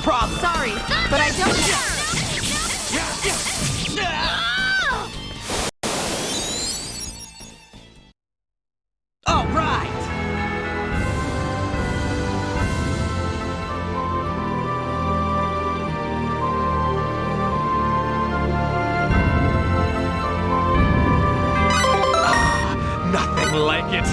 problem? Sorry, but I don't have... All right! Nothing like it.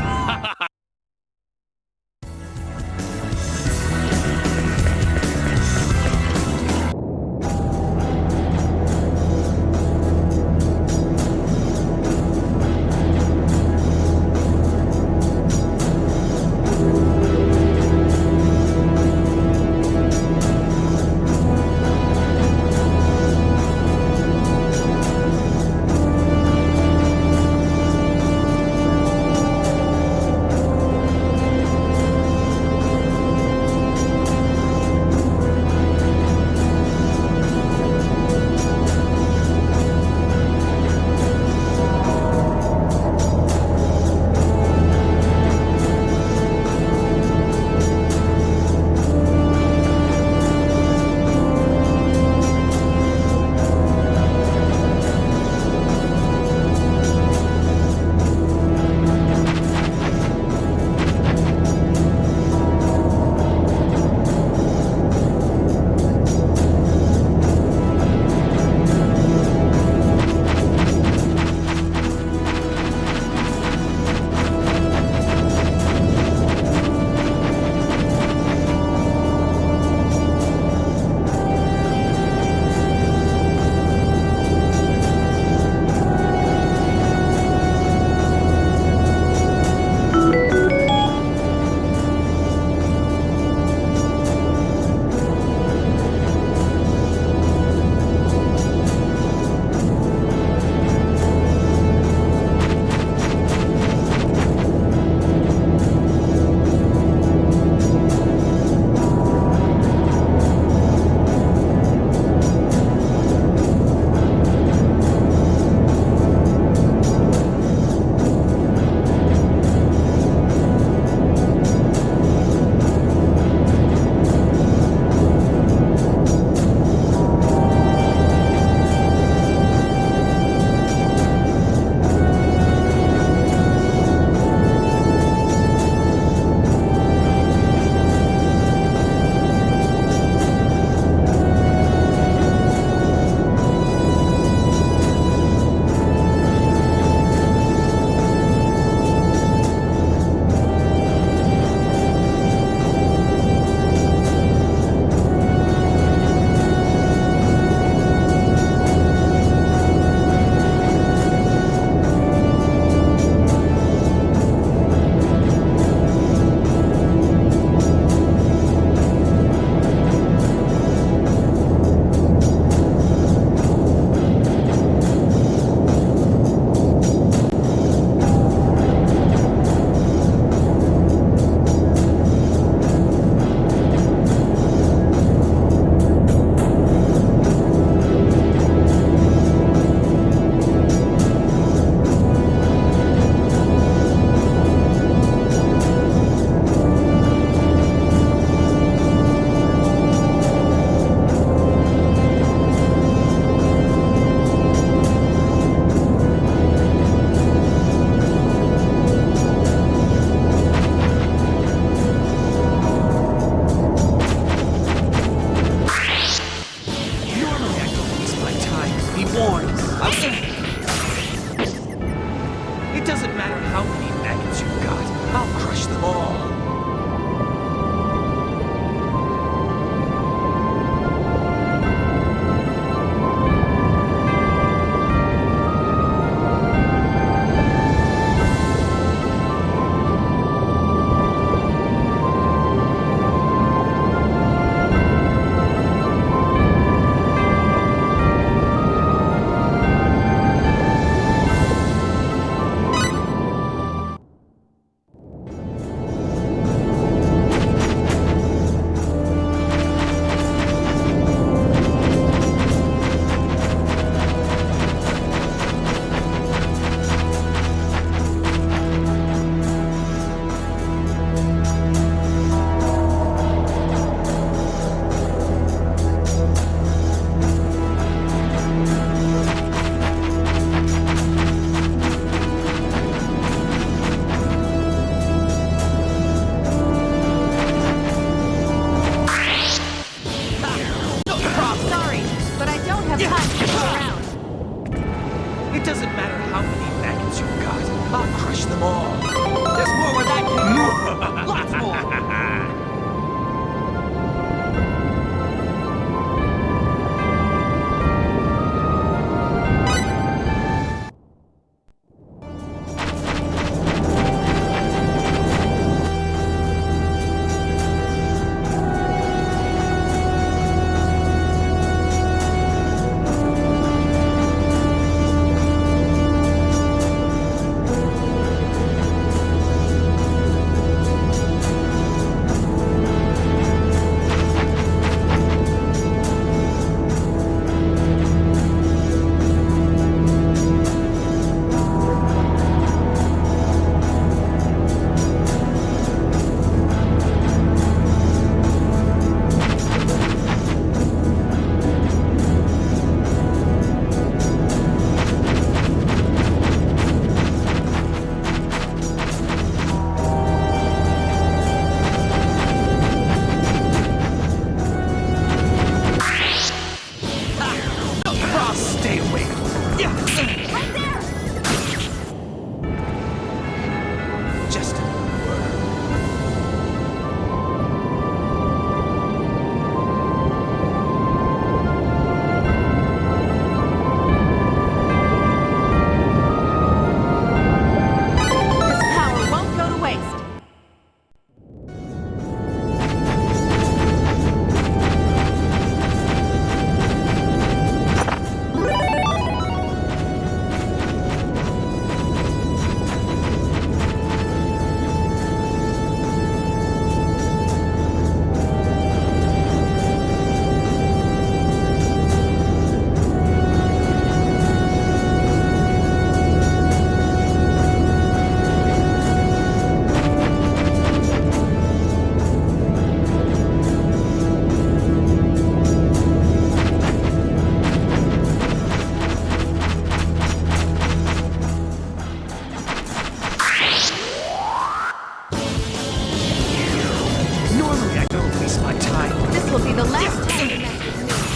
be the last time you mess with me.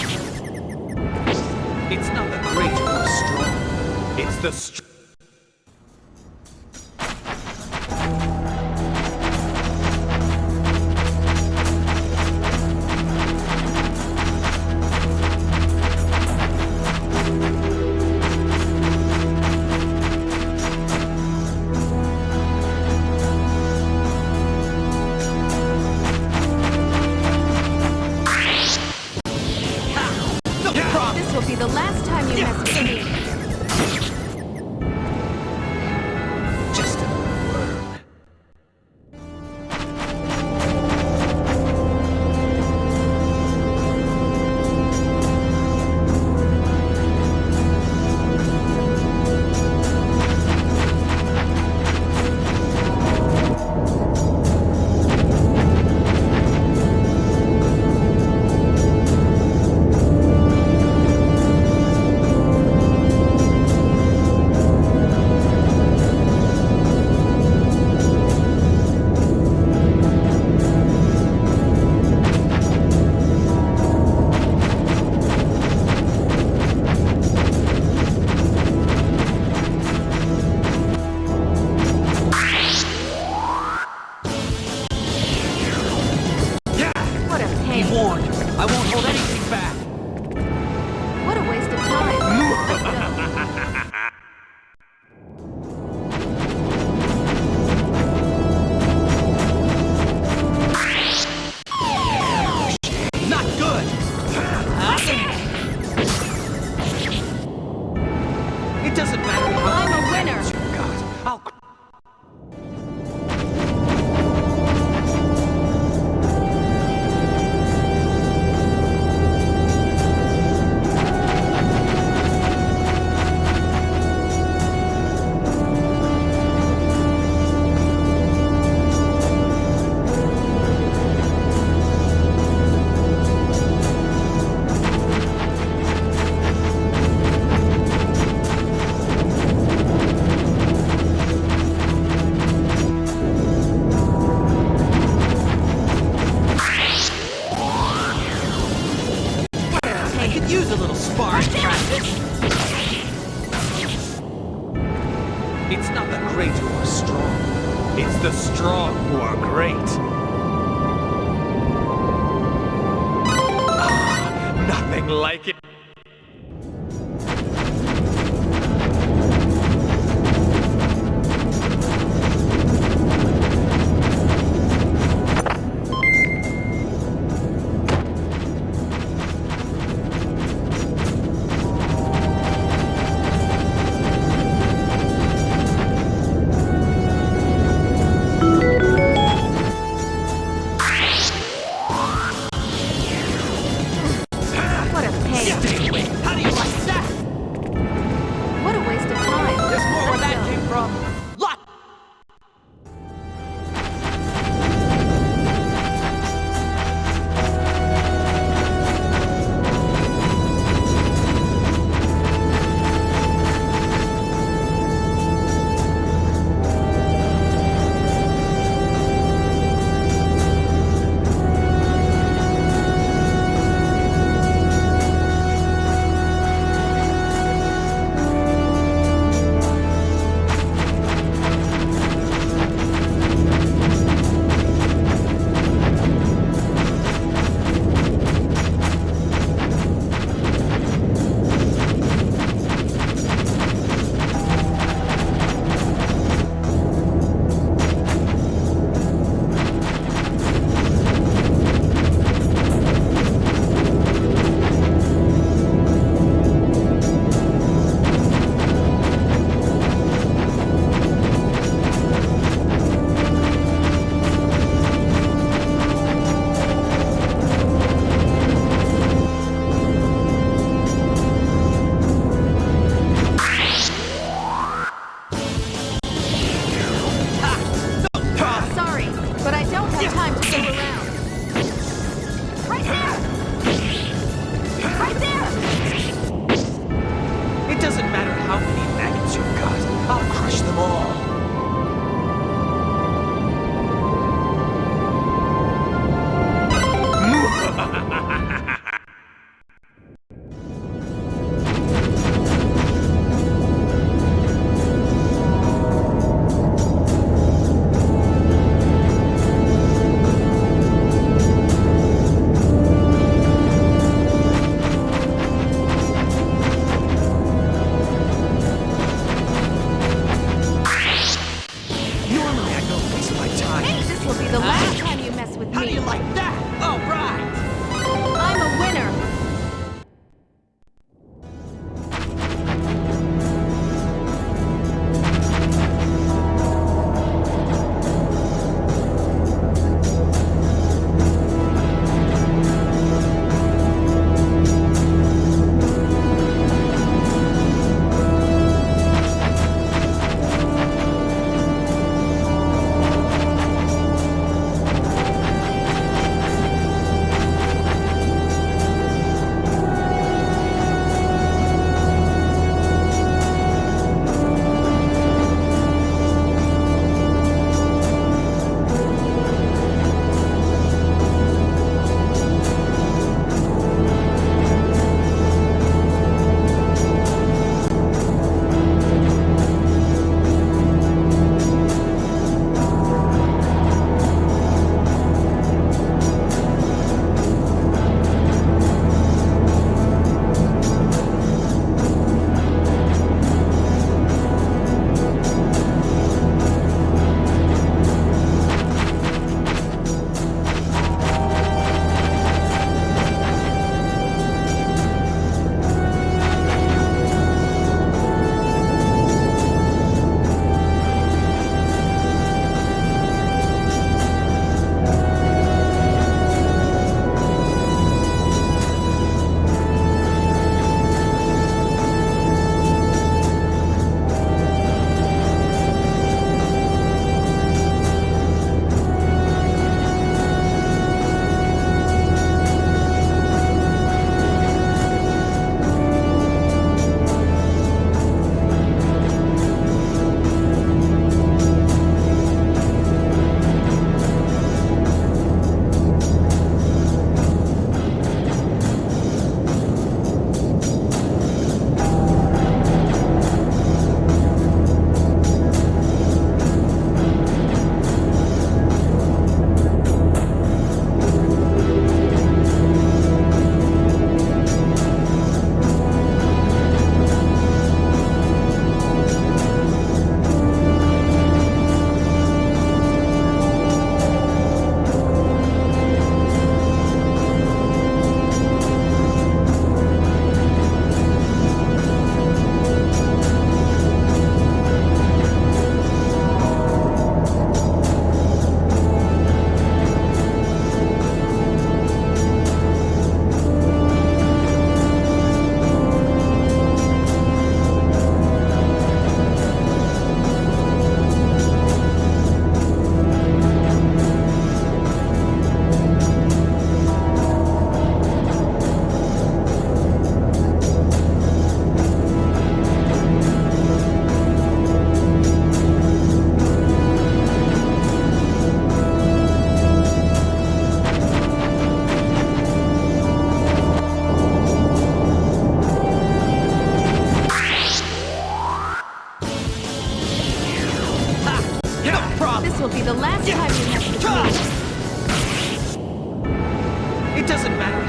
It's not the great who are strong. It's the This will be the last time you mess with me. just a word. What a pain. Warned. I won't hold anything back. What a waste of time. Let's go. Not good. It doesn't matter how I'm a many winner. rounds you've got. I'll I could use a little sparring practice. It's not the great who are strong. It's the strong who are great. Nothing like it. What a pain.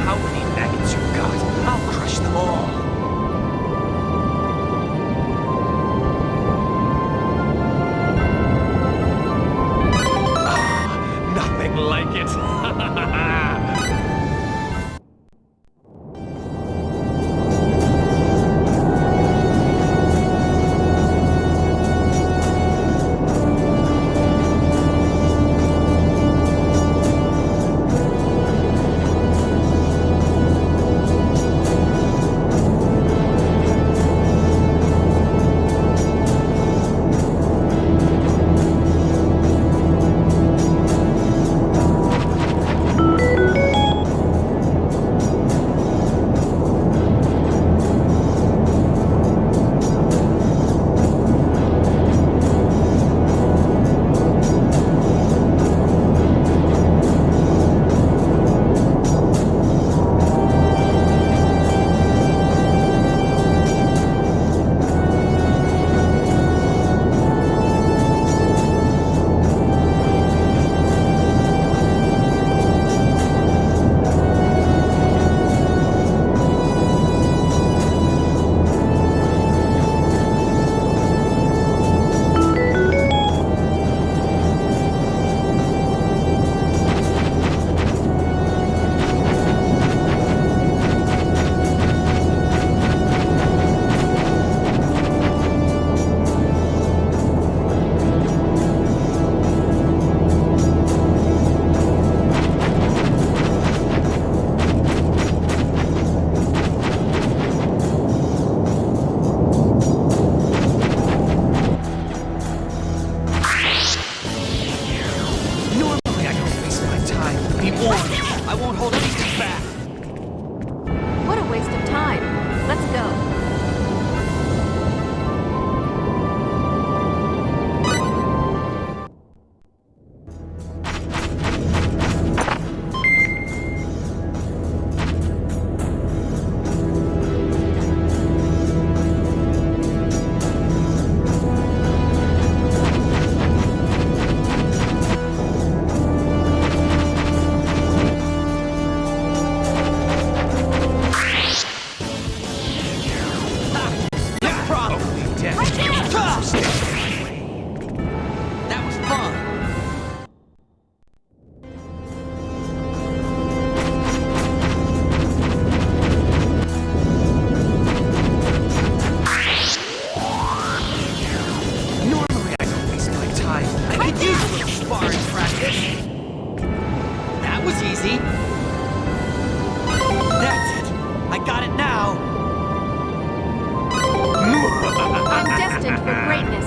how many maggots you've got, I'll crush them all. Ah, nothing like it. I won't hold anything back. What a waste of time. Let's go. That was fun. Normally I don't waste my time. I could use a little sparring practice. That was easy. That's it. I got it now. I'm destined for greatness.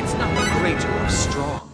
It's not the great who are strong.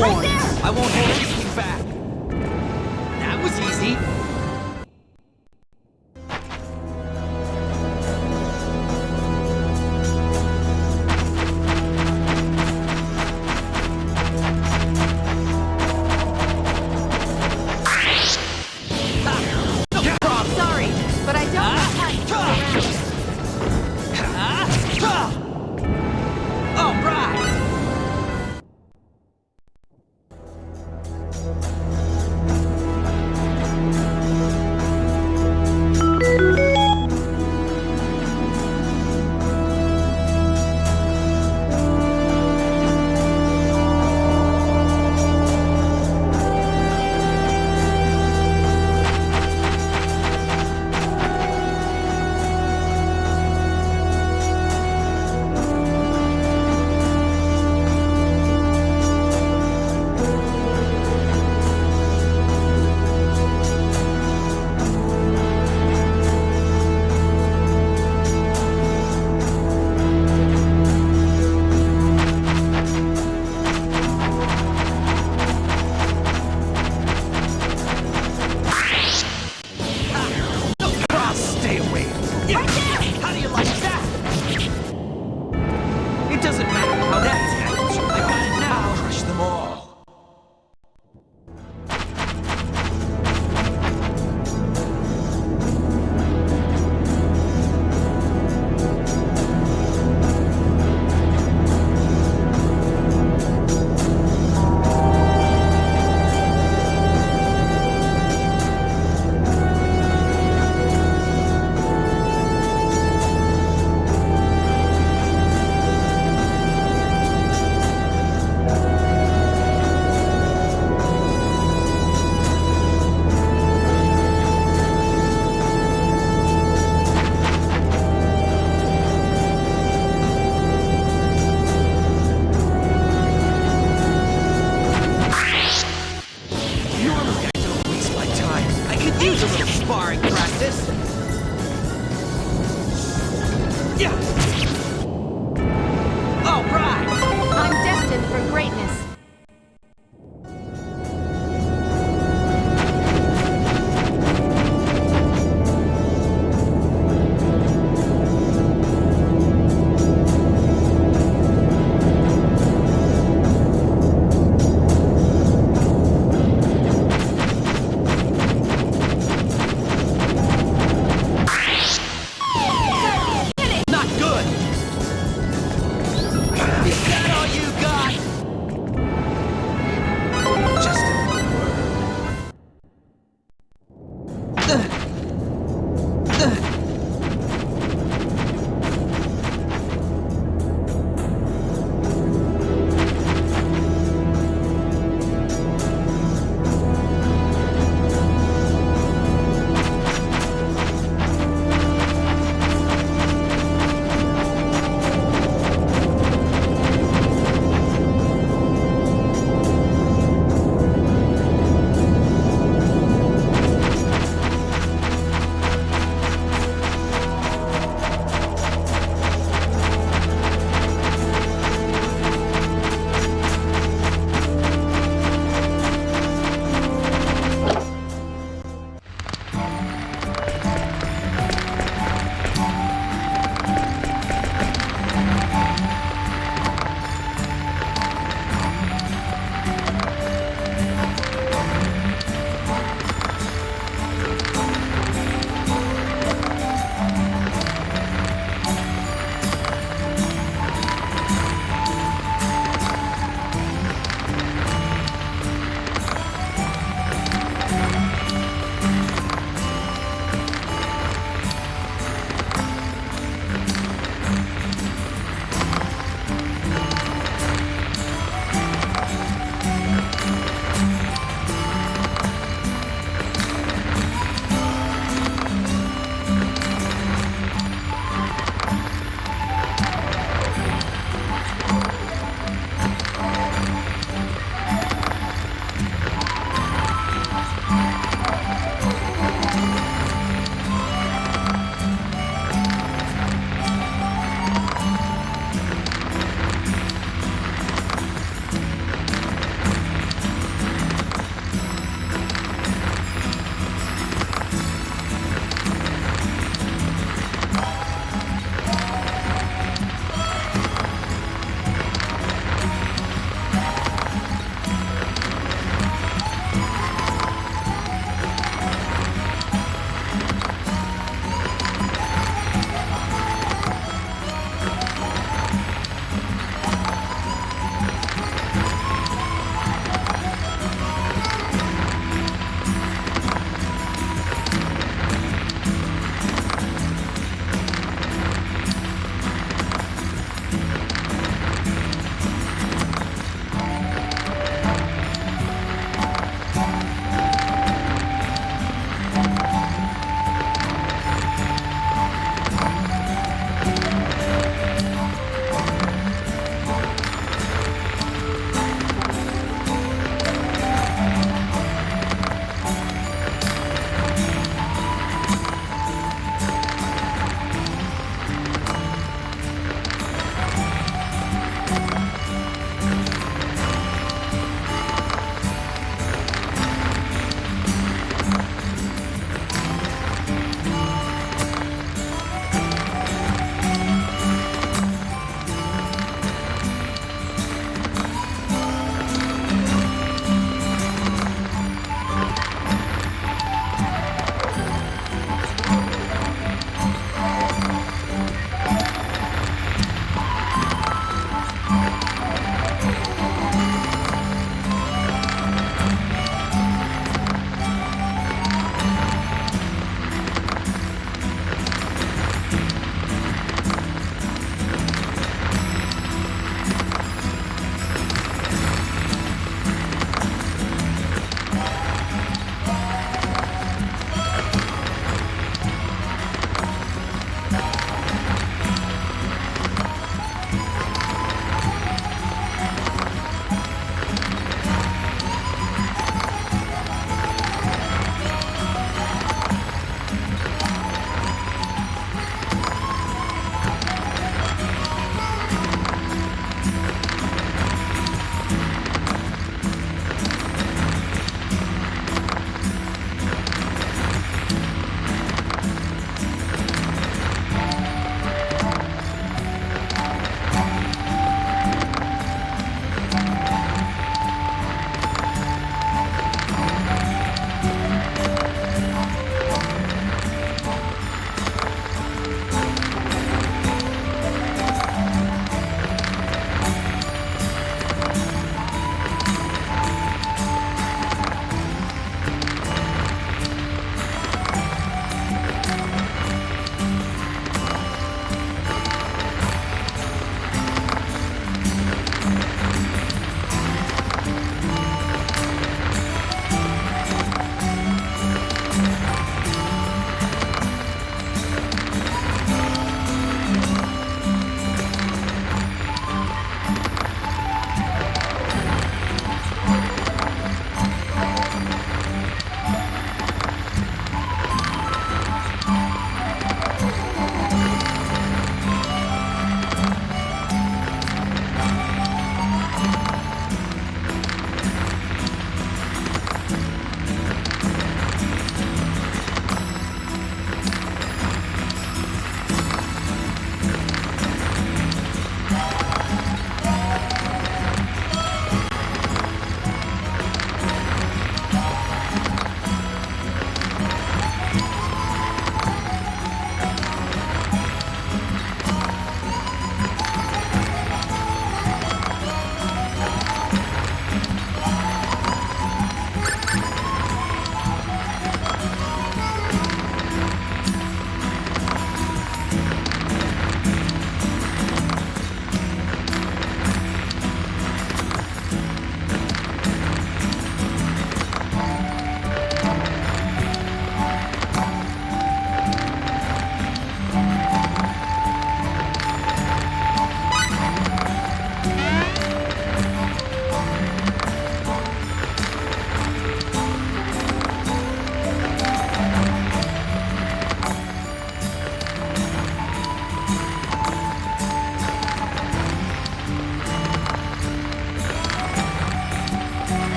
warned. there! I won't hold anything back. That was easy. Sorry, but I don't have time to go around. All right.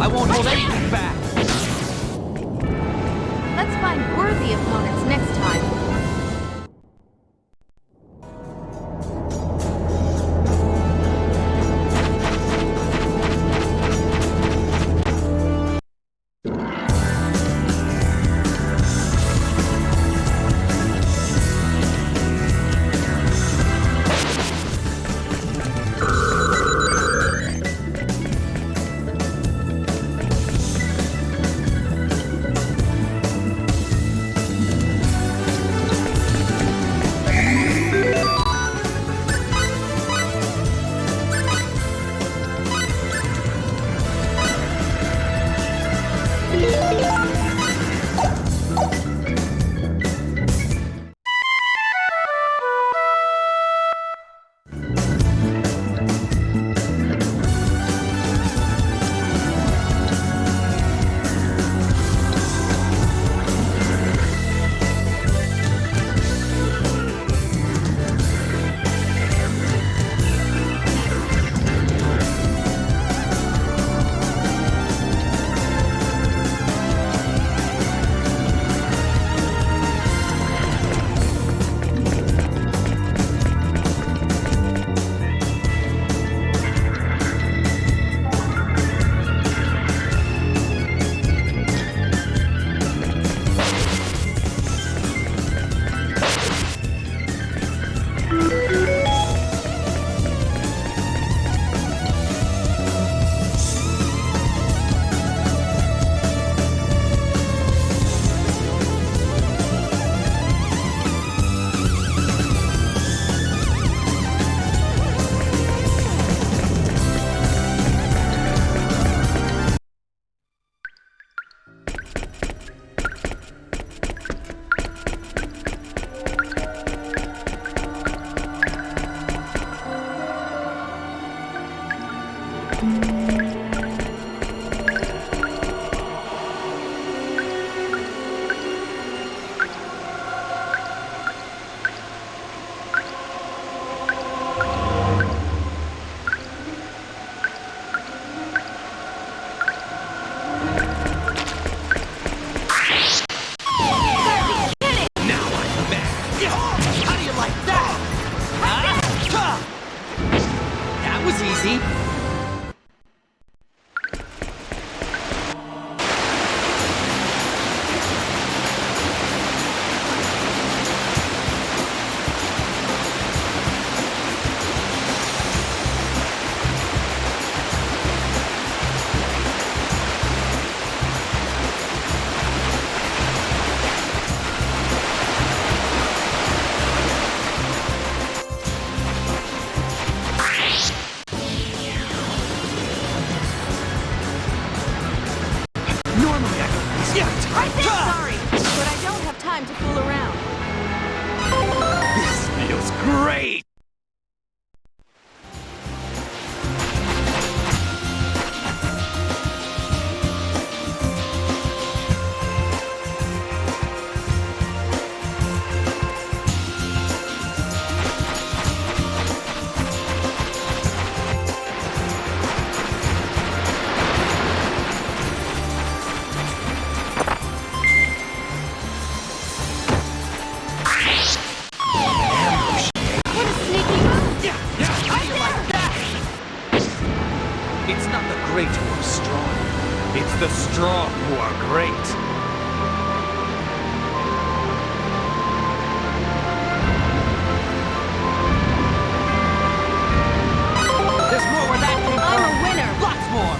I won't hold anything back. Let's find worthy opponents next time. Easy. Normally I don't waste my time. Sorry, but I don't have time to fool around. This feels great! What a sneaky move! How do you like that? It's not the great who are strong. It's the strong who are great. There's more where that came I'm from. a winner. Lots more.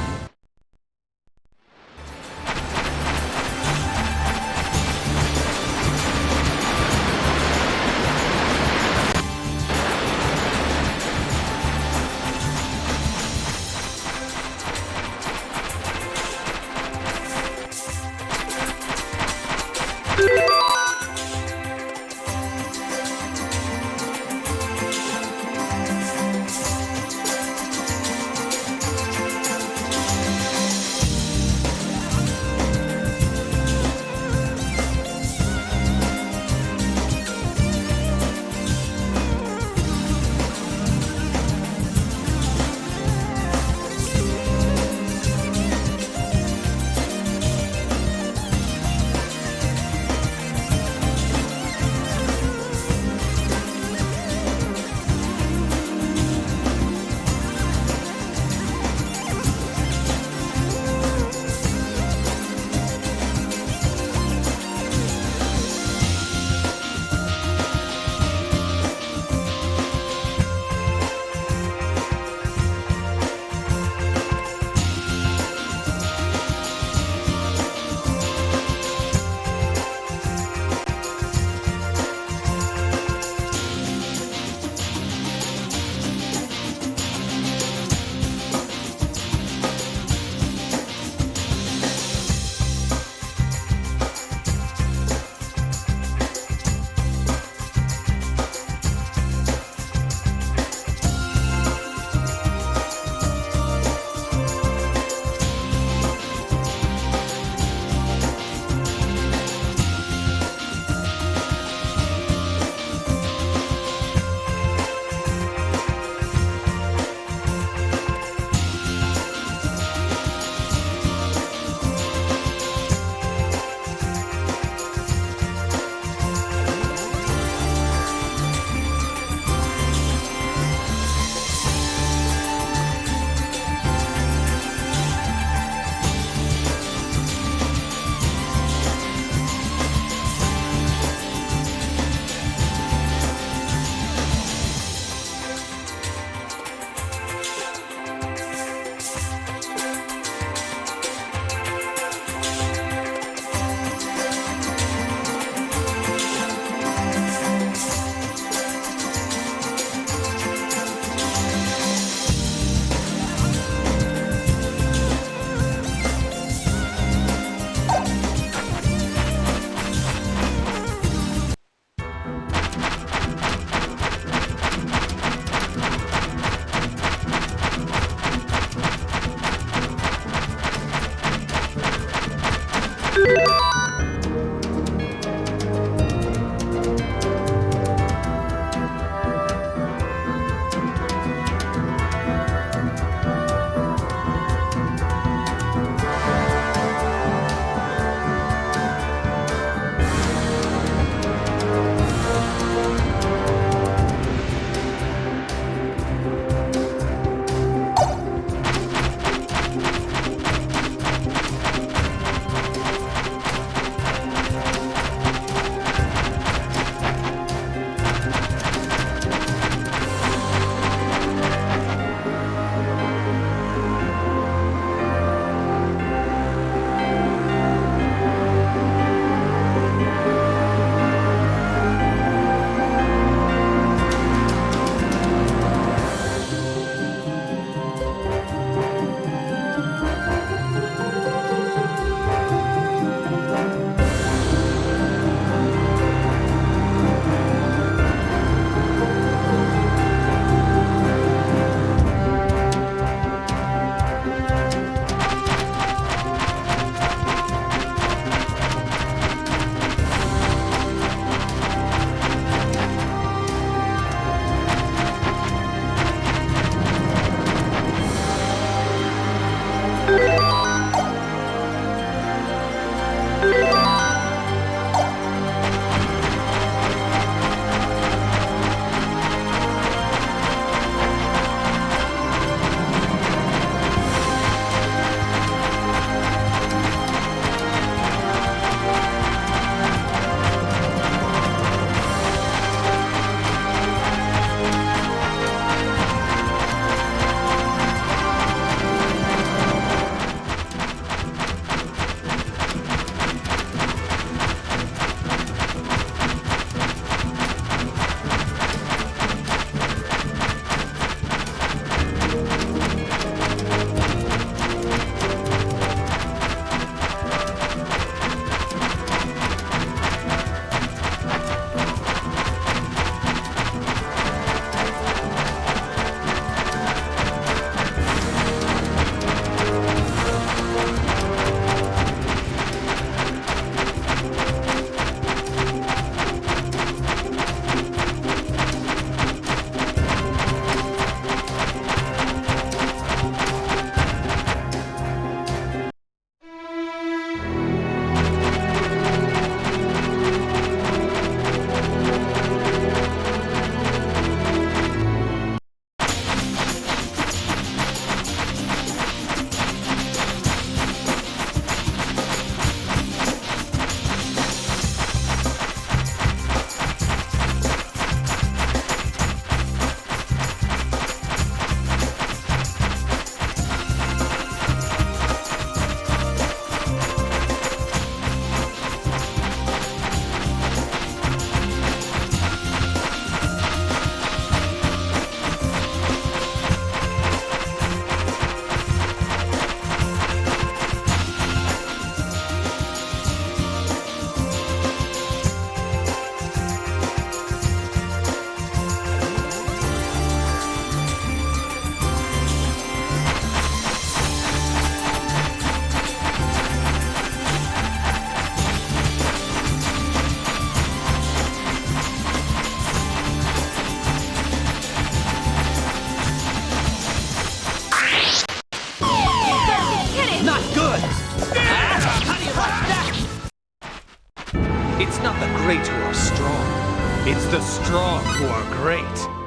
It's the strong who are great.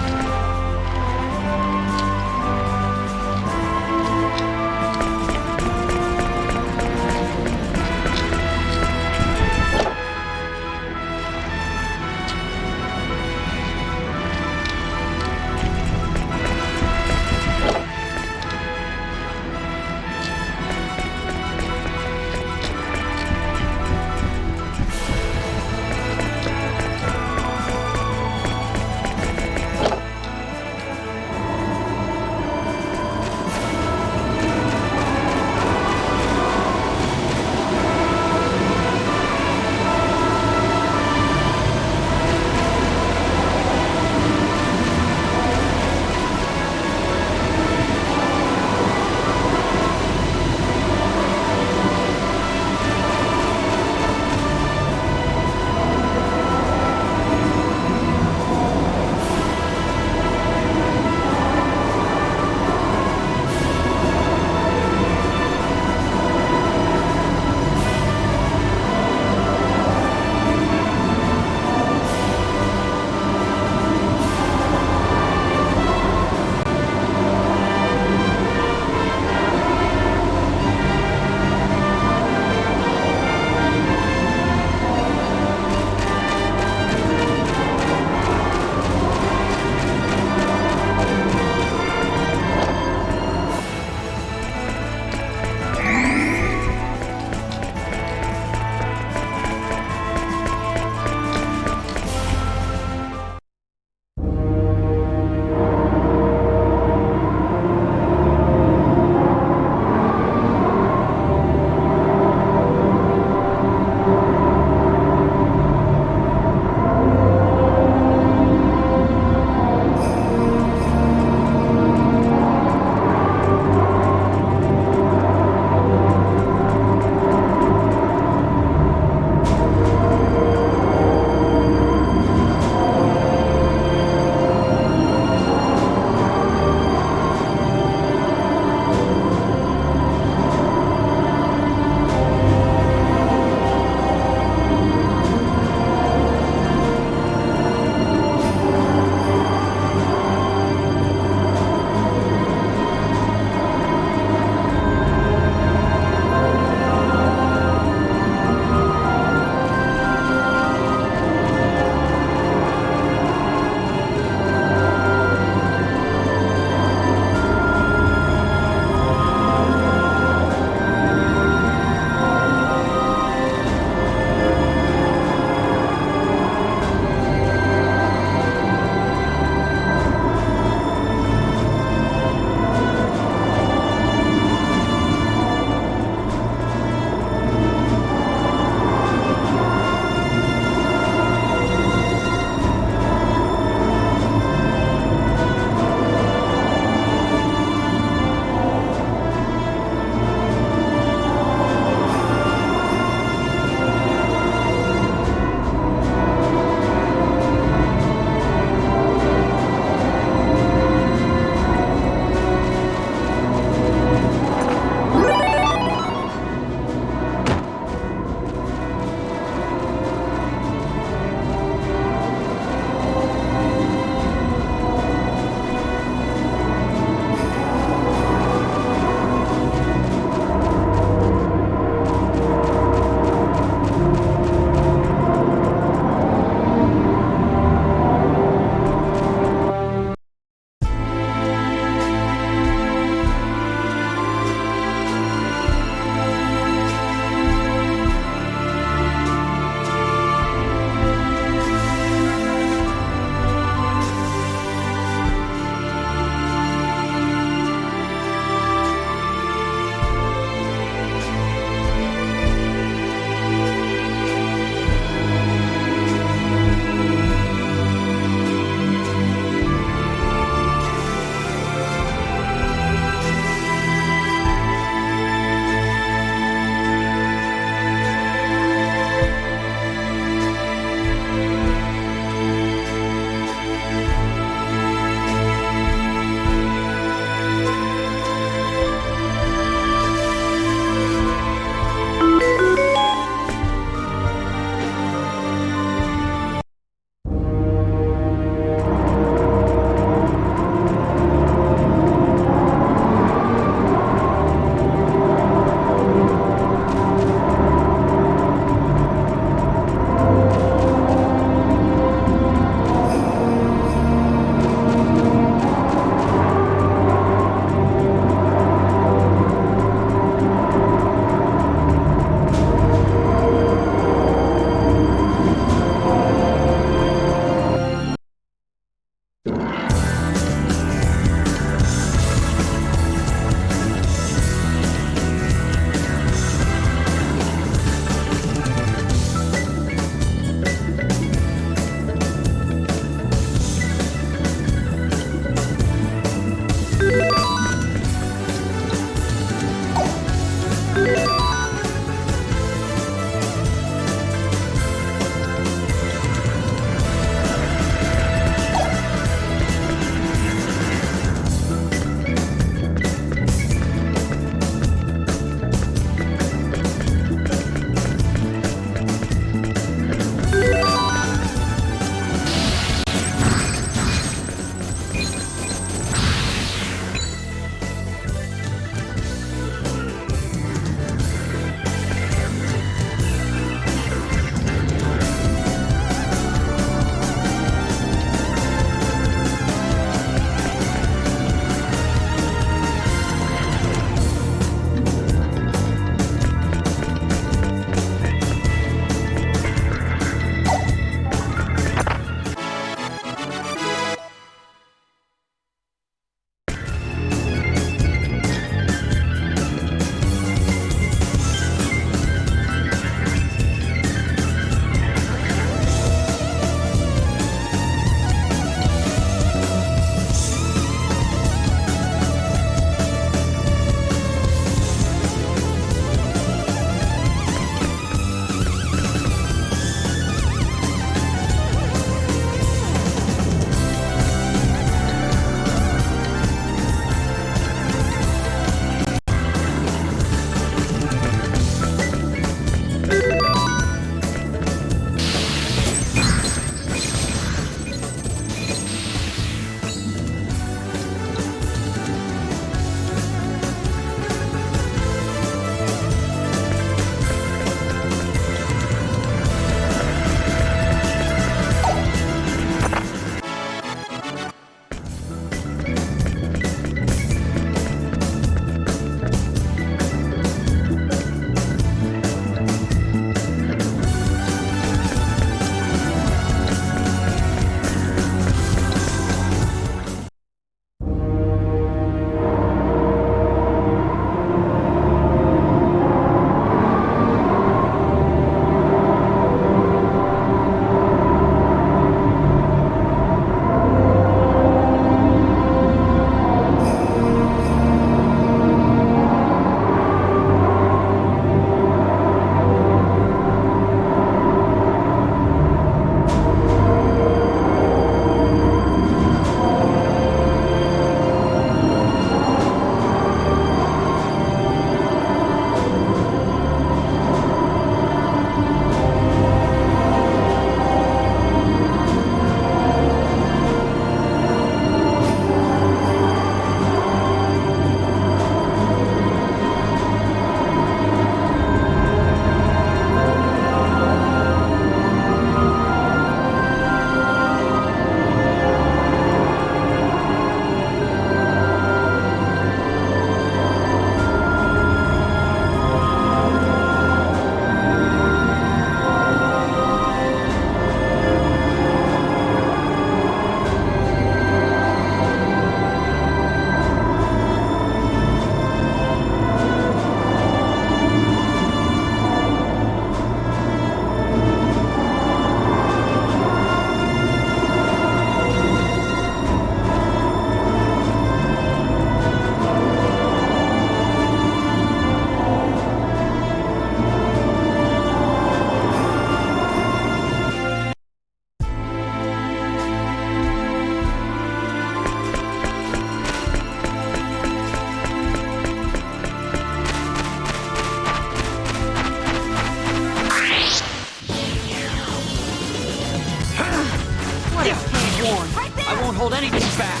warned. Right there. I won't hold anything back.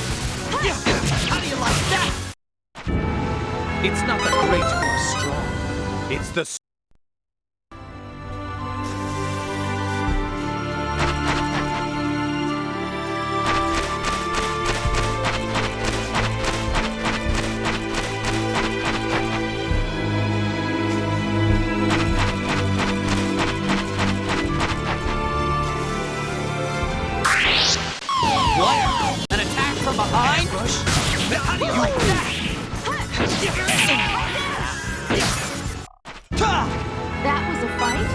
How do you like that? It's not the great who are strong. It's the What? An attack from behind? How do you like that? That was a fight?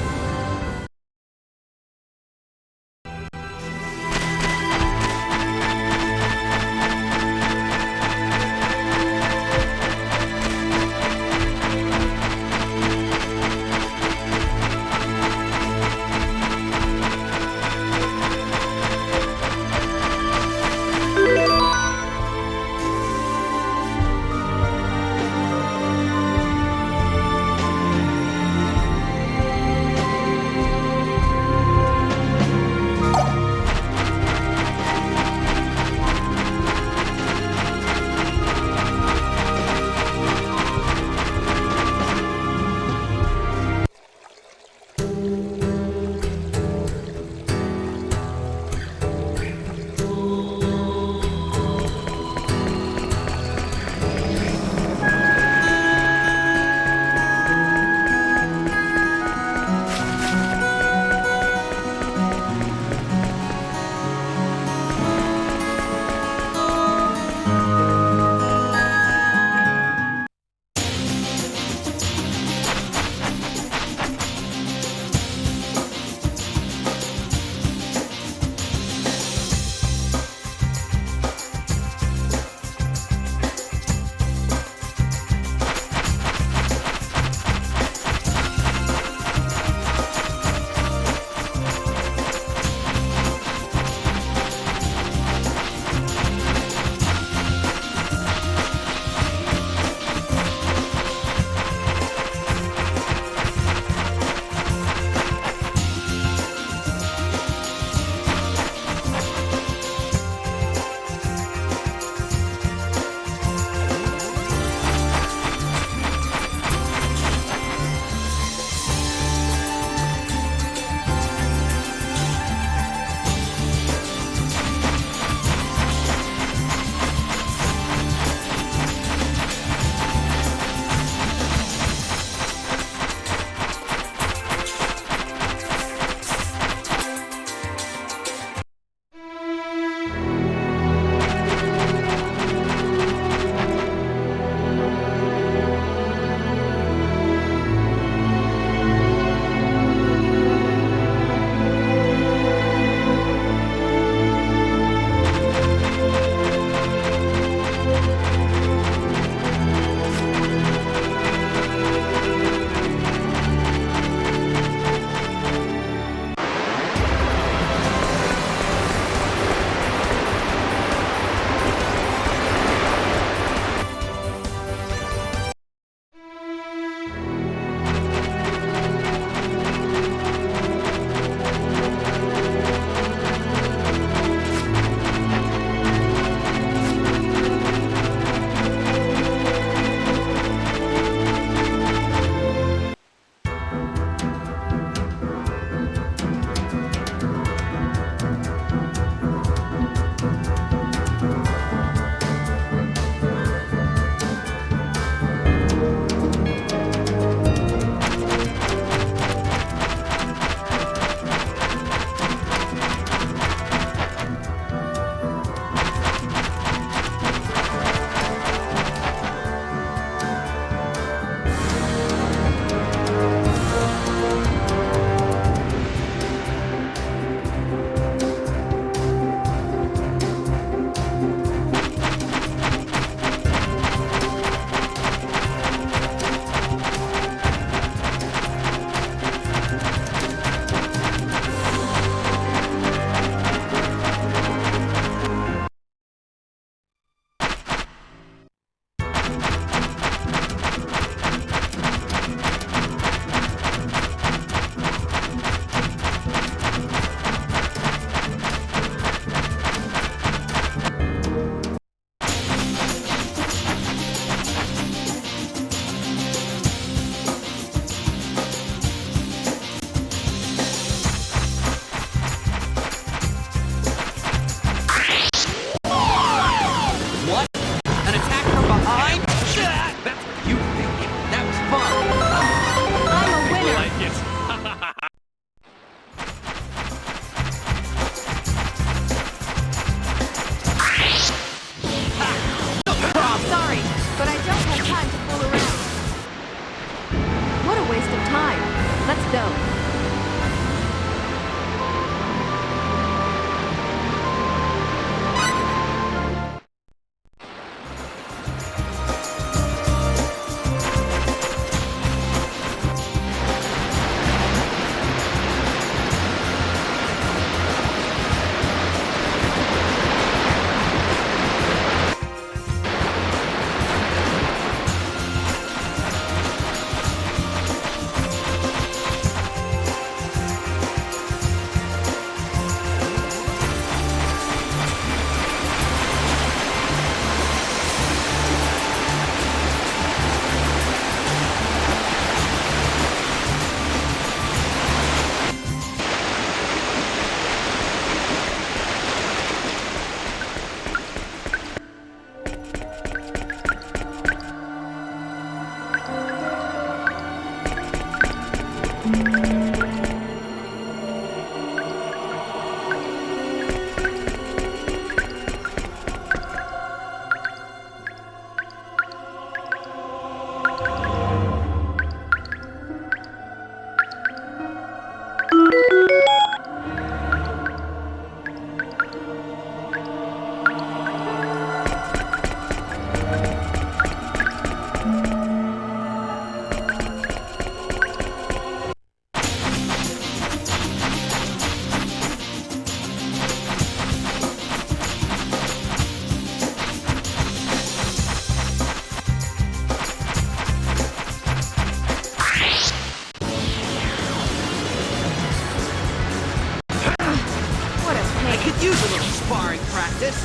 use a little sparring practice.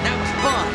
That was fun.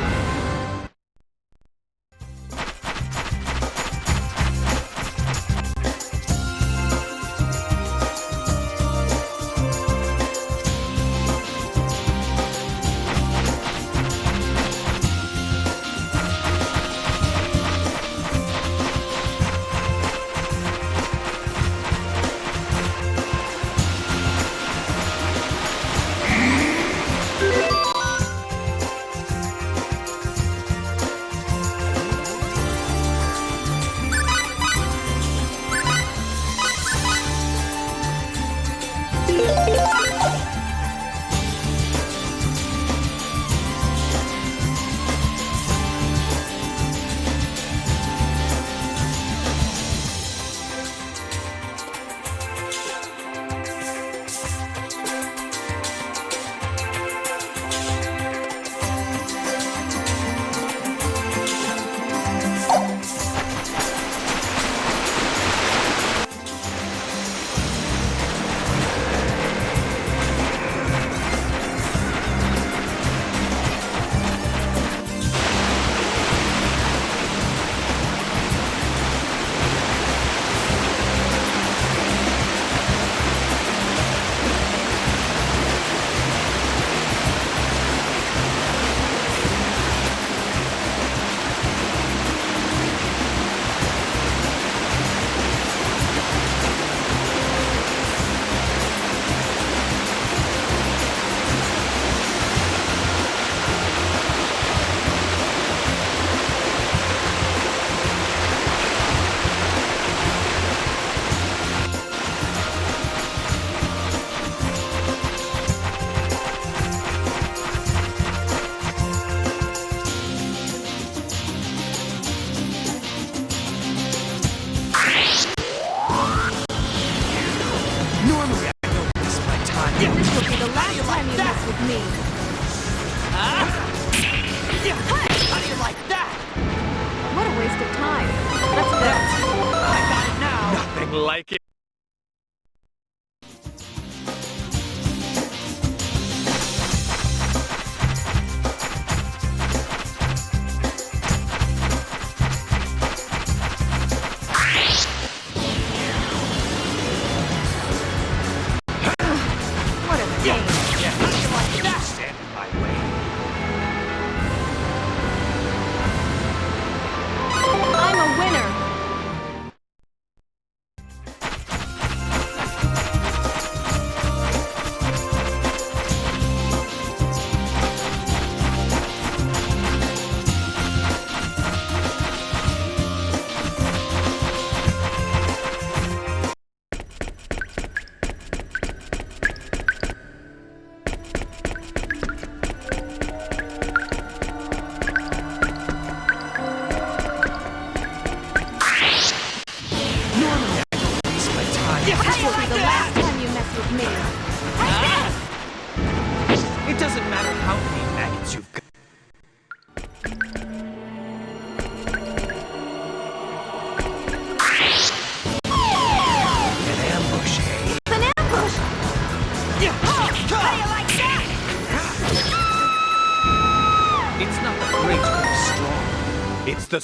Normally I don't waste my time. This will be the last time you mess with me. How do you like that? What a waste of time. Let's go. I got it now. Nothing like it. What a pain. Yeah, how do you like that? Stand in my way. I'm a winner. Normally I don't waste my time. This will be the last time you mess with me. It doesn't matter how many maggots you've got. An ambush, eh? An ambush. How do you like that? It's not the great who are strong. It's the...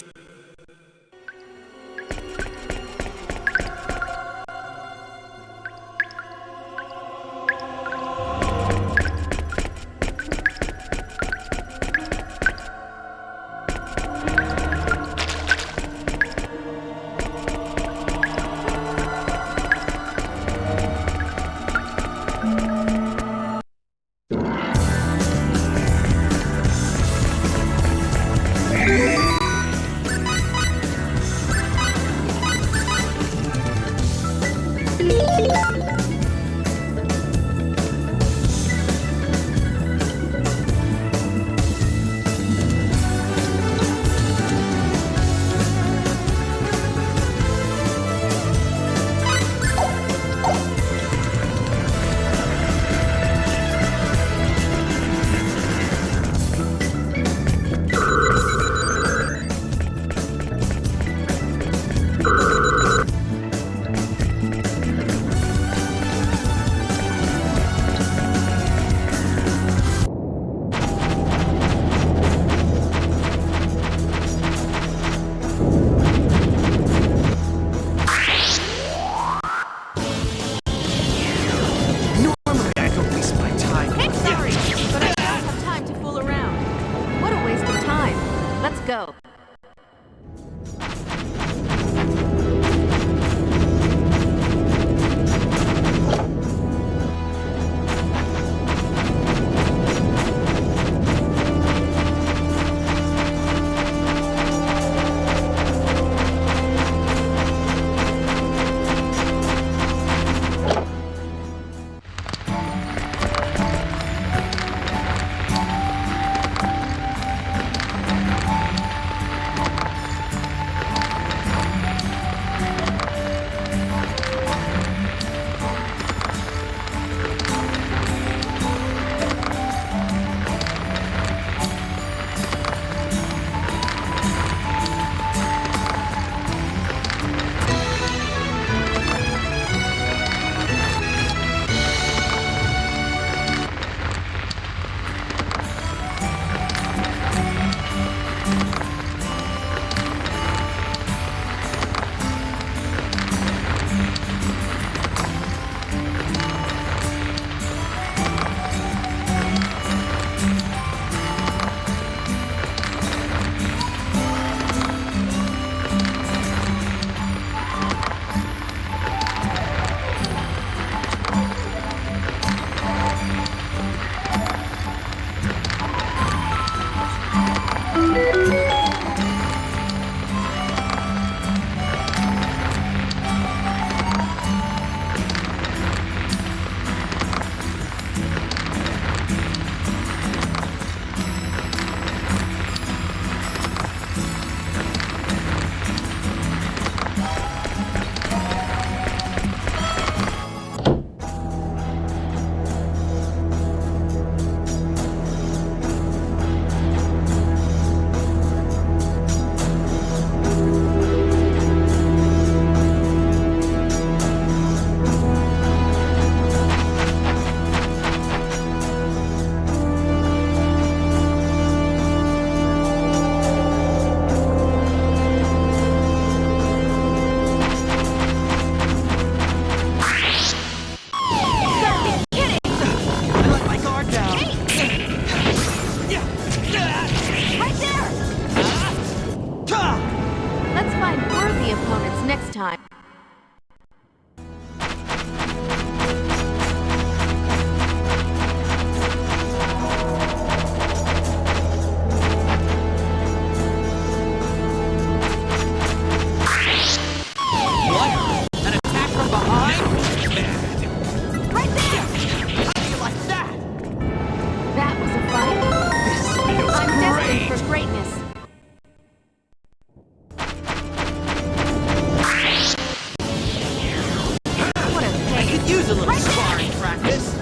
could use a little sparring practice.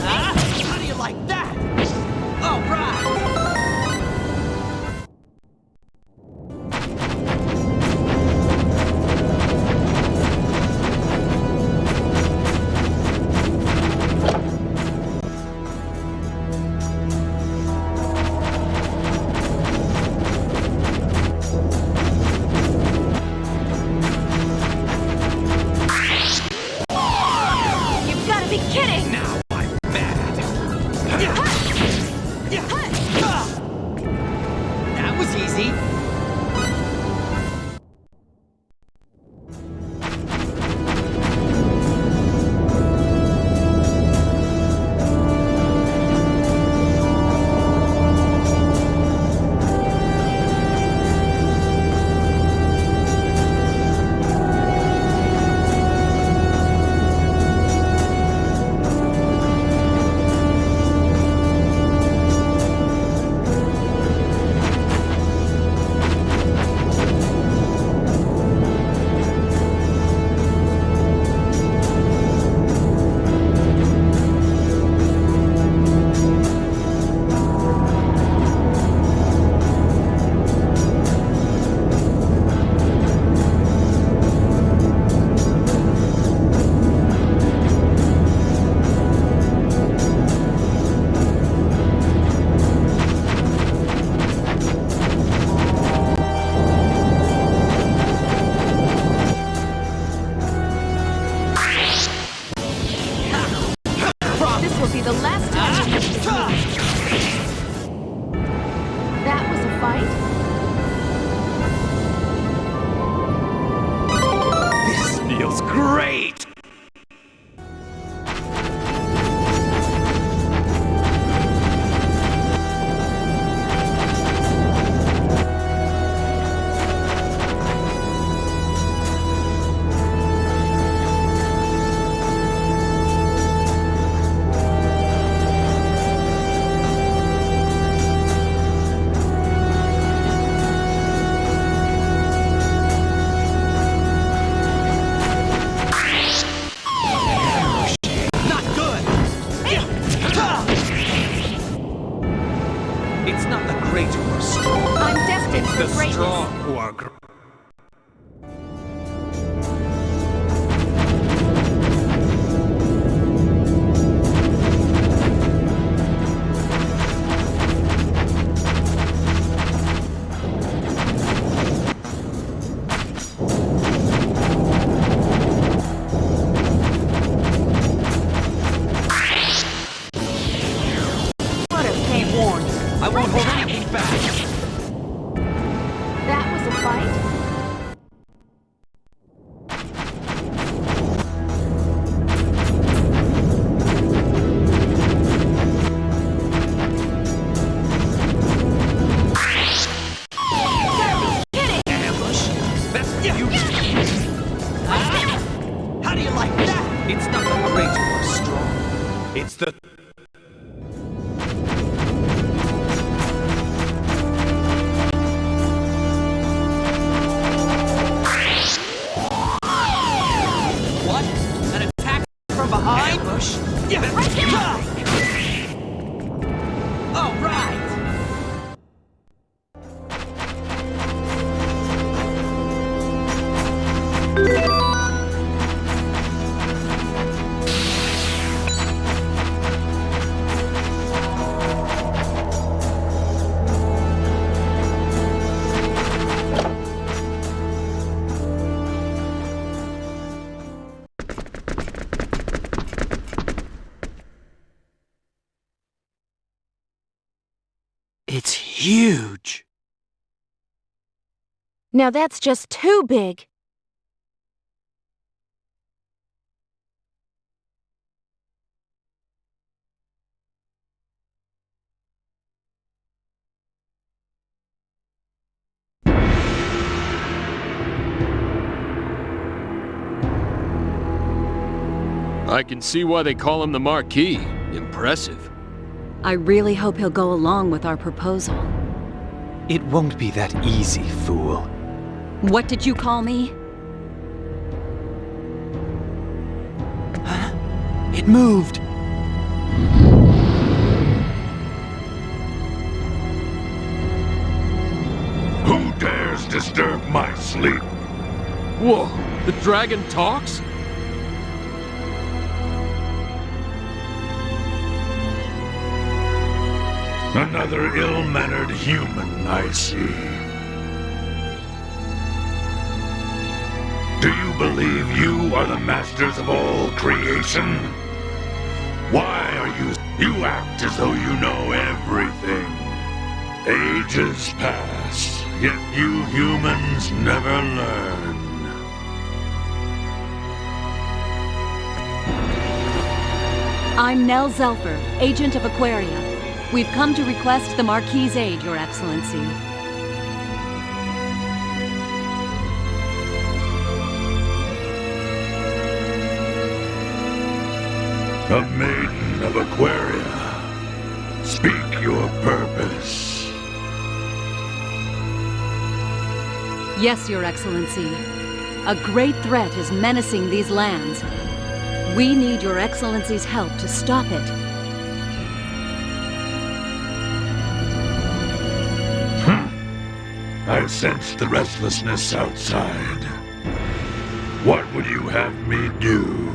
Huh? How do you like that? All right. You've got to be kidding! Now I'm mad. That was easy. This will be the last time you use this move. That was a fight? This feels great. Not good. It's not the great who are strong. I'm destined It's for the greatness. strong who are great. What a pain. Warned. I won't hold anything back. That was a fight? Ambush. That's you. How do you like that? It's not the great who are strong. It's the What? An attack from behind? Ambush. Yeah. All right. It's huge. Now that's just too big. I can see why they call him the Marquis. Impressive. I really hope he'll go along with our proposal. It won't be that easy, fool. What did you call me? It moved. Who dares disturb my sleep? Whoa, the dragon talks? Another ill-mannered human, I see. Do you believe you are the masters of all creation? Why are you... You act as though you know everything. Ages pass, yet you humans never learn. I'm Nell Zelfer, agent of Aquaria. We've come to request the Marquis's aid, Your Excellency. A maiden of Aquaria. Speak your purpose. Yes, Your Excellency. A great threat is menacing these lands. We need Your Excellency's help to stop it. I sensed the restlessness outside. What would you have me do?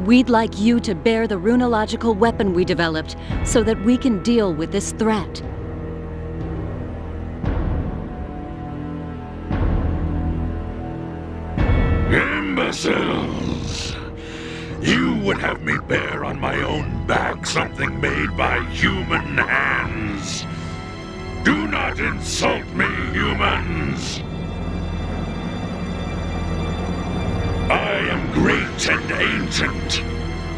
We'd like you to bear the runological weapon we developed so that we can deal with this threat. Imbeciles! You would have me bear on my own back something made by human hands. Do not insult me, humans! I am great and ancient,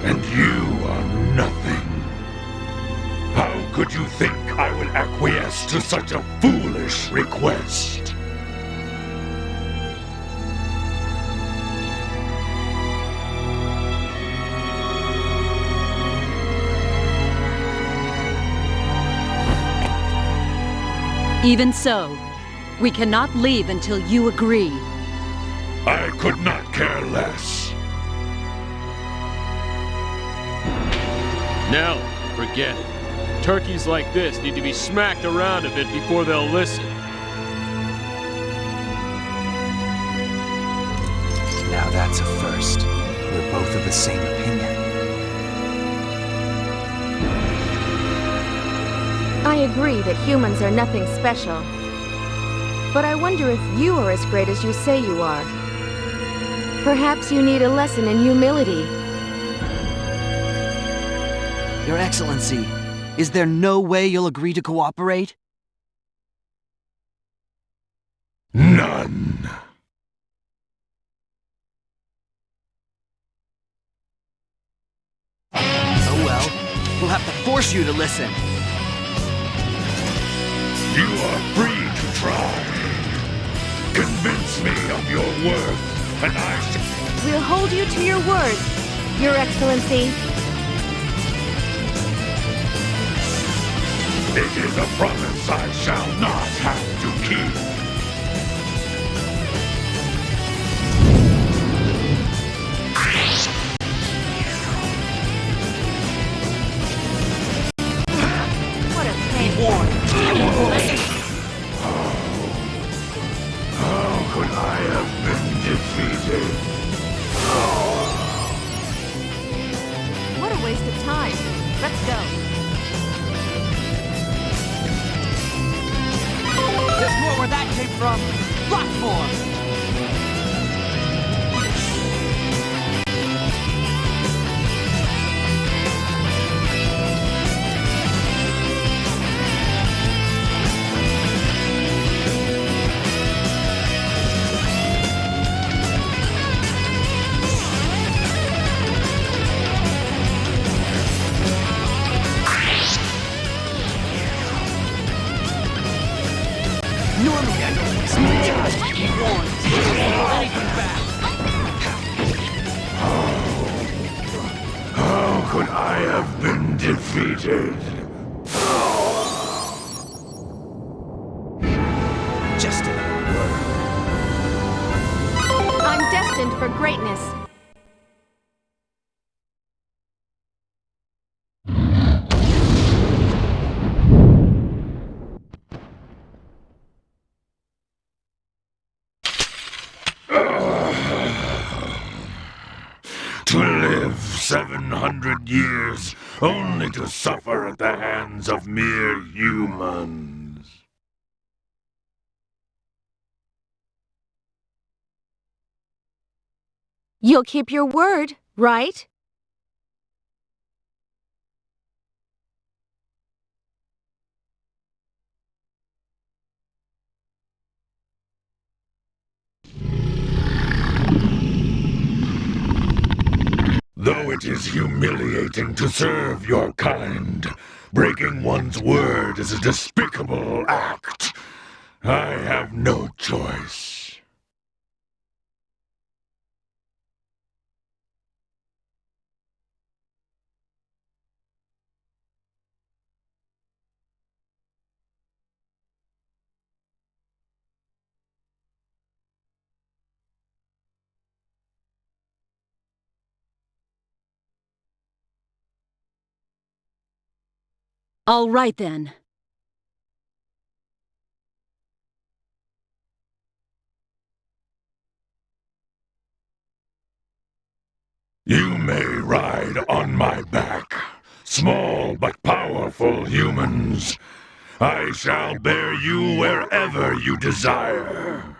and you are nothing. How could you think I would acquiesce to such a foolish request? Even so, we cannot leave until you agree. I could not care less. Nell, forget it. Turkeys like this need to be smacked around a bit before they'll listen. Now that's a first. We're both of the same opinion. I agree that humans are nothing special. But I wonder if you are as great as you say you are. Perhaps you need a lesson in humility. Your Excellency, is there no way you'll agree to cooperate? None. Oh well, we'll have to force you to listen. You are free to try. Convince me of your worth, and I shall... We'll hold you to your word, Your Excellency. It is a promise I shall not have to keep. What a pain. How could I have been defeated? What a waste of time. Let's go. There's more where that came from. Lots more. Normally I don't waste my time. Be warned. Don't hold anything back. How could I have been defeated? Just another word. I'm destined for greatness. To live 700 years only to suffer at the hands of mere humans. You'll keep your word, right? Though it is humiliating to serve your kind, breaking one's word is a despicable act. I have no choice. All right then. You may ride on my back, small but powerful humans. I shall bear you wherever you desire.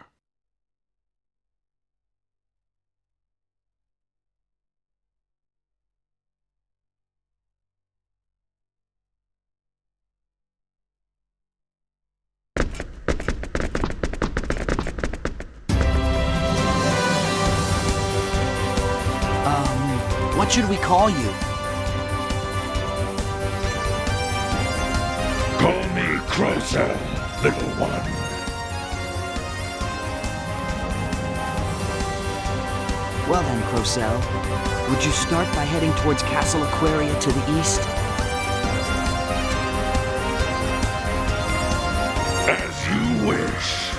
What should we call you? Call me Crocell, little one. Well then, Crocell, would you start by heading towards Castle Aquaria to the east? As you wish.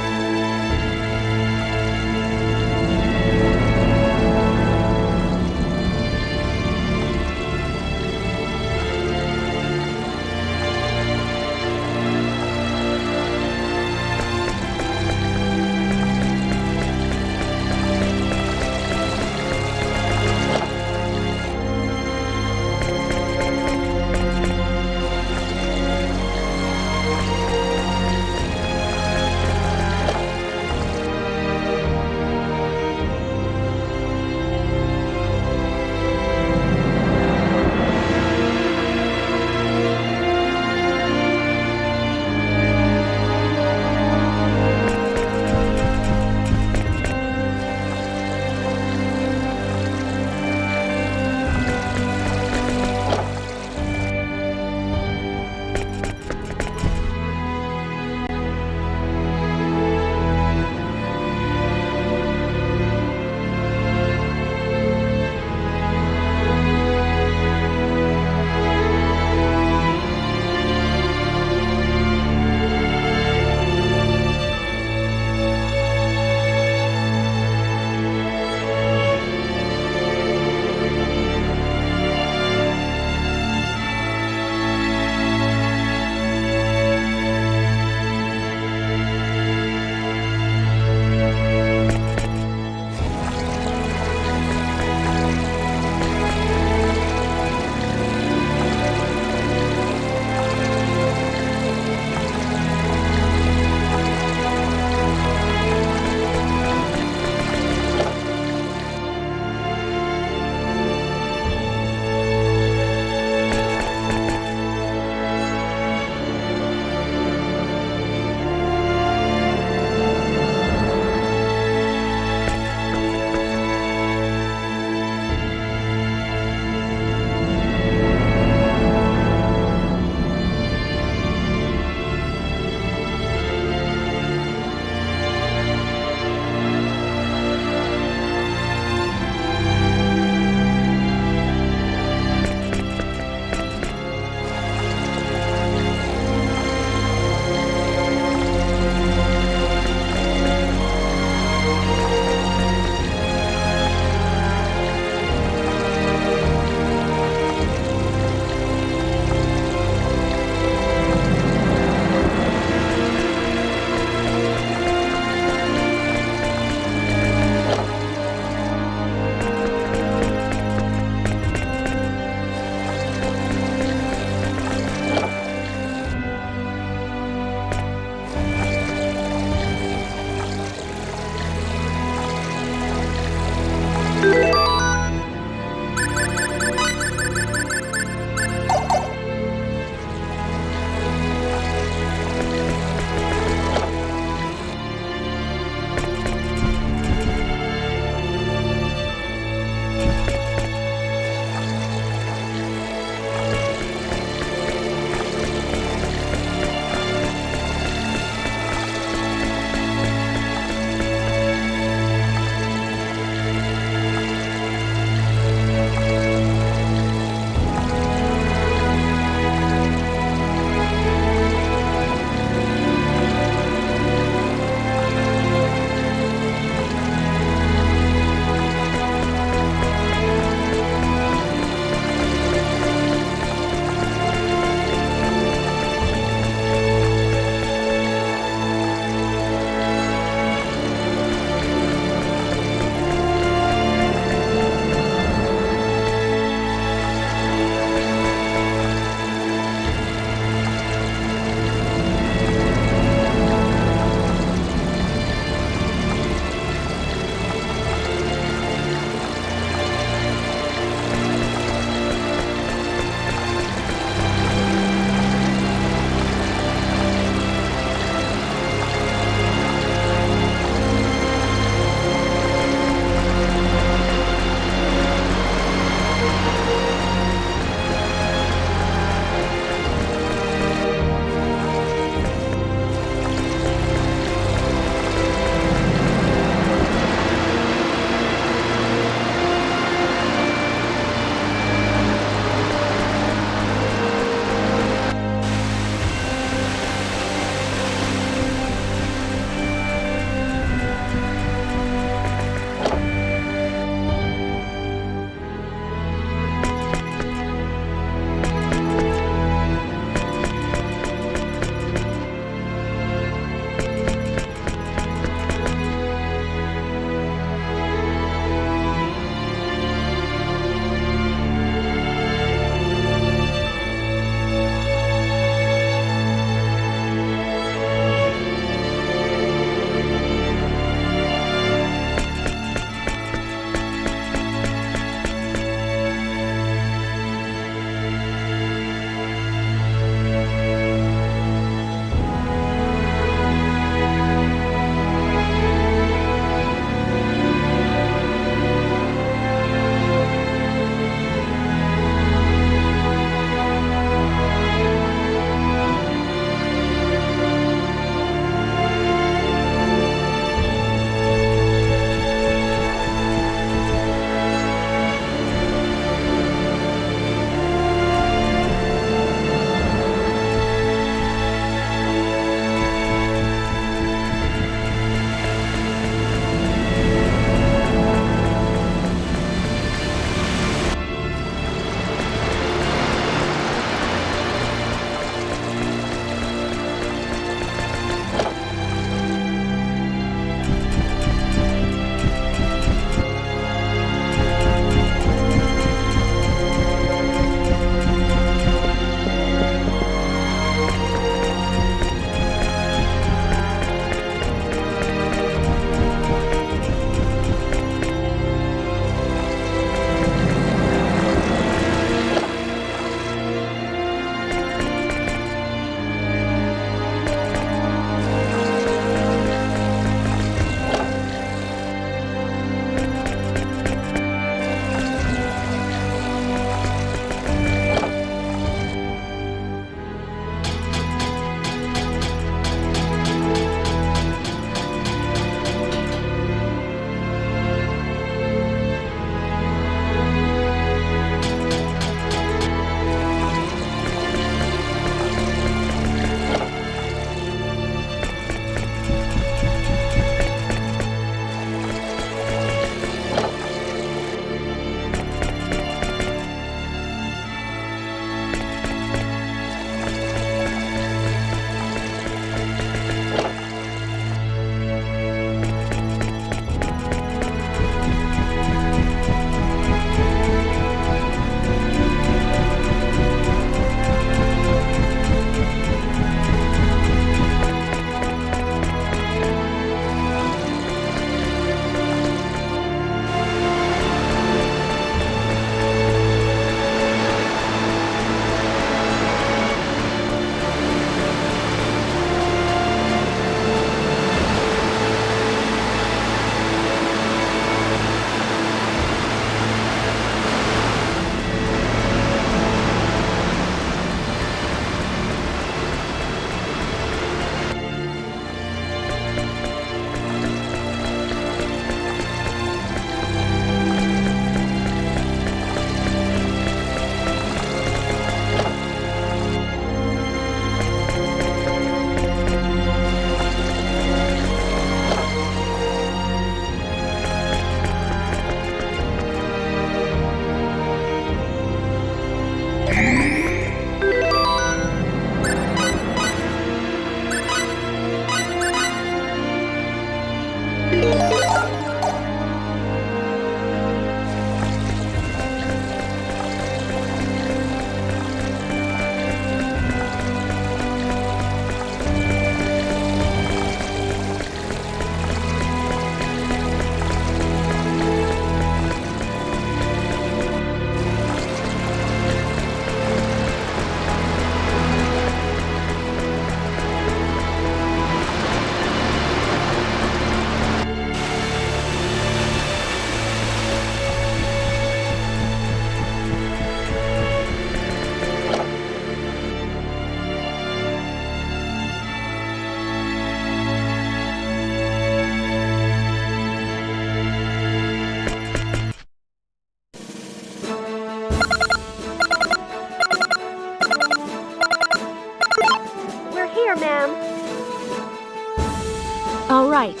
right.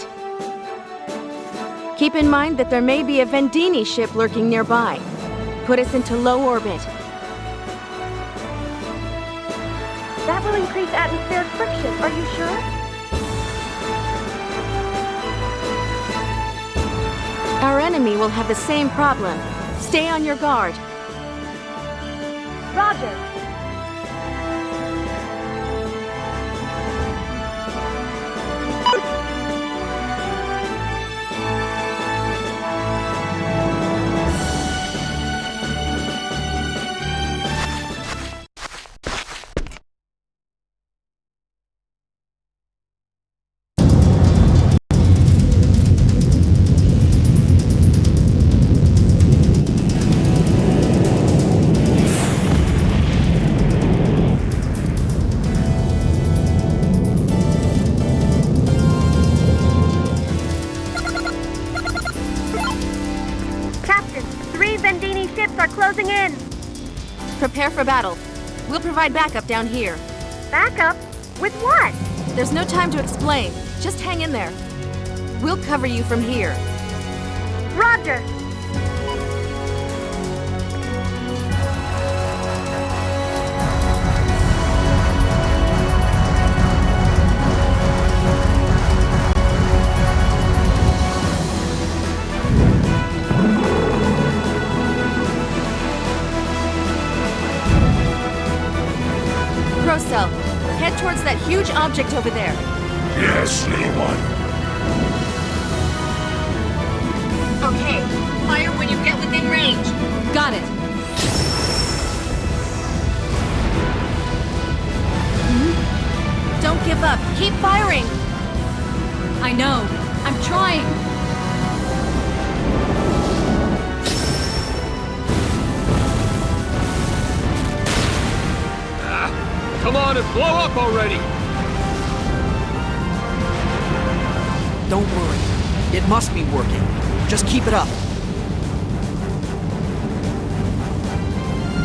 Keep in mind that there may be a Vendini ship lurking nearby. Put us into low orbit. That will increase atmospheric friction, are you sure? Our enemy will have the same problem. Stay on your guard. Roger. Captain, 3 Vendini ships are closing in. Prepare for battle. We'll provide backup down here. Backup? With what? There's no time to explain. Just hang in there. We'll cover you from here. Roger. Crocell, head towards that huge object over there. Yes, little one. Okay, fire when you get within range. Got it. Don't give up. Keep firing. I know. I'm trying. Come on and blow up already! Don't worry. It must be working. Just keep it up.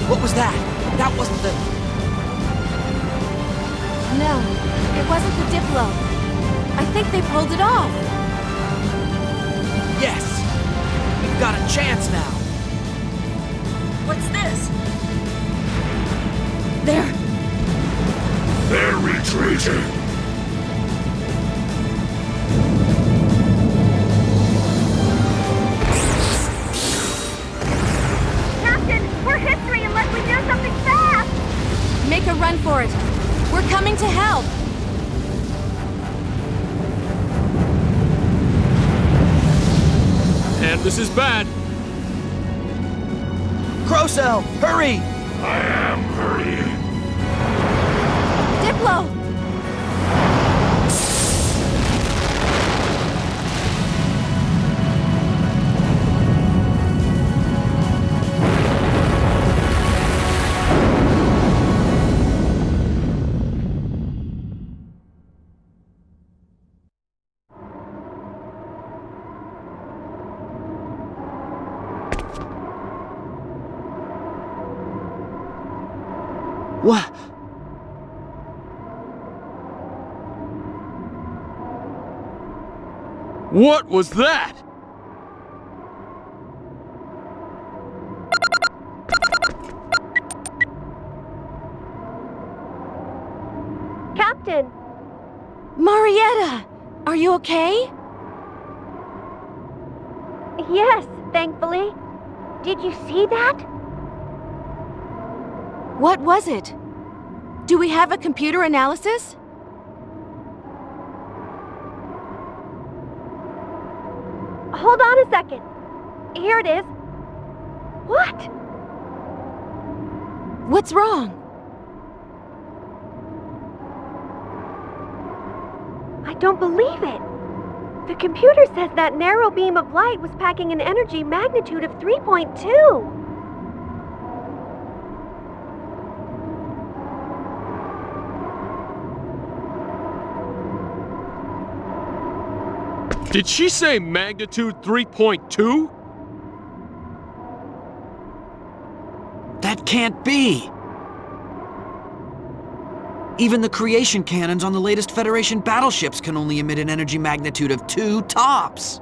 What was that? That wasn't the... No, it wasn't the Diplo. I think they pulled it off. Yes! We've got a chance now. What's this? There. They're retreating. Captain, we're history unless we do something fast. Make a run for it. We're coming to help. And this is bad. Crocell, hurry! I am hurrying. Diplo! What? What was that? Captain, Marietta! Are you okay? yes, thankfully. Did you see that? What was it? Do we have a computer analysis? Hold on a second. Here it is. What? What's wrong? I don't believe it. The computer says that narrow beam of light was packing an energy magnitude of 3.2. Did she say magnitude 3.2? That can't be. Even the creation cannons on the latest Federation battleships can only emit an energy magnitude of 2 tops.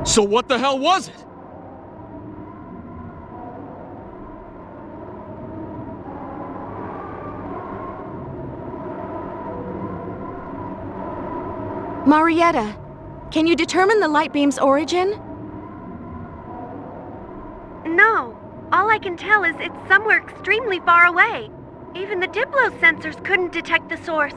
So what the hell was it? Marietta, can you determine the light beam's origin? No. All I can tell is it's somewhere extremely far away. Even the Diplo sensors couldn't detect the source.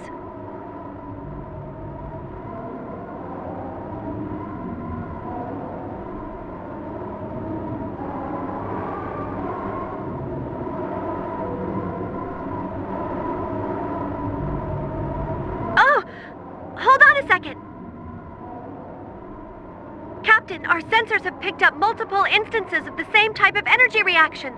Oh! Hold on a second! Captain, our sensors have picked up multiple instances of the same type of energy reaction.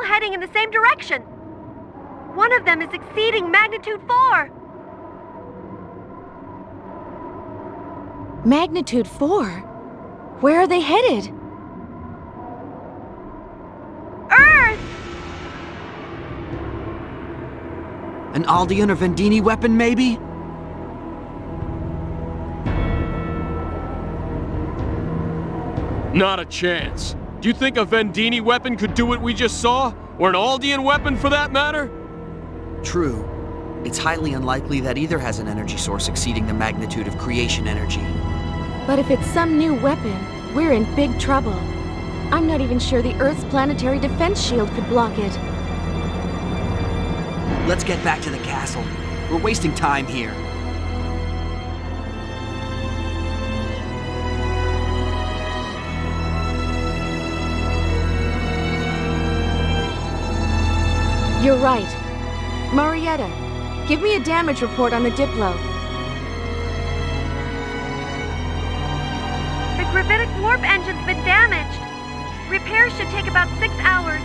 Heading in the same direction. One of them is exceeding magnitude 4. Magnitude 4? Where are they headed? Earth! An Aldean or Vendini weapon, maybe? Not a chance. Do you think a Vendini weapon could do what we just saw? Or an Aldean weapon, for that matter? True. It's highly unlikely that either has an energy source exceeding the magnitude of creation energy. But if it's some new weapon, we're in big trouble. I'm not even sure the Earth's planetary defense shield could block it. Let's get back to the castle. We're wasting time here. You're right. Marietta, give me a damage report on the Diplo. The gravitic warp engine's been damaged. Repairs should take about 6 hours.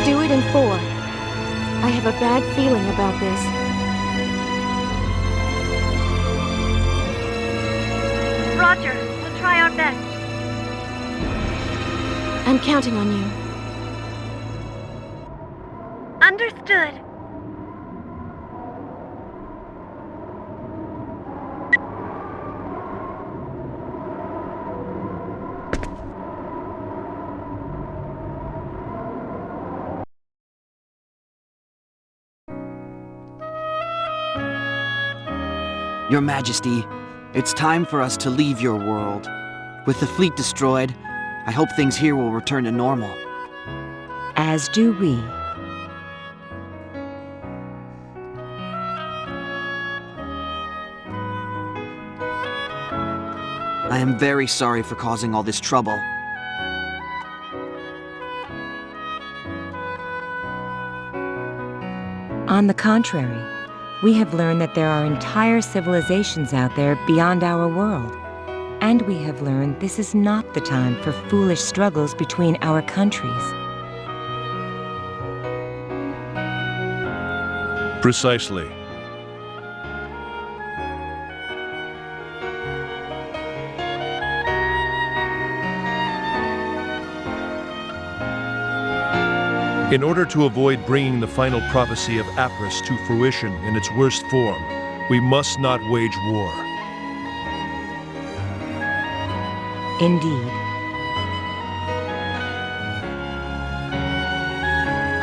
Do it in 4. I have a bad feeling about this. Roger, we'll try our best. I'm counting on you. Understood. Your Majesty, it's time for us to leave your world. With the fleet destroyed, I hope things here will return to normal. As do we. I am very sorry for causing all this trouble. On the contrary, we have learned that there are entire civilizations out there beyond our world. And we have learned this is not the time for foolish struggles between our countries. Precisely. In order to avoid bringing the final prophecy of Apris to fruition in its worst form, we must not wage war. Indeed.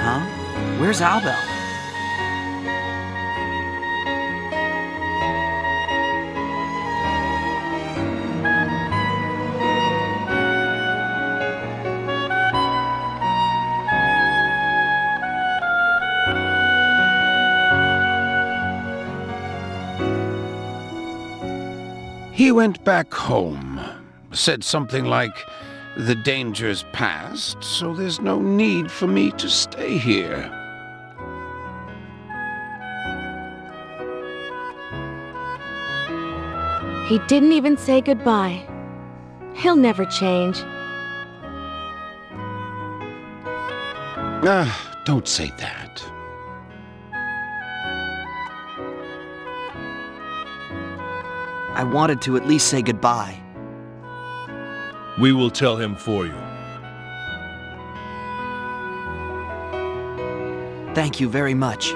Huh? Where's Albel? He went back home. Said something like, "The danger's past, so there's no need for me to stay here." He didn't even say goodbye. He'll never change. Don't say that. I wanted to at least say goodbye. We will tell him for you. Thank you very much.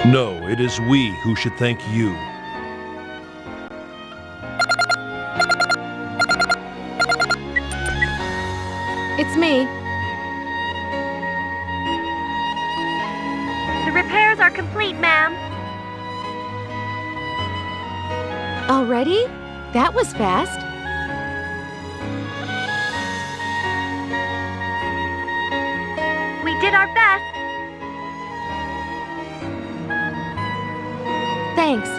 No, it is we who should thank you. It's me. The repairs are complete, ma'am. Already? That was fast. We did our best. Thanks.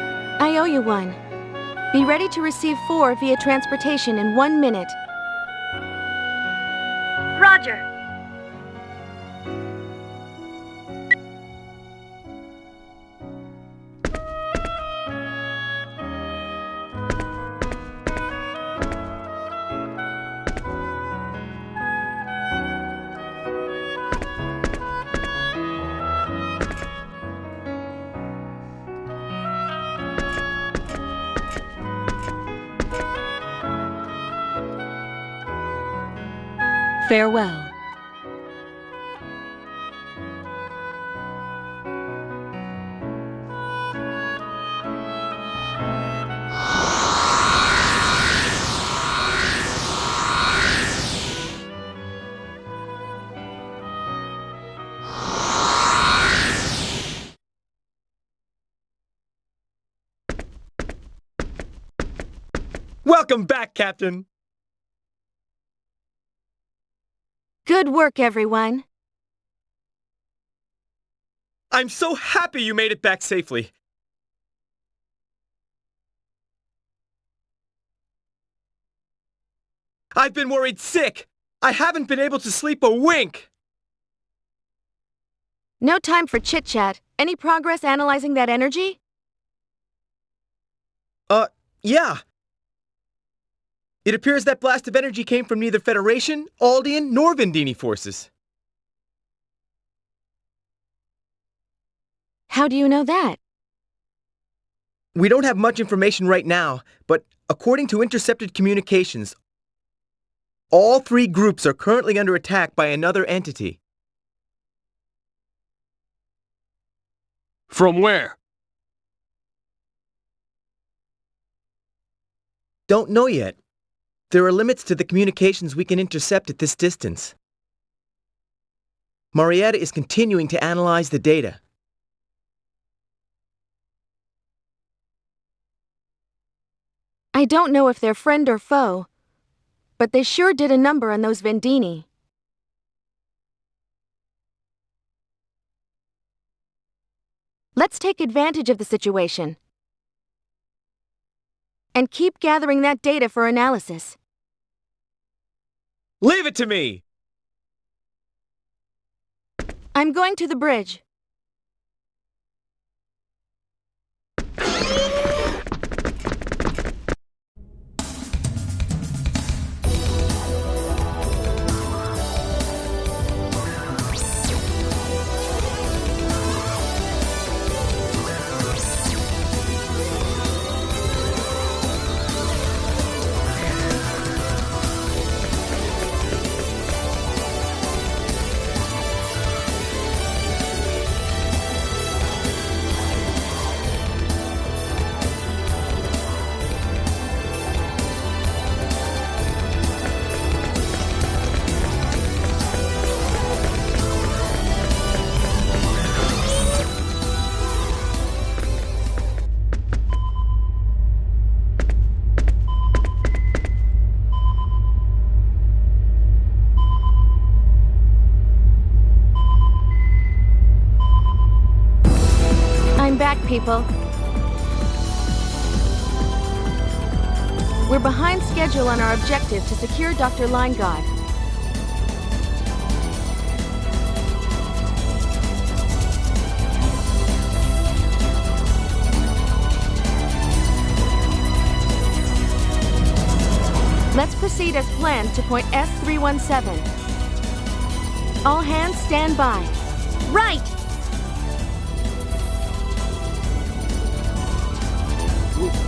I owe you one. Be ready to receive 4 via transportation in 1 minute. Roger. Farewell. Welcome back, Captain! Good work, everyone. I'm so happy you made it back safely. I've been worried sick. I haven't been able to sleep a wink. No time for chit-chat. Any progress analyzing that energy? Yeah. It appears that blast of energy came from neither Federation, Aldean, nor Vendini forces. How do you know that? We don't have much information right now, but according to intercepted communications, all 3 groups are currently under attack by another entity. From where? Don't know yet. There are limits to the communications we can intercept at this distance. Marietta is continuing to analyze the data. I don't know if they're friend or foe, but they sure did a number on those Vendini. Let's take advantage of the situation and keep gathering that data for analysis. Leave it to me! I'm going to the bridge. I'm back, people. We're behind schedule on our objective to secure Dr. Lineguard. Let's proceed as planned to point S317. All hands stand by. Right!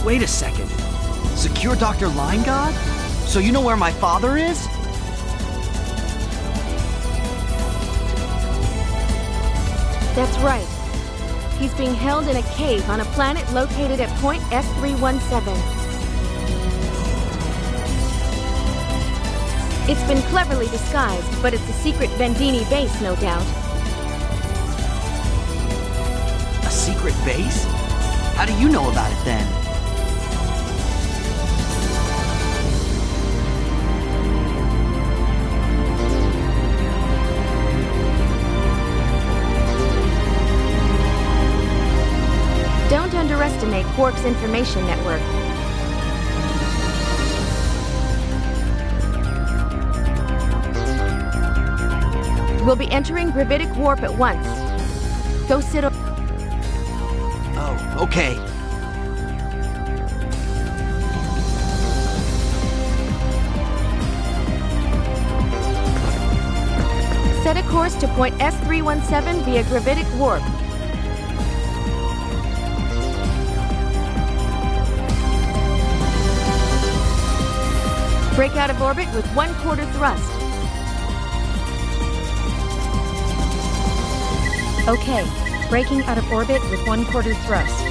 Wait a second. Secure Dr. Lineguard? So you know where my father is? That's right. He's being held in a cave on a planet located at point S317. It's been cleverly disguised, but it's a secret Vendini base, no doubt. A secret base? How do you know about it then? Don't underestimate Quark's information network. We'll be entering gravitic warp at once. Go sit over. Oh, okay. Set a course to point S317 via gravitic warp. Break out of orbit with 1/4 thrust. Okay, breaking out of orbit with 1/4 thrust.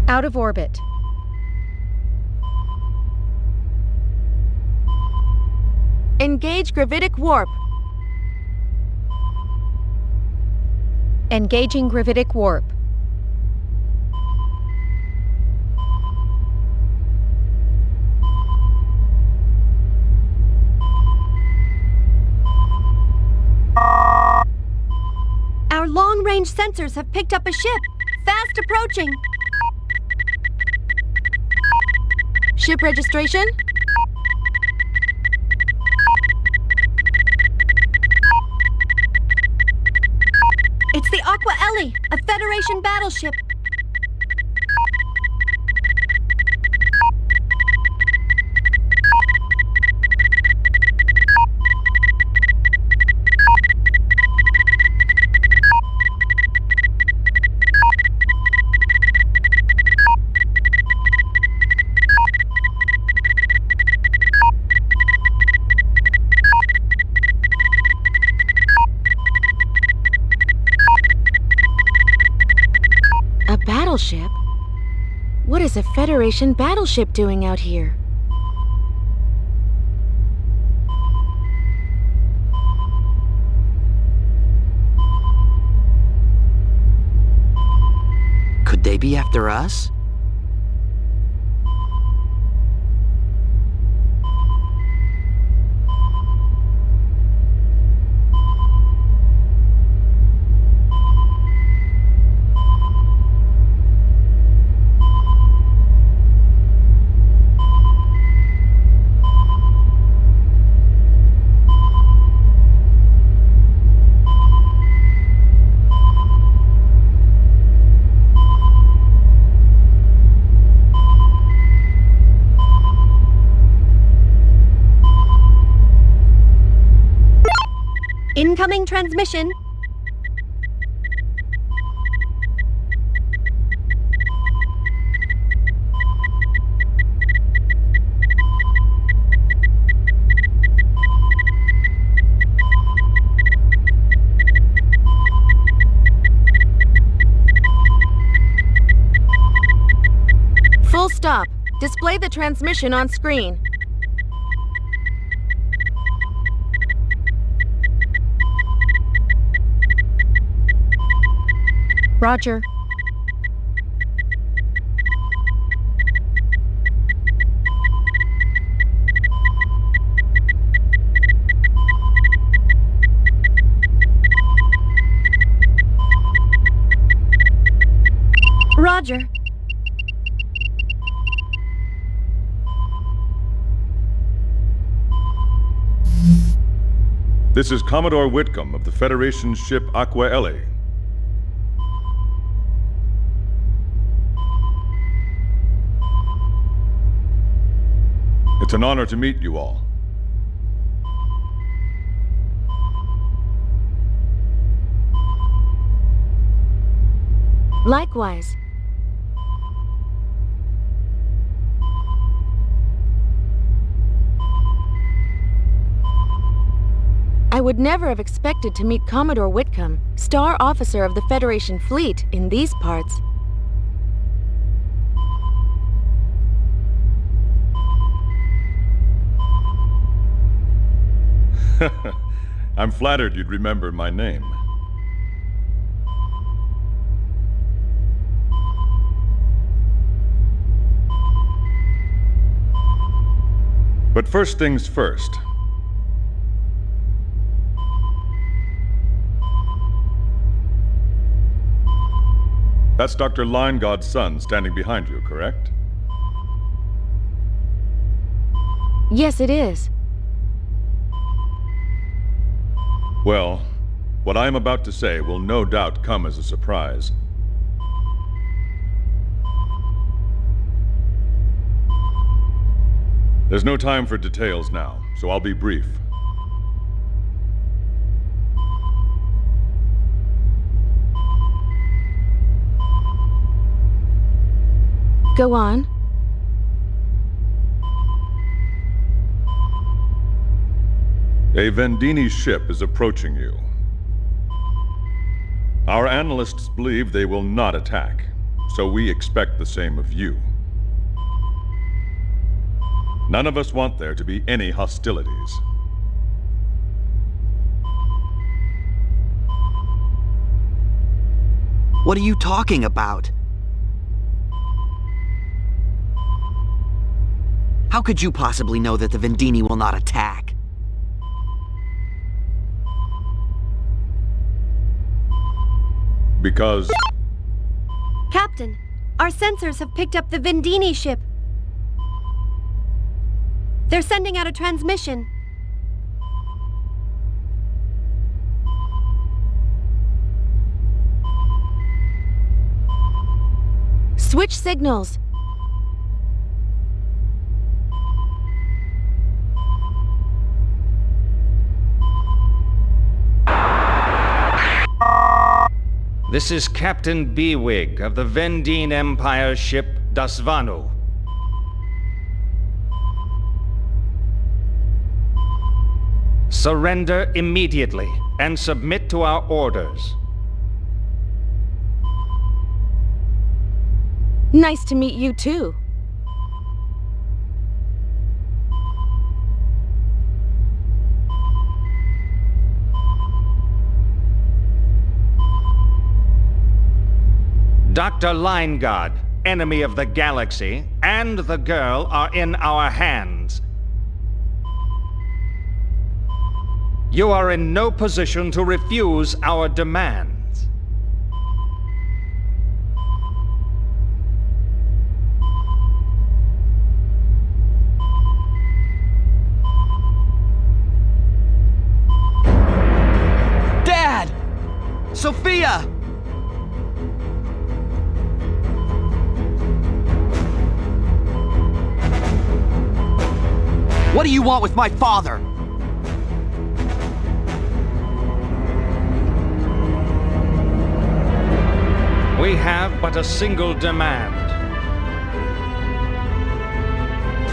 Out of orbit. Engage gravitic warp. Engaging gravitic warp. Our long-range sensors have picked up a ship. Fast approaching. Ship registration? It's the Aqua Ellie, a Federation battleship. A battleship? What is a Federation battleship doing out here? Could they be after us? Incoming transmission. Full stop. Display the transmission on screen. Roger. Roger. This is Commodore Whitcomb of the Federation ship Aqua Ellie. It's an honor to meet you all. Likewise. I would never have expected to meet Commodore Whitcomb, Star Officer of the Federation Fleet, in these parts. I'm flattered you'd remember my name. But first things first. That's Dr. Linegod's son standing behind you, correct? Yes, it is. Well, what I am about to say will no doubt come as a surprise. There's no time for details now, so I'll be brief. Go on. A Vendini ship is approaching you. Our analysts believe they will not attack, so we expect the same of you. None of us want there to be any hostilities. What are you talking about? How could you possibly know that the Vendini will not attack? Because Captain, our sensors have picked up the Vendini ship. They're sending out a transmission. Switch signals. This is Captain Beewig of the Vendine Empire ship Dasvanu. Surrender immediately and submit to our orders. Nice to meet you too. Dr. Lineguard, enemy of the galaxy, and the girl are in our hands. You are in no position to refuse our demands. Dad! Sophia! What do you want with my father? We have but a single demand.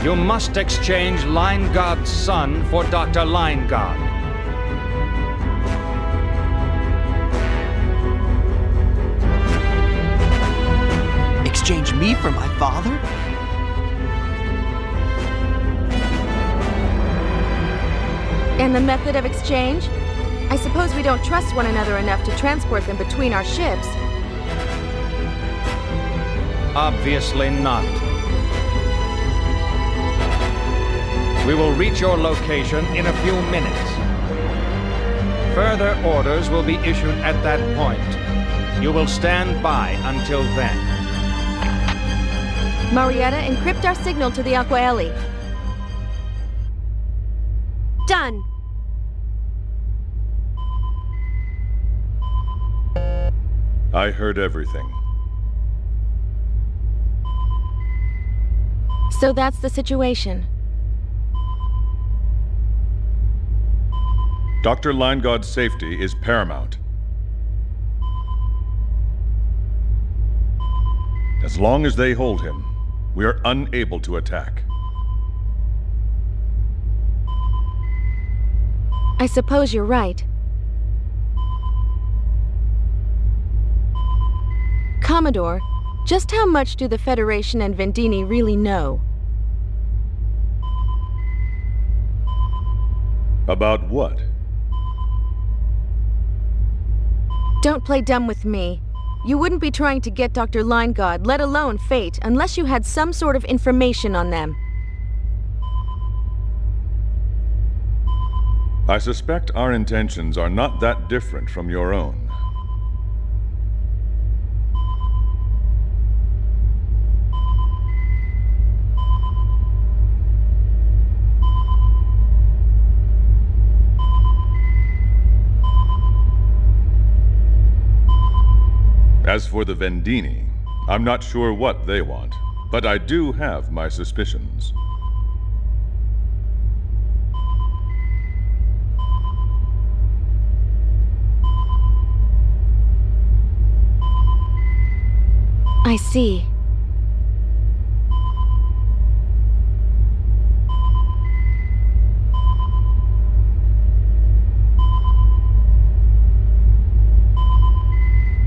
You must exchange Lineguard's son for Dr. Lineguard. Exchange me for my father? And the method of exchange? I suppose we don't trust one another enough to transport them between our ships. Obviously not. We will reach your location in a few minutes. Further orders will be issued at that point. You will stand by until then. Marietta, encrypt our signal to the Aquaeli. Done. I heard everything. So that's the situation. Dr. Lineguard's safety is paramount. As long as they hold him, we are unable to attack. I suppose you're right. Commodore, just how much do the Federation and Vendini really know? About what? Don't play dumb with me. You wouldn't be trying to get Dr. Lineguard, let alone Fate, unless you had some sort of information on them. I suspect our intentions are not that different from your own. As for the Vendini, I'm not sure what they want, but I do have my suspicions. I see.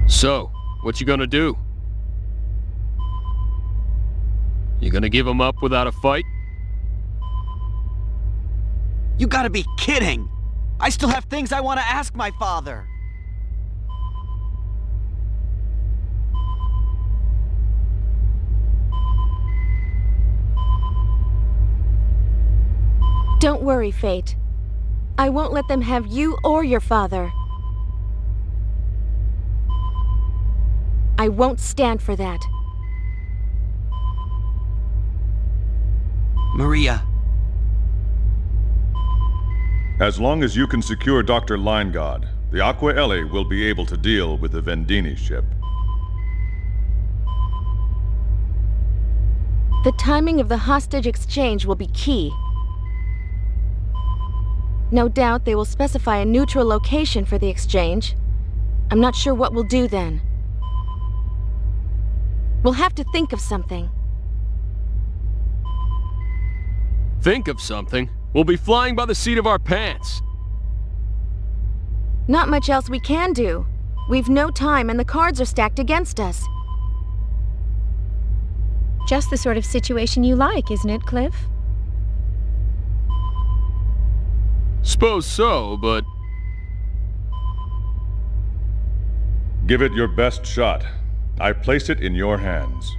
So, what you gonna do? You gonna give him up without a fight? You gotta be kidding! I still have things I want to ask my father! Don't worry, Fate. I won't let them have you or your father. I won't stand for that. Maria. As long as you can secure Dr. Lineguard, the Aqua Ellie will be able to deal with the Vendini ship. The timing of the hostage exchange will be key. No doubt they will specify a neutral location for the exchange. I'm not sure what we'll do then. We'll have to think of something. Think of something? We'll be flying by the seat of our pants. Not much else we can do. We've no time and the cards are stacked against us. Just the sort of situation you like, isn't it, Cliff? Suppose so, but... Give it your best shot. I place it in your hands.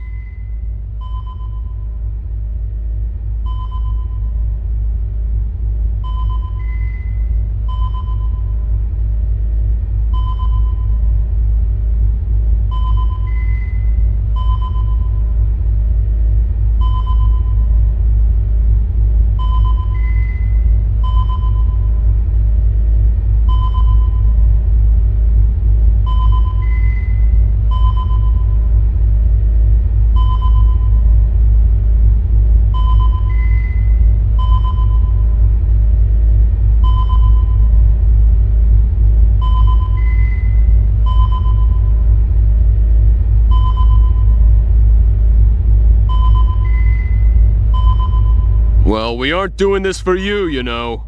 Well, we aren't doing this for you, you know.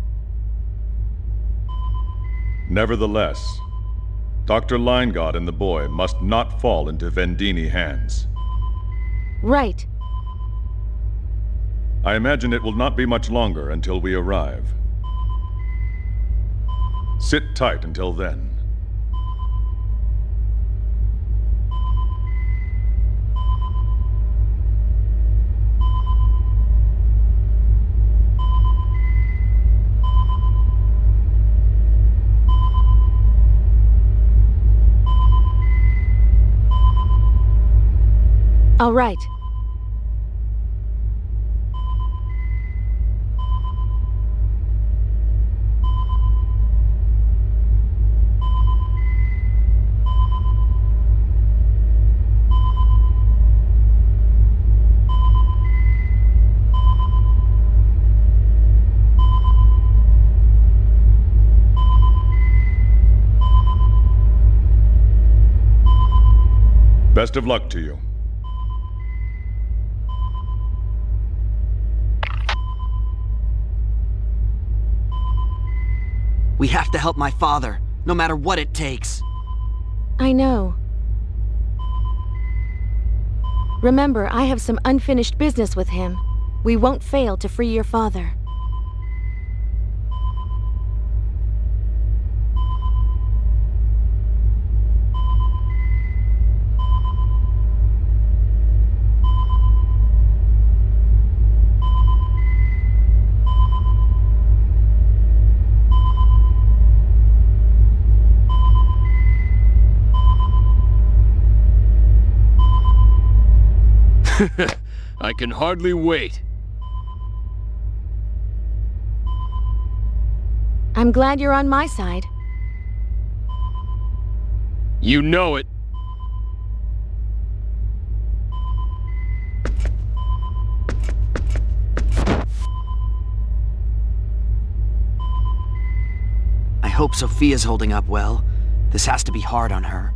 Nevertheless, Dr. Lineguard and the boy must not fall into Vendini hands. Right. I imagine it will not be much longer until we arrive. Sit tight until then. All right. Best of luck to you. We have to help my father, no matter what it takes. I know. Remember, I have some unfinished business with him. We won't fail to free your father. I can hardly wait. I'm glad you're on my side. You know it. I hope Sophia's holding up well. This has to be hard on her.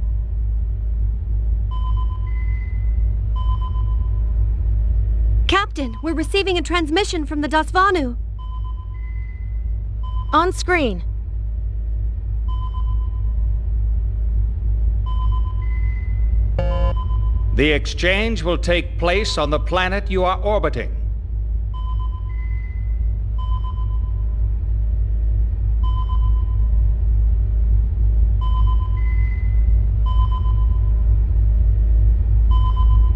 Captain, we're receiving a transmission from the Das Vanu. On screen. The exchange will take place on the planet you are orbiting.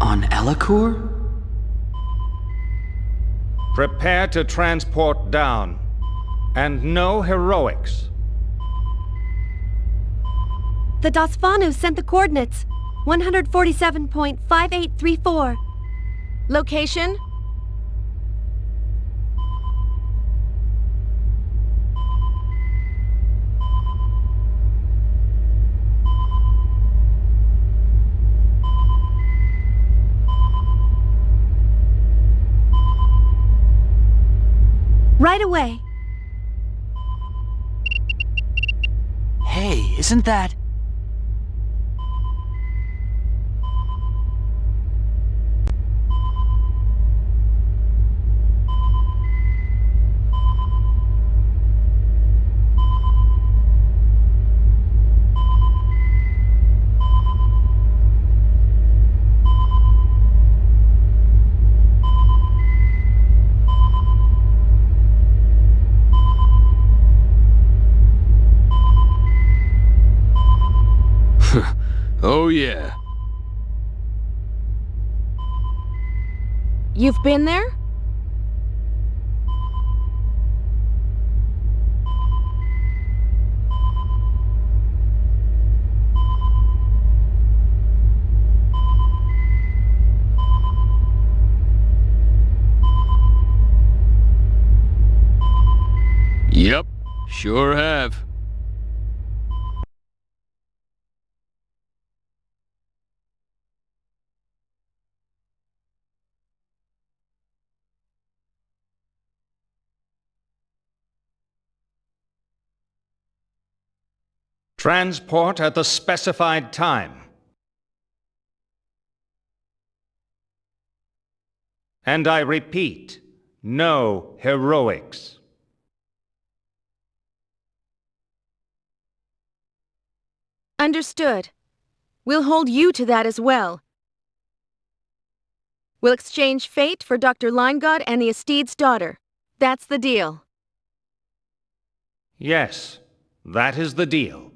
On Elacour? Prepare to transport down. And no heroics. The Dasvanu sent the coordinates. 147.5834. Location? Right away. Hey, isn't that... Oh yeah. You've been there? Yep, sure have. Transport at the specified time. And I repeat, no heroics. Understood. We'll hold you to that as well. We'll exchange fate for Dr. Linegaud and the Esteed's daughter. That's the deal. Yes, that is the deal.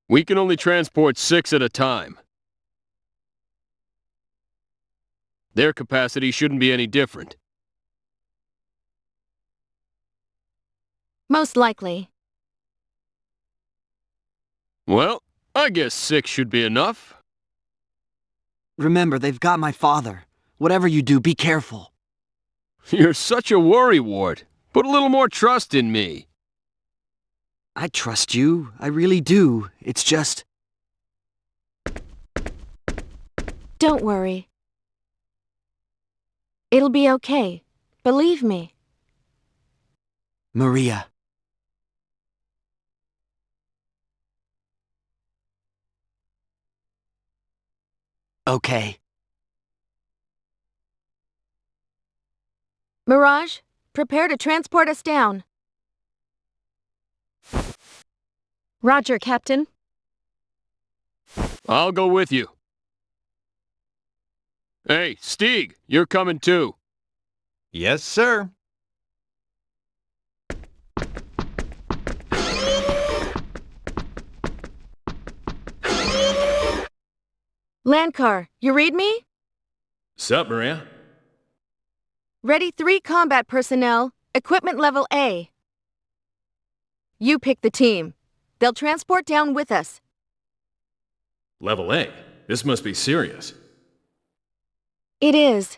We can only transport 6 at a time. Their capacity shouldn't be any different. Most likely. Well, I guess 6 should be enough. Remember, they've got my father. Whatever you do, be careful. You're such a worrywart. Put a little more trust in me. I trust you. I really do. It's just... Don't worry. It'll be okay. Believe me. Maria. Okay. Mirage, prepare to transport us down. Roger, Captain. I'll go with you. Hey, Stieg, you're coming too. Yes, sir. Landcar, you read me? Sup, Maria? Ready 3 combat personnel, equipment level A. You pick the team. They'll transport down with us. Level A? This must be serious. It is.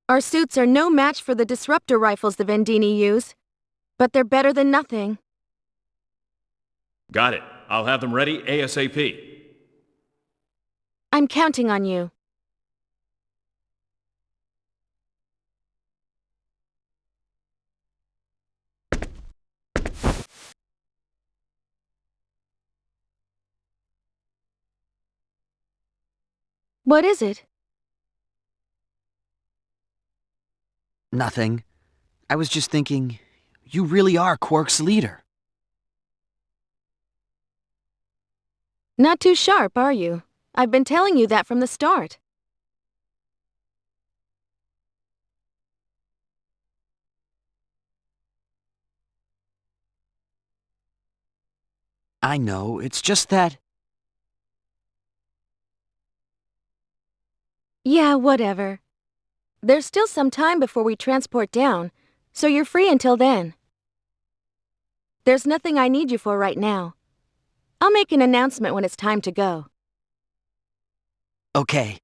Our suits are no match for the disruptor rifles the Vendini use, but they're better than nothing. Got it. I'll have them ready ASAP. I'm counting on you. What is it? Nothing. I was just thinking, you really are Quark's leader. Not too sharp, are you? I've been telling you that from the start. I know, it's just that... Yeah, whatever. There's still some time before we transport down, so you're free until then. There's nothing I need you for right now. I'll make an announcement when it's time to go. Okay.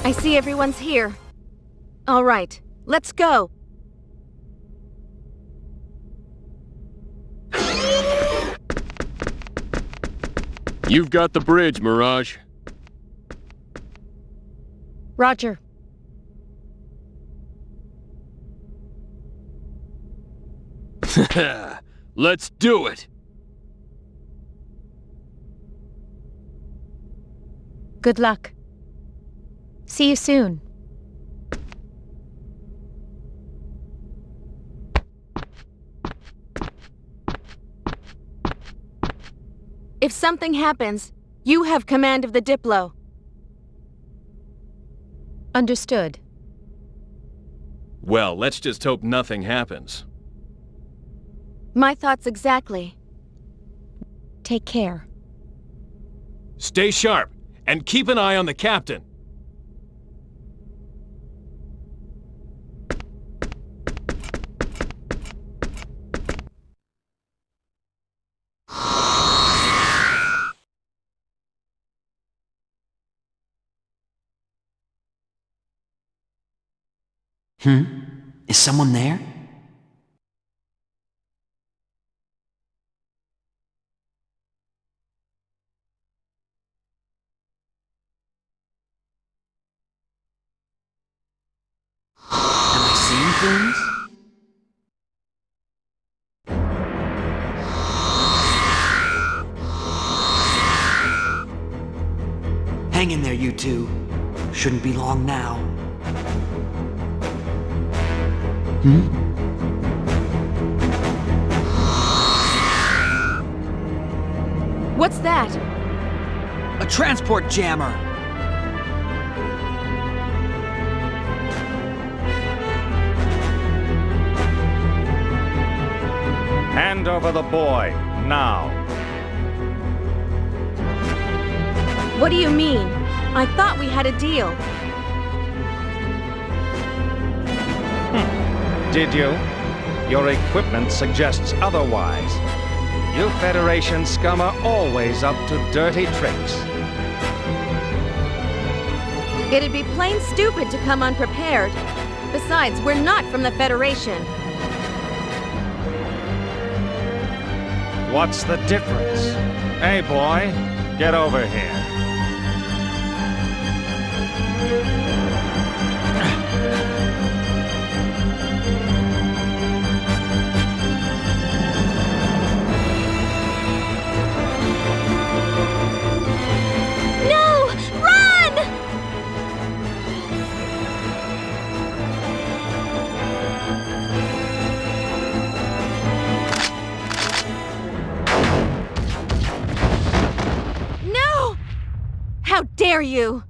I see everyone's here. All right, let's go. You've got the bridge, Mirage. Roger. Let's do it! Good luck. See you soon. If something happens, you have command of the Diplo. Understood. Well, let's just hope nothing happens. My thoughts exactly. Take care. Stay sharp, and keep an eye on the captain. Is someone there? Am I seeing things? Hang in there, you two. Shouldn't be long now. What's that? A transport jammer! Hand over the boy, now. What do you mean? I thought we had a deal. Did you? Your equipment suggests otherwise. You Federation scum are always up to dirty tricks. It'd be plain stupid to come unprepared. Besides, we're not from the Federation. What's the difference? Hey, boy, get over here. No! Run! No! How dare you!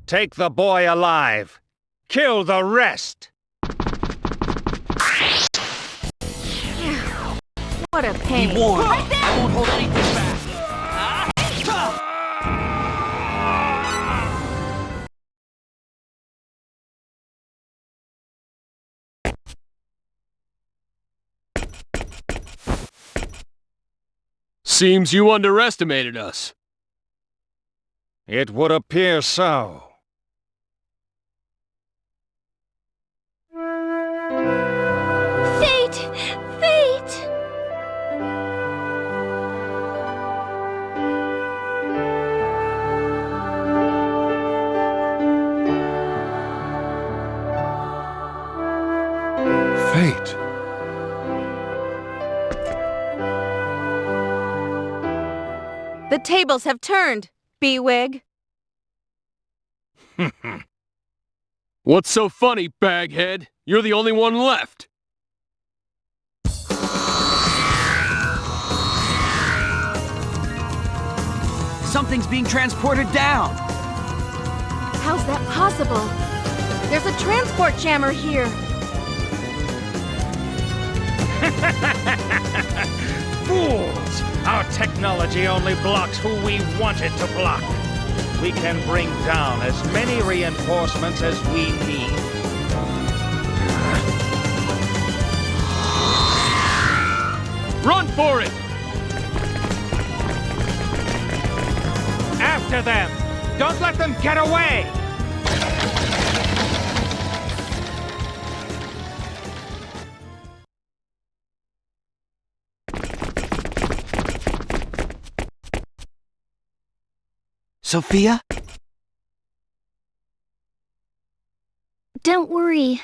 Take the boy alive. Kill the rest. What a pain. Be warned. I won't hold anything back. Seems you underestimated us. It would appear so. Fate! Fate! Fate. The tables have turned, B-Wig. What's so funny, baghead? You're the only one left. Something's being transported down. How's that possible? There's a transport jammer here. Fools! Our technology only blocks who we want it to block. We can bring down as many reinforcements as we need. Run for it! After them! Don't let them get away! Sophia? Don't worry.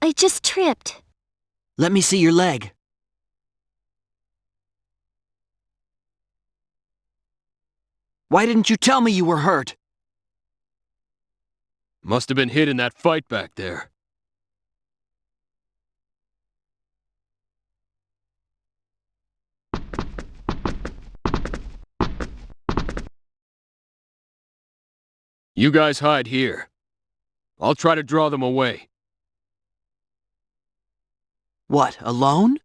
I just tripped. Let me see your leg. Why didn't you tell me you were hurt? Must have been hit in that fight back there. You guys hide here. I'll try to draw them away. What, alone?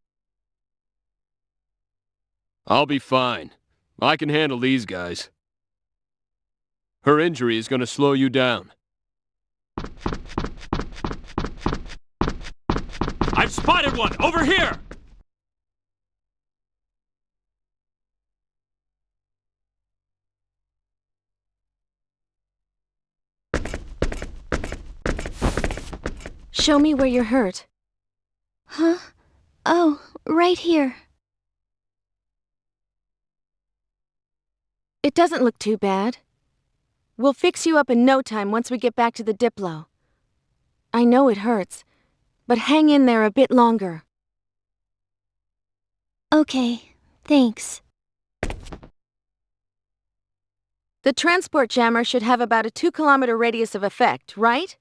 I'll be fine. I can handle these guys. Her injury is gonna slow you down. I've spotted one! Over here! Show me where you're hurt. Huh? Oh, right here. It doesn't look too bad. We'll fix you up in no time once we get back to the Diplo. I know it hurts, but hang in there a bit longer. Okay, thanks. The transport jammer should have about a 2-kilometer radius of effect, right?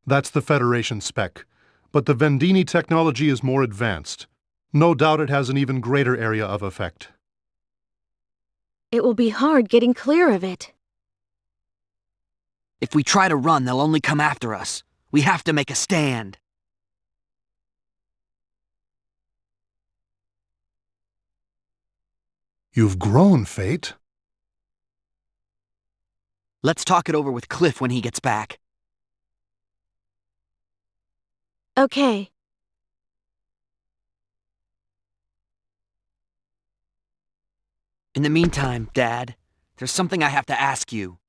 That's the Federation spec, but the Vendini technology is more advanced. No doubt it has an even greater area of effect. It will be hard getting clear of it. If we try to run, they'll only come after us. We have to make a stand. You've grown, Fate. Let's talk it over with Cliff when he gets back. Okay. In the meantime, Dad, there's something I have to ask you.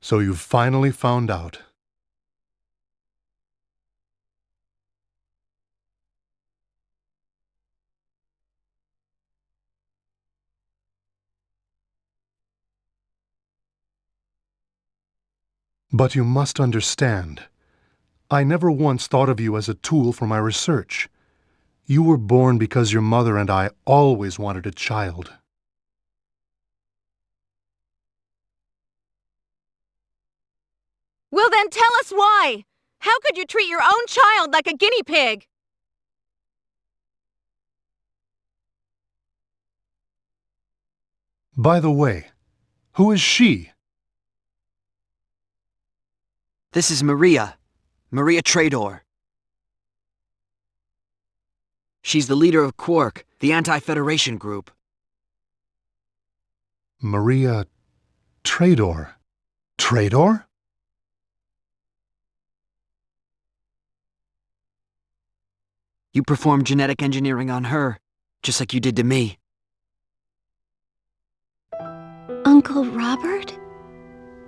So you've finally found out. But you must understand, I never once thought of you as a tool for my research. You were born because your mother and I always wanted a child. Well then tell us why! How could you treat your own child like a guinea pig? By the way, who is she? This is Maria. Maria Trador. She's the leader of Quark, the anti-Federation group. Maria Trador. Trador? You performed genetic engineering on her, just like you did to me. Uncle Robert?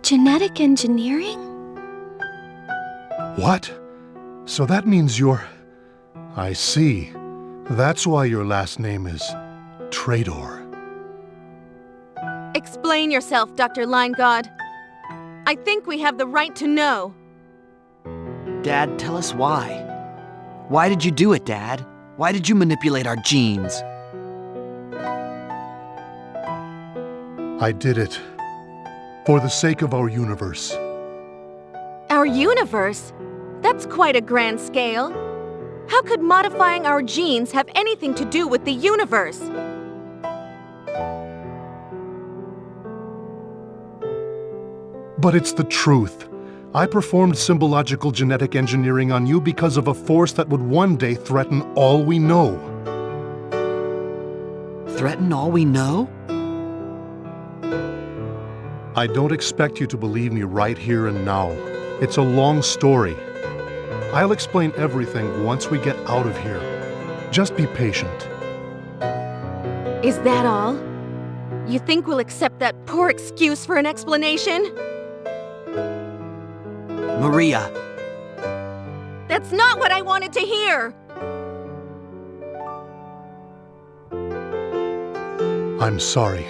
Genetic engineering? What? So that means you're... I see. That's why your last name is Trador. Explain yourself, Dr. Linegaud. I think we have the right to know. Dad, tell us why. Why did you do it, Dad? Why did you manipulate our genes? I did it. For the sake of our universe. Our universe? That's quite a grand scale. How could modifying our genes have anything to do with the universe? But it's the truth. I performed symbological genetic engineering on you because of a force that would one day threaten all we know. Threaten all we know? I don't expect you to believe me right here and now. It's a long story. I'll explain everything once we get out of here. Just be patient. Is that all? You think we'll accept that poor excuse for an explanation? Maria. That's not what I wanted to hear! I'm sorry.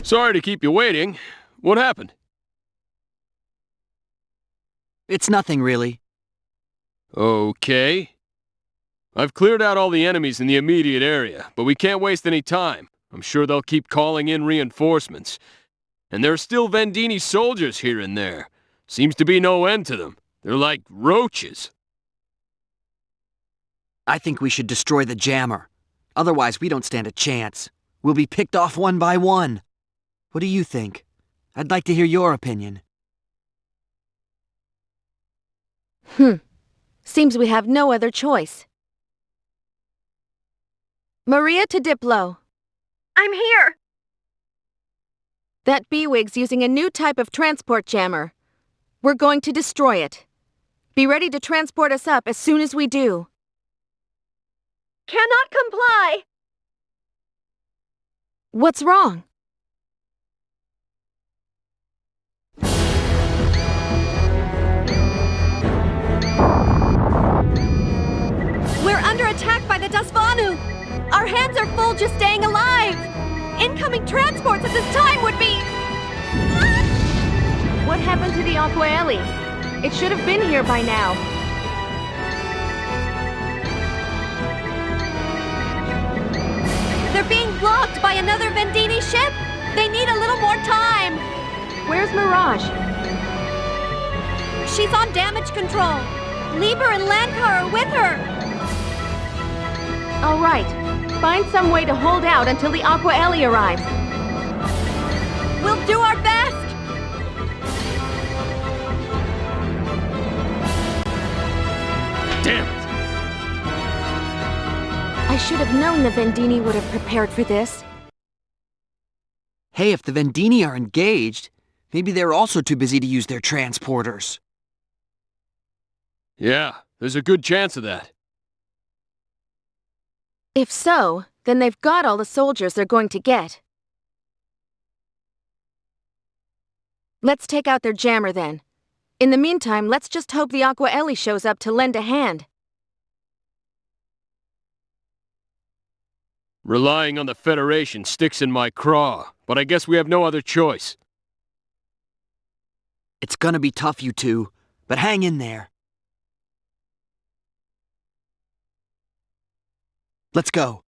Sorry to keep you waiting. What happened? It's nothing, really. Okay. I've cleared out all the enemies in the immediate area, but we can't waste any time. I'm sure they'll keep calling in reinforcements. And there are still Vendini soldiers here and there. Seems to be no end to them. They're like roaches. I think we should destroy the jammer. Otherwise, we don't stand a chance. We'll be picked off one by one. What do you think? I'd like to hear your opinion. Seems we have no other choice. Maria to Diplo. I'm here! That B-Wig's using a new type of transport jammer. We're going to destroy it. Be ready to transport us up as soon as we do. Cannot comply! What's wrong? We're under attack by the Dasvanu! Our hands are full just staying alive! Incoming transports at this time would be... What happened to the Aquaeli? It should have been here by now. They're being blocked by another Vendini ship! They need a little more time! Where's Mirage? She's on damage control! Lieber and Lankar are with her! All right. Find some way to hold out until the Aquaeli arrives. We'll do our best! Damn it! I should have known the Vendini would have prepared for this. Hey, if the Vendini are engaged, maybe they're also too busy to use their transporters. Yeah, there's a good chance of that. If so, then they've got all the soldiers they're going to get. Let's take out their jammer then. In the meantime, let's just hope the Aquaeli shows up to lend a hand. Relying on the Federation sticks in my craw, but I guess we have no other choice. It's gonna be tough, you two, but hang in there. Let's go.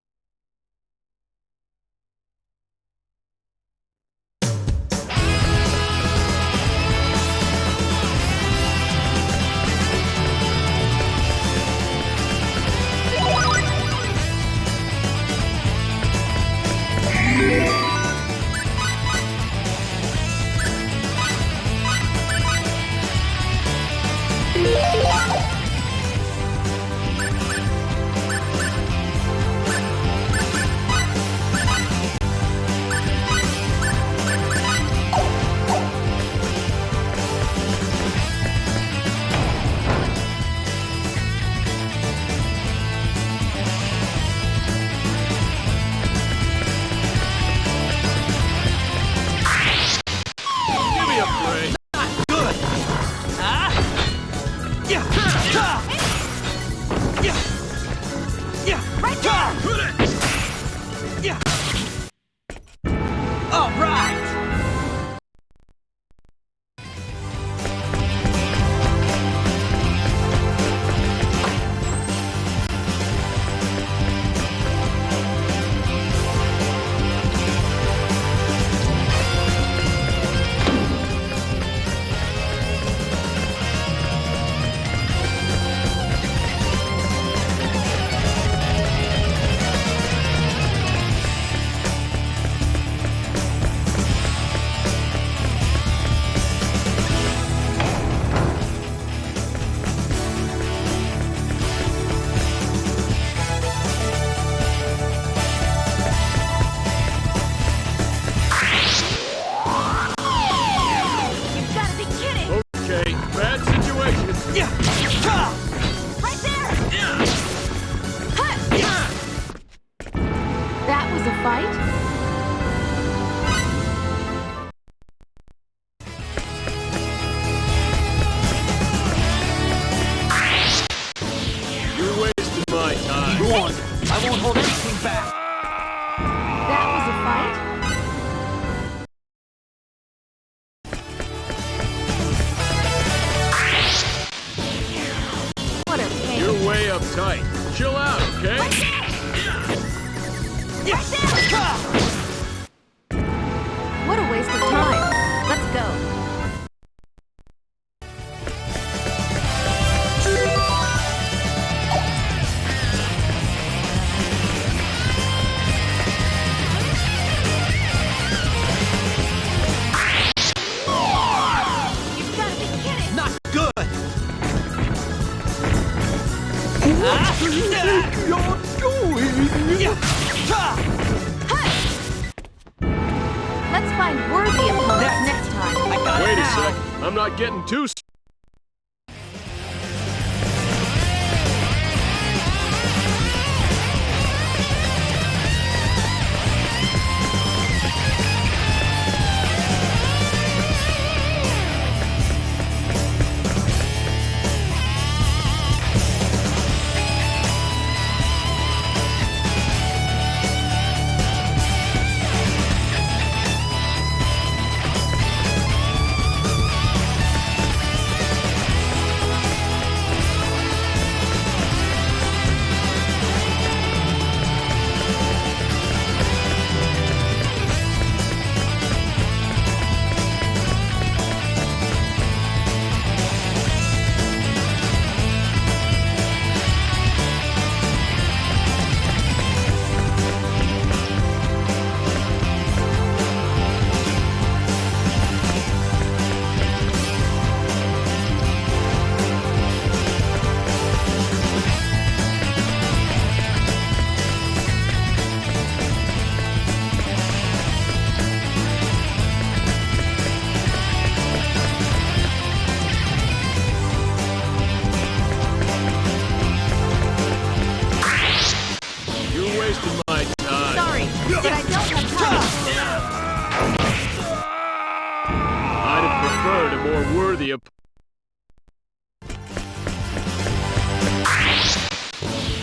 uptight. Chill out, okay? What a waste of time. Let's go. Let's find worthy opponents next time. Wait a sec. I'm not getting too...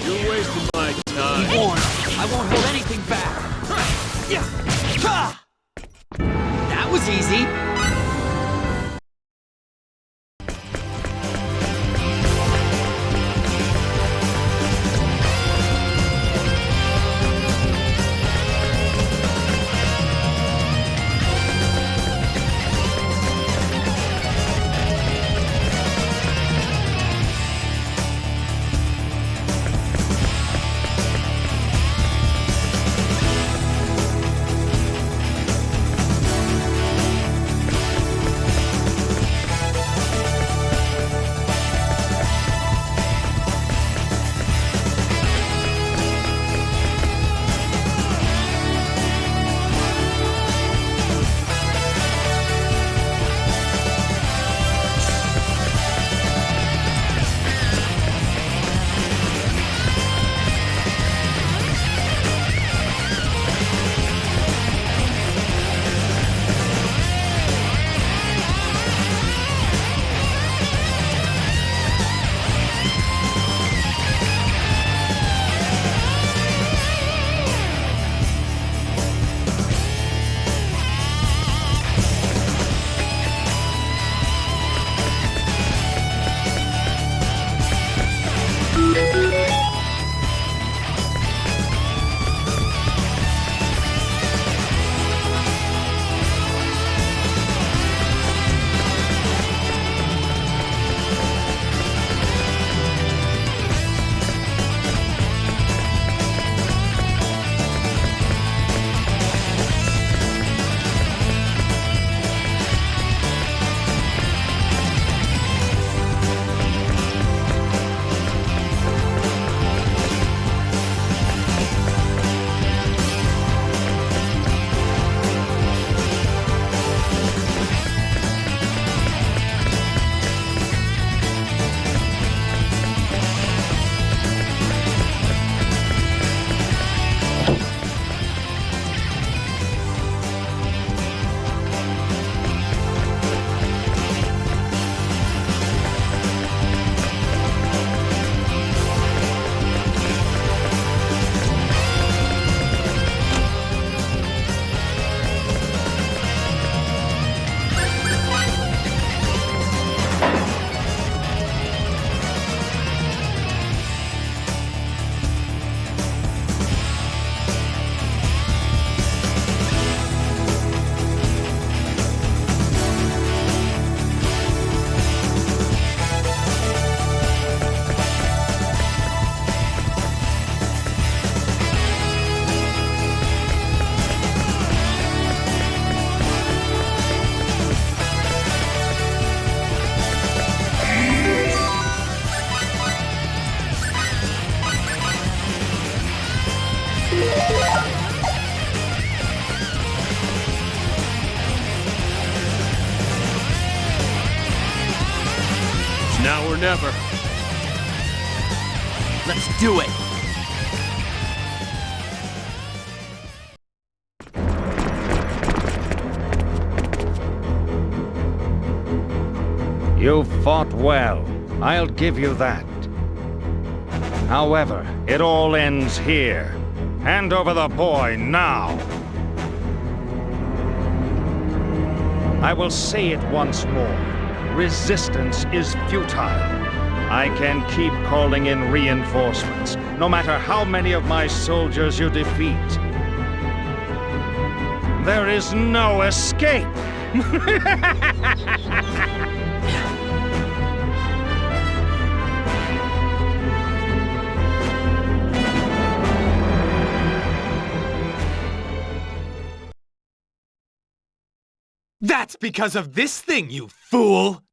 You're wasting my time. Be warned, I won't hold anything back. That was easy. Now or never. Let's do it! You fought well. I'll give you that. However, it all ends here. Hand over the boy now. I will say it once more. Resistance is futile. I can keep calling in reinforcements, no matter how many of my soldiers you defeat. There is no escape. That's because of this thing, you fool!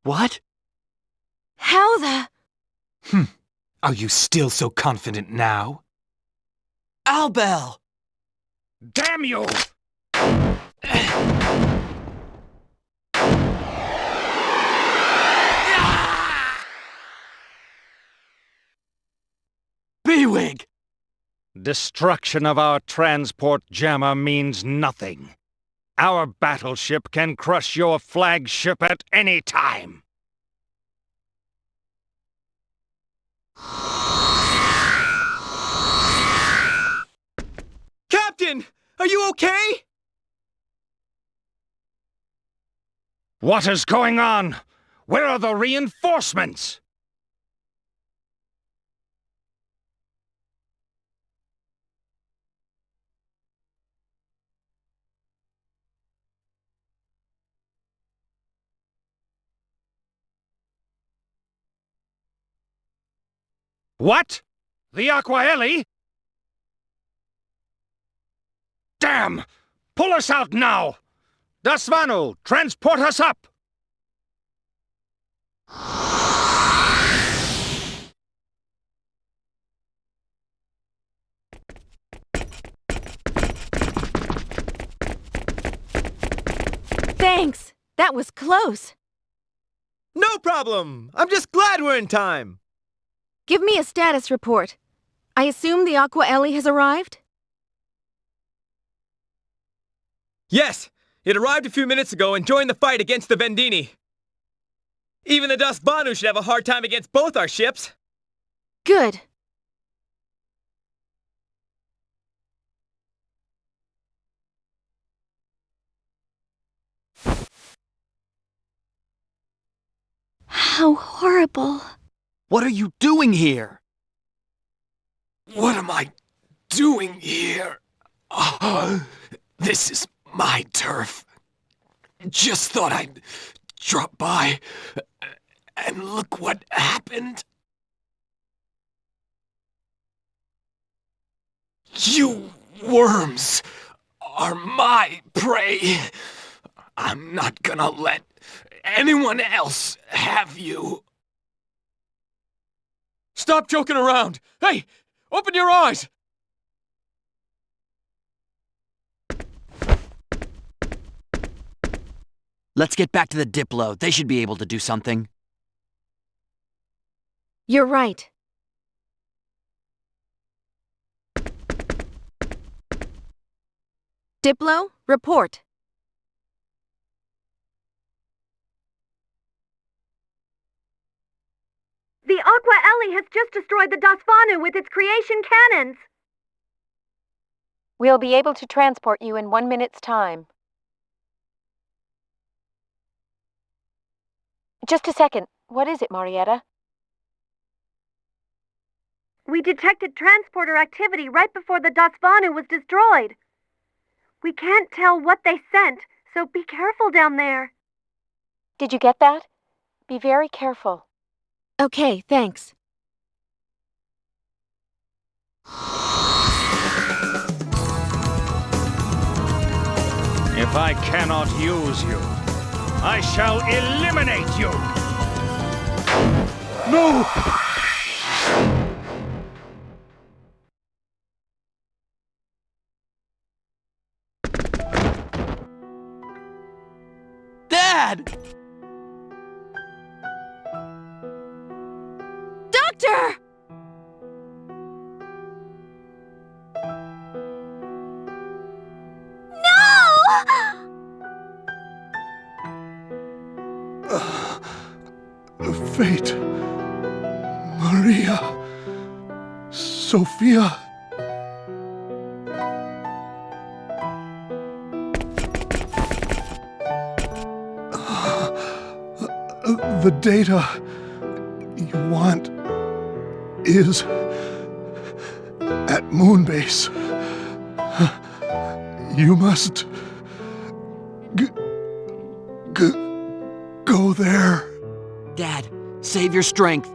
What? How the... Are you still so confident now? Albel! Damn you! Beewig! Destruction of our transport jammer means nothing. Our battleship can crush your flagship at any time. Captain! Are you okay? What is going on? Where are the reinforcements? What? The Aquaelli? Damn! Pull us out now! Dasvanu, transport us up! Thanks! That was close. No problem! I'm just glad we're in time! Give me a status report. I assume the Aquaelli has arrived? Yes! It arrived a few minutes ago and joined the fight against the Vendini. Even the Dasvanu should have a hard time against both our ships. Good. How horrible. What are you doing here? What am I doing here? This is my turf. Just thought I'd drop by, and look what happened. You worms are my prey. I'm not gonna let anyone else have you. Stop joking around! Hey! Open your eyes! Let's get back to the Diplo. They should be able to do something. You're right. Diplo, report. The Aquaelli has just destroyed the Dasvanu with its creation cannons. We'll be able to transport you in 1 minute's time. Just a second. What is it, Marietta? We detected transporter activity right before the Dasvanu was destroyed. We can't tell what they sent, so be careful down there. Did you get that? Be very careful. Okay, thanks. If I cannot use you, I shall eliminate you! No! Dad! Doctor! Fate. Maria. Sophia. The data you want is at Moonbase. You must go there. Dad, save your strength.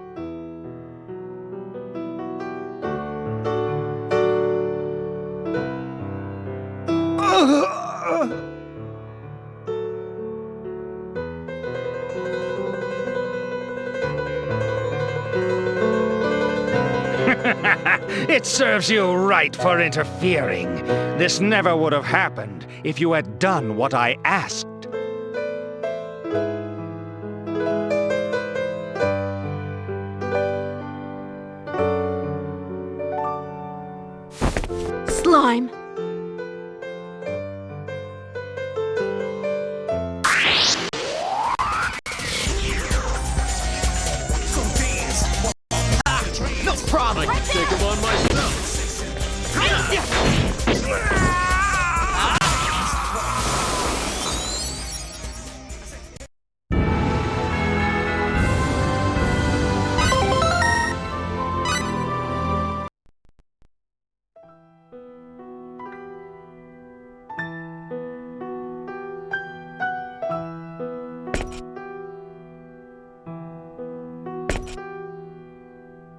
It serves you right for interfering. This never would have happened if you had done what I asked. Slime. No problem. I can take him on myself.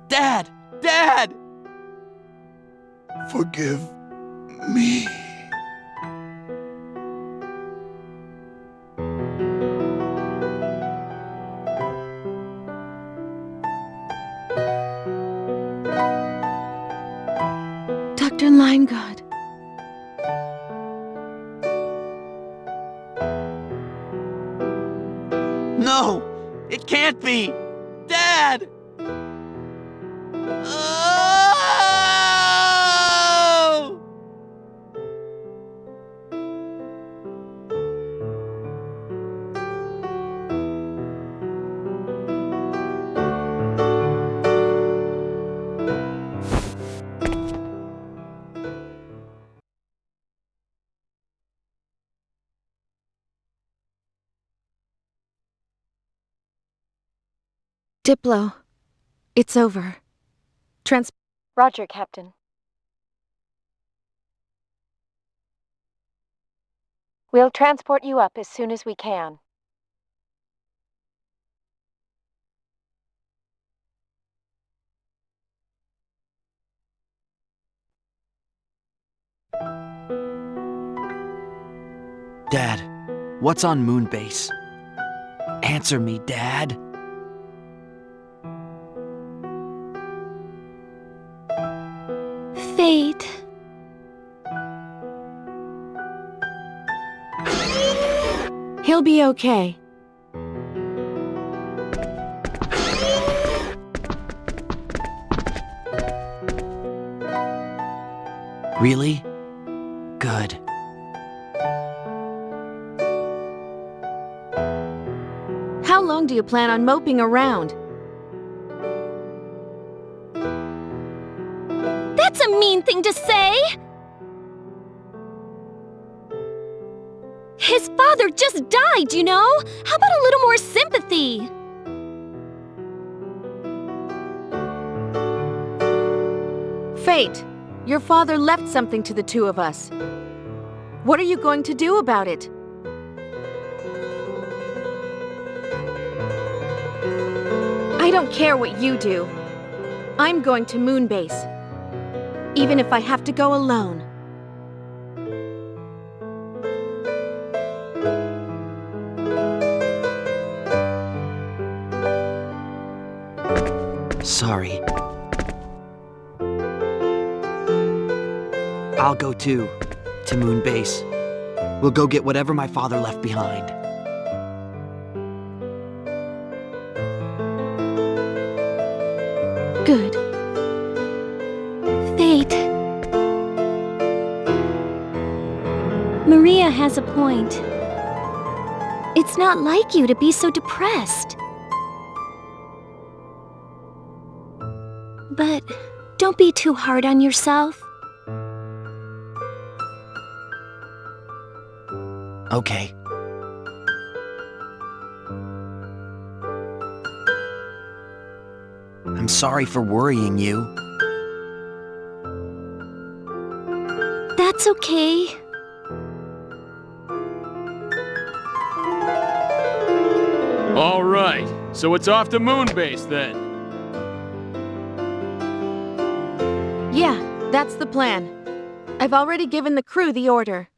Dad! Dad! Forgive me. Dr. Limegood. No! It can't be! Dad! Oh! Diplo. It's over. Roger, Captain. We'll transport you up as soon as we can. Dad, what's on Moonbase? Answer me, Dad. Fate. He'll be okay. Really? Good. How long do you plan on moping around? That's a mean thing to say! His father just died, you know? How about a little more sympathy? Fate, your father left something to the two of us. What are you going to do about it? I don't care what you do. I'm going to Moonbase. Even if I have to go alone. Sorry. I'll go too, to Moon Base. We'll go get whatever my father left behind. Good. Fate. Maria has a point. It's not like you to be so depressed. But don't be too hard on yourself. Okay. I'm sorry for worrying you. That's okay. All right, so it's off to Moonbase then. Yeah, that's the plan. I've already given the crew the order.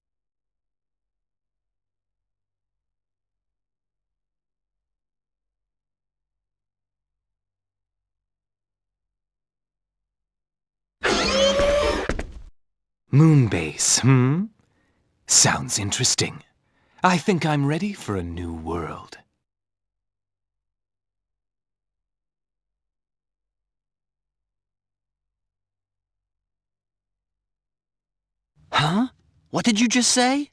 Moonbase, Sounds interesting. I think I'm ready for a new world. Huh? What did you just say?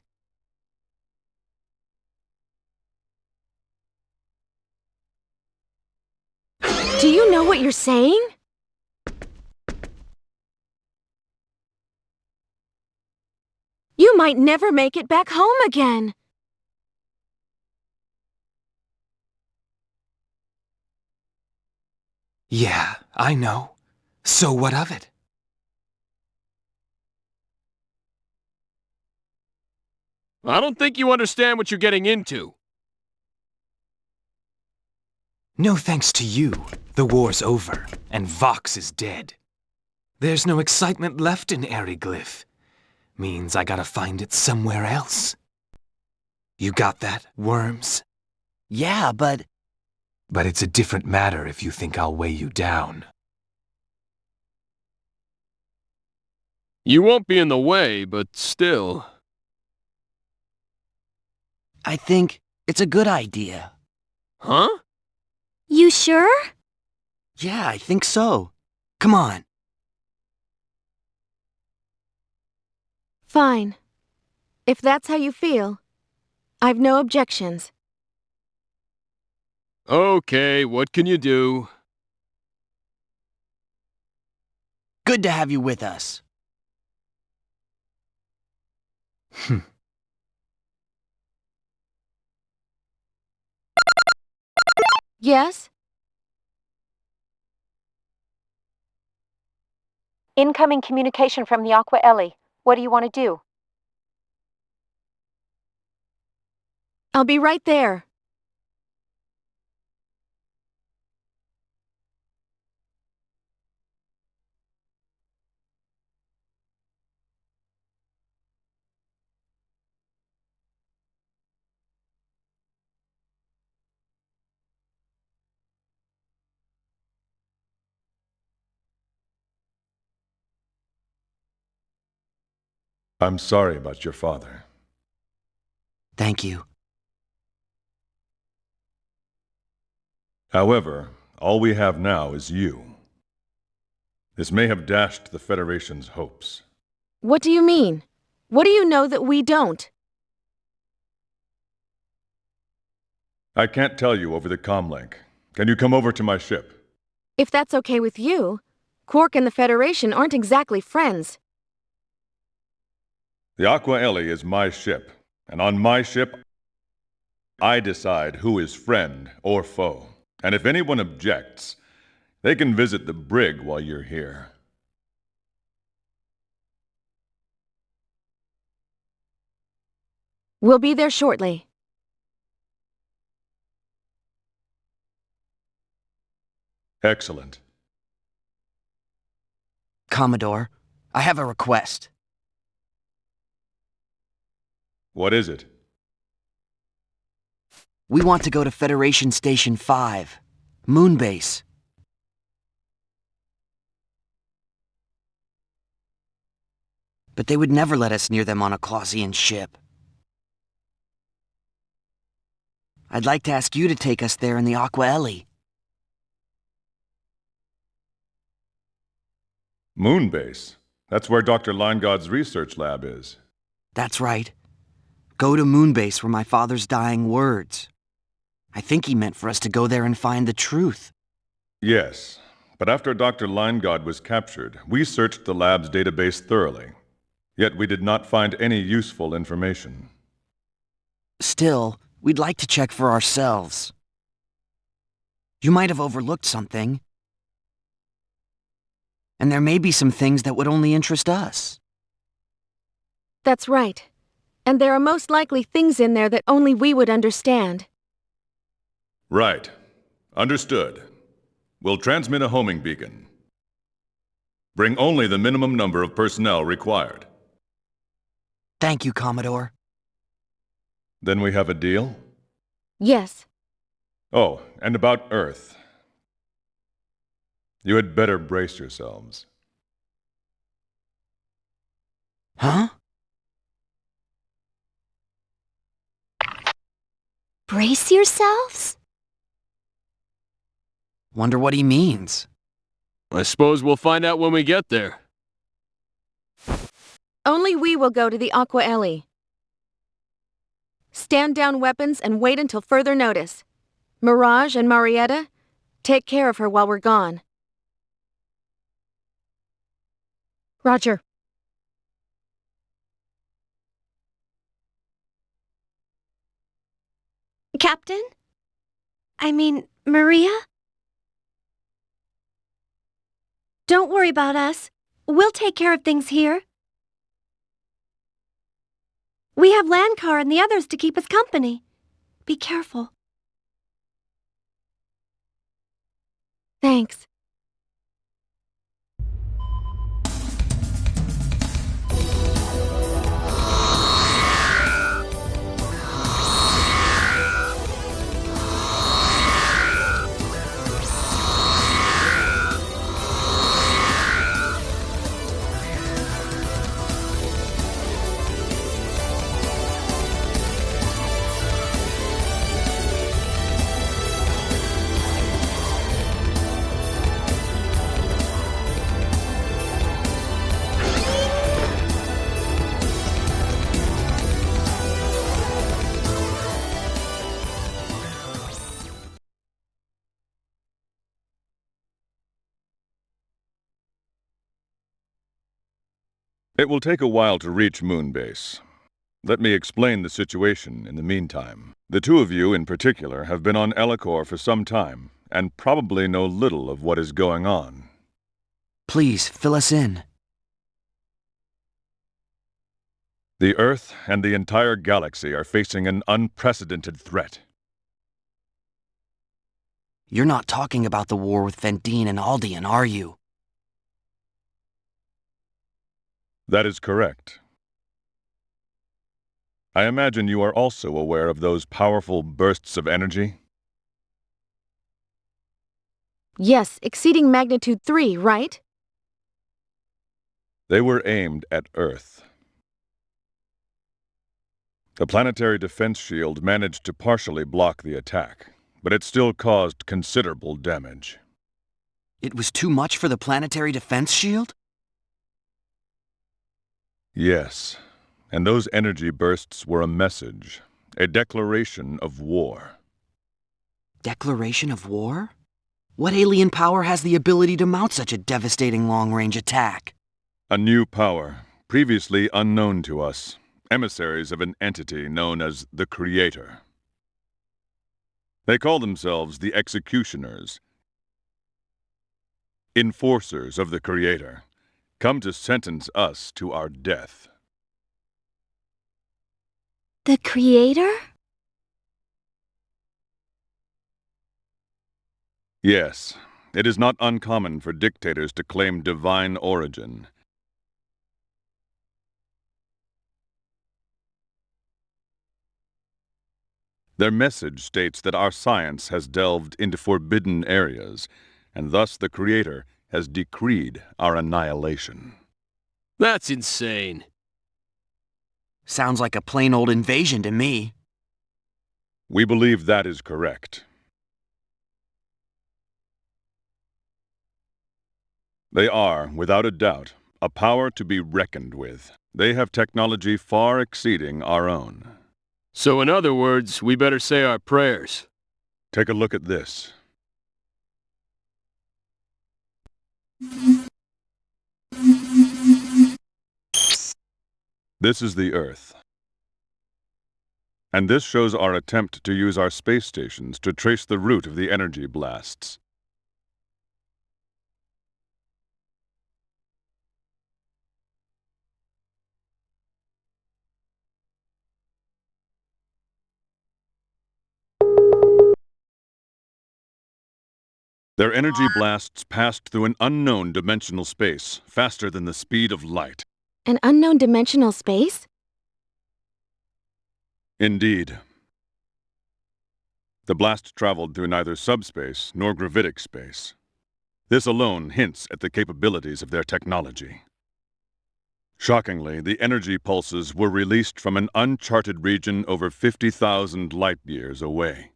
Do you know what you're saying? You might never make it back home again. Yeah, I know. So what of it? I don't think you understand what you're getting into. No thanks to you, the war's over, and Vox is dead. There's no excitement left in Eriglyph. Means I gotta find it somewhere else. You got that, Worms? Yeah, but... But it's a different matter if you think I'll weigh you down. You won't be in the way, but still. I think it's a good idea. Huh? You sure? Yeah, I think so. Come on. Fine. If that's how you feel, I've no objections. Okay, what can you do? Good to have you with us. Yes? Incoming communication from the Aqua Ellie. What do you want to do? I'll be right there. I'm sorry about your father. Thank you. However, all we have now is you. This may have dashed the Federation's hopes. What do you mean? What do you know that we don't? I can't tell you over the comlink. Can you come over to my ship? If that's okay with you, Quark and the Federation aren't exactly friends. The Aqua Ellie is my ship, and on my ship, I decide who is friend or foe. And if anyone objects, they can visit the brig while you're here. We'll be there shortly. Excellent. Commodore, I have a request. What is it? We want to go to Federation Station 5, Moonbase. But they would never let us near them on a Clausian ship. I'd like to ask you to take us there in the Aqua Ellie. Moonbase. That's where Dr. Linegod's research lab is. That's right. Go to Moonbase for my father's dying words. I think he meant for us to go there and find the truth. Yes, but after Dr. Linegod was captured, we searched the lab's database thoroughly. Yet we did not find any useful information. Still, we'd like to check for ourselves. You might have overlooked something. And there may be some things that would only interest us. That's right. And there are most likely things in there that only we would understand. Right. Understood. We'll transmit a homing beacon. Bring only the minimum number of personnel required. Thank you, Commodore. Then we have a deal? Yes. Oh, and about Earth. You had better brace yourselves. Huh? Brace yourselves? Wonder what he means. I suppose we'll find out when we get there. Only we will go to the Aqua Ellie. Stand down weapons and wait until further notice. Mirage and Marietta, take care of her while we're gone. Roger. Captain? I mean, Maria? Don't worry about us. We'll take care of things here. We have Landcar and the others to keep us company. Be careful. Thanks. It will take a while to reach Moonbase. Let me explain the situation in the meantime. The two of you in particular have been on Ellicor for some time, and probably know little of what is going on. Please, fill us in. The Earth and the entire galaxy are facing an unprecedented threat. You're not talking about the war with Vendine and Aldean, are you? That is correct. I imagine you are also aware of those powerful bursts of energy? Yes, exceeding magnitude 3, right? They were aimed at Earth. The planetary defense shield managed to partially block the attack, but it still caused considerable damage. It was too much for the planetary defense shield? Yes, and those energy bursts were a message, a declaration of war. Declaration of war? What alien power has the ability to mount such a devastating long-range attack? A new power, previously unknown to us, emissaries of an entity known as the Creator. They call themselves the Executioners, enforcers of the Creator, come to sentence us to our death. The Creator? Yes, it is not uncommon for dictators to claim divine origin. Their message states that our science has delved into forbidden areas, and thus the Creator has decreed our annihilation. That's insane. Sounds like a plain old invasion to me. We believe that is correct. They are, without a doubt, a power to be reckoned with. They have technology far exceeding our own. So in other words, we better say our prayers. Take a look at this. This is the Earth. And this shows our attempt to use our space stations to trace the route of the energy blasts. Their energy blasts passed through an unknown dimensional space, faster than the speed of light. An unknown dimensional space? Indeed. The blast traveled through neither subspace nor gravitic space. This alone hints at the capabilities of their technology. Shockingly, the energy pulses were released from an uncharted region over 50,000 light-years away.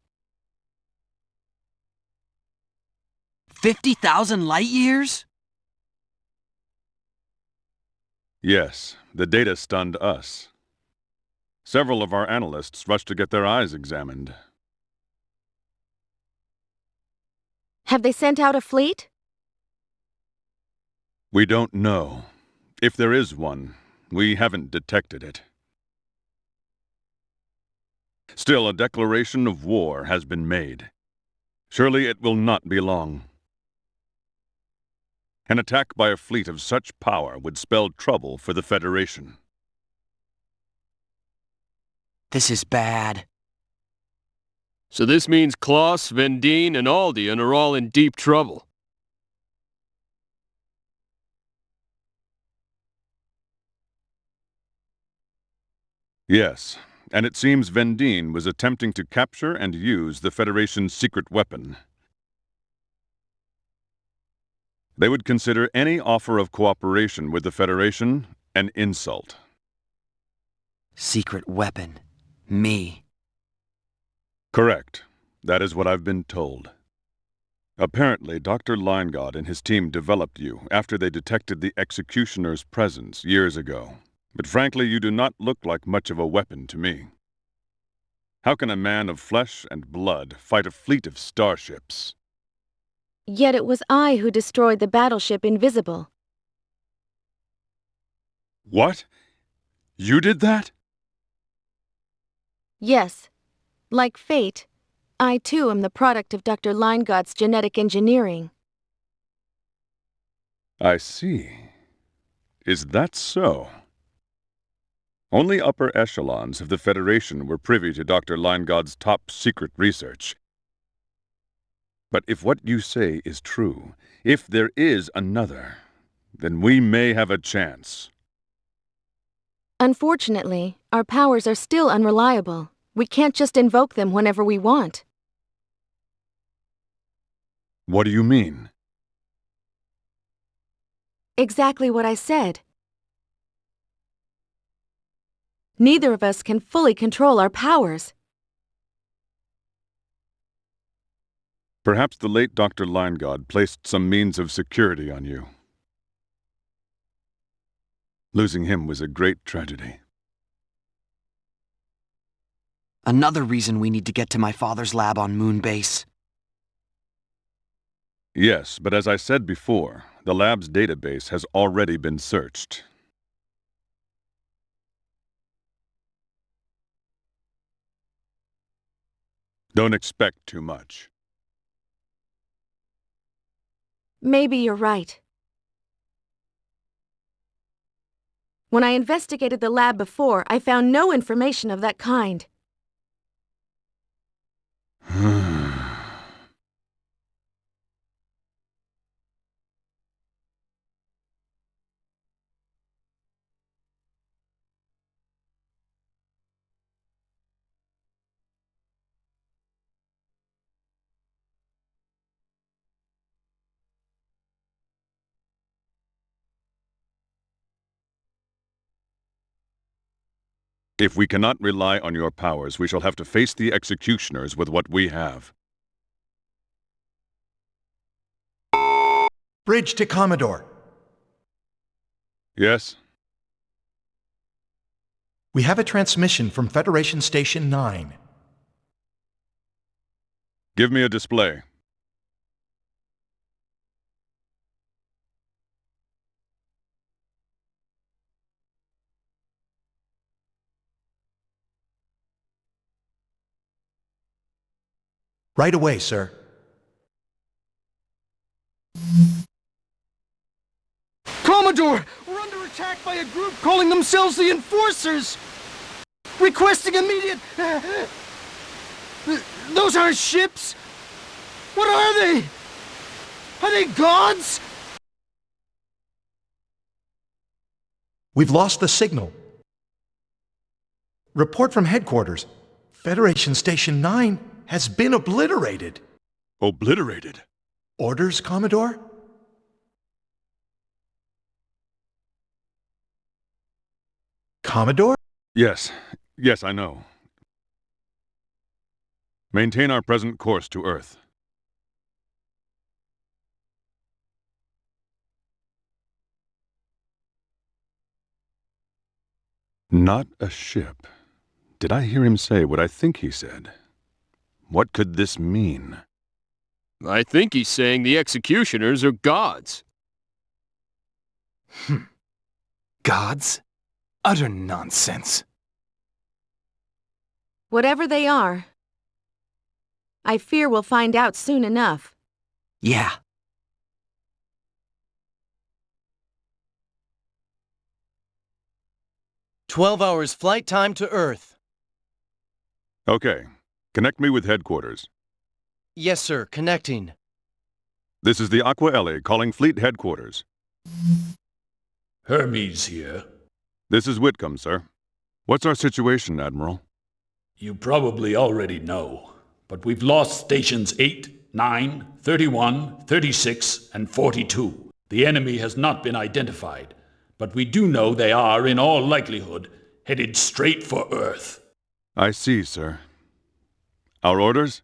50,000 light-years? Yes, the data stunned us. Several of our analysts rushed to get their eyes examined. Have they sent out a fleet? We don't know. If there is one, we haven't detected it. Still, a declaration of war has been made. Surely it will not be long. An attack by a fleet of such power would spell trouble for the Federation. This is bad. So this means Klaus, Vendine, and Aldian are all in deep trouble. Yes, and it seems Vendine was attempting to capture and use the Federation's secret weapon. They would consider any offer of cooperation with the Federation an insult. Secret weapon. Me. Correct. That is what I've been told. Apparently, Dr. Leingod and his team developed you after they detected the Executioner's presence years ago. But frankly, you do not look like much of a weapon to me. How can a man of flesh and blood fight a fleet of starships? Yet it was I who destroyed the battleship Invisible. What? You did that? Yes. Like fate, I too am the product of Dr. Leingod's genetic engineering. I see. Is that so? Only upper echelons of the Federation were privy to Dr. Leingod's top-secret research. But if what you say is true, if there is another, then we may have a chance. Unfortunately, our powers are still unreliable. We can't just invoke them whenever we want. What do you mean? Exactly what I said. Neither of us can fully control our powers. Perhaps the late Dr. Leingod placed some means of security on you. Losing him was a great tragedy. Another reason we need to get to my father's lab on Moonbase. Yes, but as I said before, the lab's database has already been searched. Don't expect too much. Maybe you're right. When I investigated the lab before, I found no information of that kind. If we cannot rely on your powers, we shall have to face the executioners with what we have. Bridge to Commodore. Yes? We have a transmission from Federation Station 9. Give me a display. Right away, sir. Commodore! We're under attack by a group calling themselves the Enforcers! Requesting immediate... Those aren't ships! What are they? Are they gods? We've lost the signal. Report from headquarters. Federation Station 9 has been obliterated. Obliterated? Orders, Commodore? Commodore? Yes. Yes, I know. Maintain our present course to Earth. Not a ship. Did I hear him say what I think he said? What could this mean? I think he's saying the executioners are gods. Gods? Utter nonsense. Whatever they are, I fear we'll find out soon enough. Yeah. "12 hours flight time to Earth." Okay. Connect me with headquarters. Yes, sir. Connecting. This is the Aqua Ellie calling fleet headquarters. Hermes here. This is Whitcomb, sir. What's our situation, Admiral? You probably already know, but we've lost stations 8, 9, 31, 36, and 42. The enemy has not been identified, but we do know they are, in all likelihood, headed straight for Earth. I see, sir. Our orders?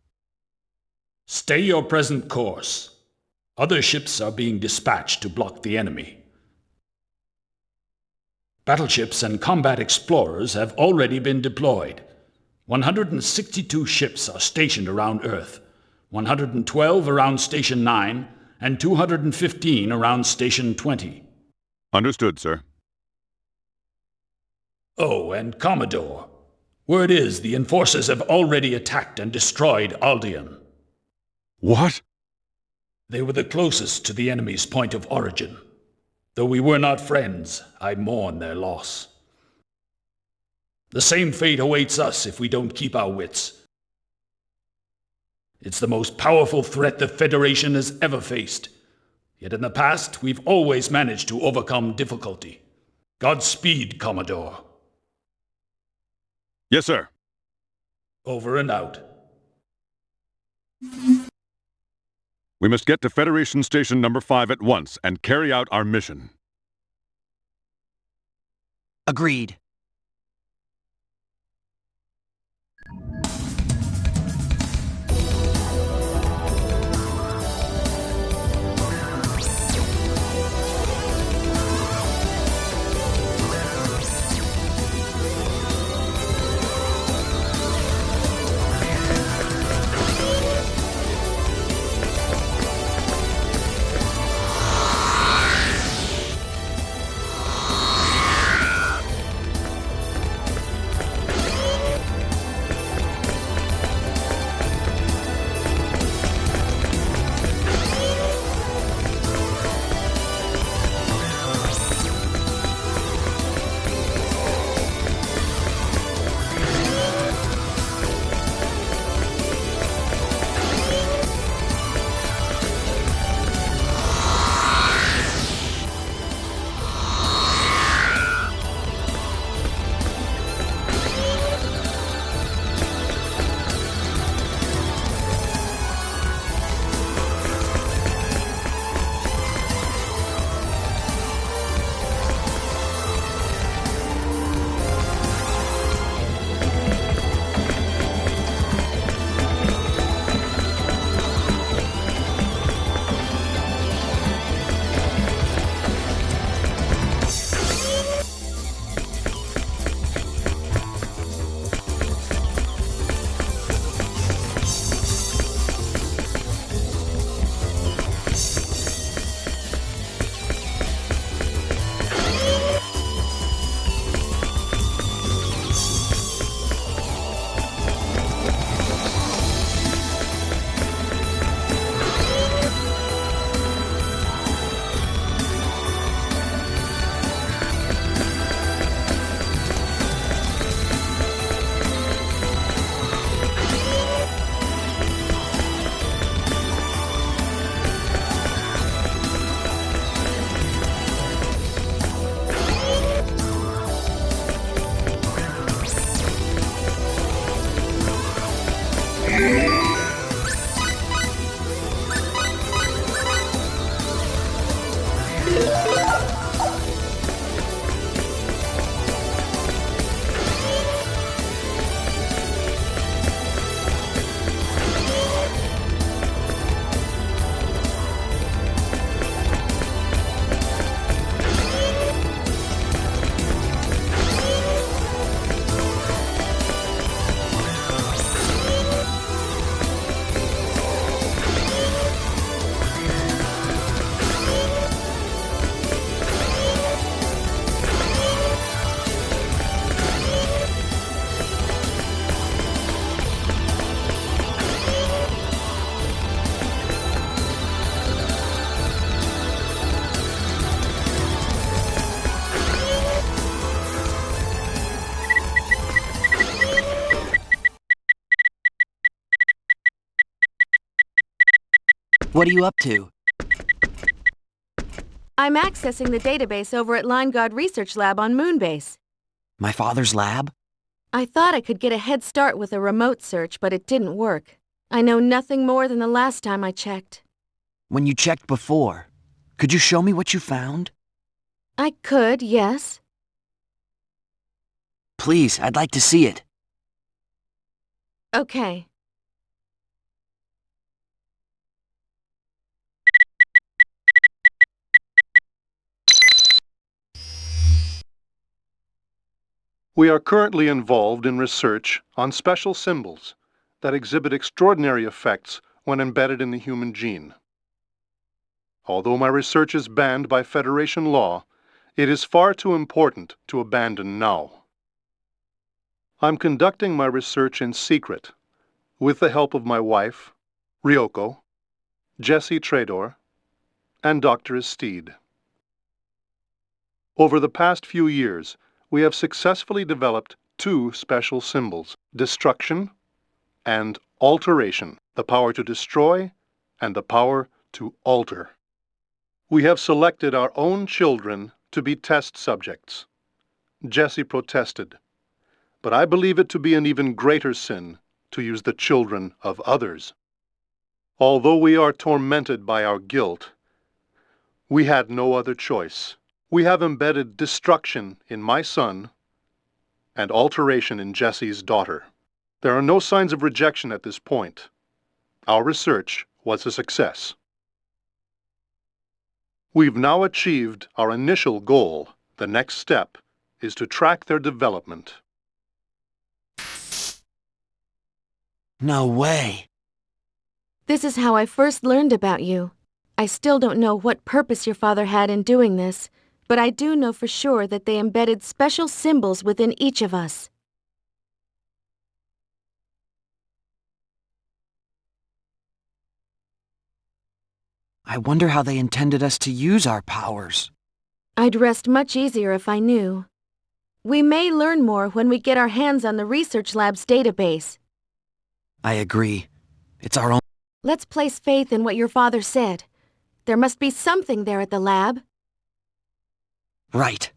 Stay your present course. Other ships are being dispatched to block the enemy. Battleships and combat explorers have already been deployed. 162 ships are stationed around Earth, 112 around Station 9, and 215 around Station 20. Understood, sir. Oh, and Commodore, word is the Enforcers have already attacked and destroyed Aldean. What? They were the closest to the enemy's point of origin. Though we were not friends, I mourn their loss. The same fate awaits us if we don't keep our wits. It's the most powerful threat the Federation has ever faced. Yet in the past, we've always managed to overcome difficulty. Godspeed, Commodore. Yes, sir. Over and out. We must get to Federation Station number 5 at once and carry out our mission. Agreed. What are you up to? I'm accessing the database over at Line Guard Research Lab on Moonbase. My father's lab? I thought I could get a head start with a remote search, but it didn't work. I know nothing more than the last time I checked. When you checked before, could you show me what you found? I could, yes. Please, I'd like to see it. Okay. We are currently involved in research on special symbols that exhibit extraordinary effects when embedded in the human gene. Although my research is banned by Federation law, it is far too important to abandon now. I'm conducting my research in secret, with the help of my wife, Ryoko, Jesse Trador, and Dr. Estede. Over the past few years, we have successfully developed two special symbols, destruction and alteration, the power to destroy and the power to alter. We have selected our own children to be test subjects. Jesse protested, but I believe it to be an even greater sin to use the children of others. Although we are tormented by our guilt, we had no other choice. We have embedded destruction in my son and alteration in Jesse's daughter. There are no signs of rejection at this point. Our research was a success. We've now achieved our initial goal. The next step is to track their development. No way. This is how I first learned about you. I still don't know what purpose your father had in doing this, but I do know for sure that they embedded special symbols within each of us. I wonder how they intended us to use our powers. I'd rest much easier if I knew. We may learn more when we get our hands on the research lab's database. I agree. It's our own... Let's place faith in what your father said. There must be something there at the lab. Right.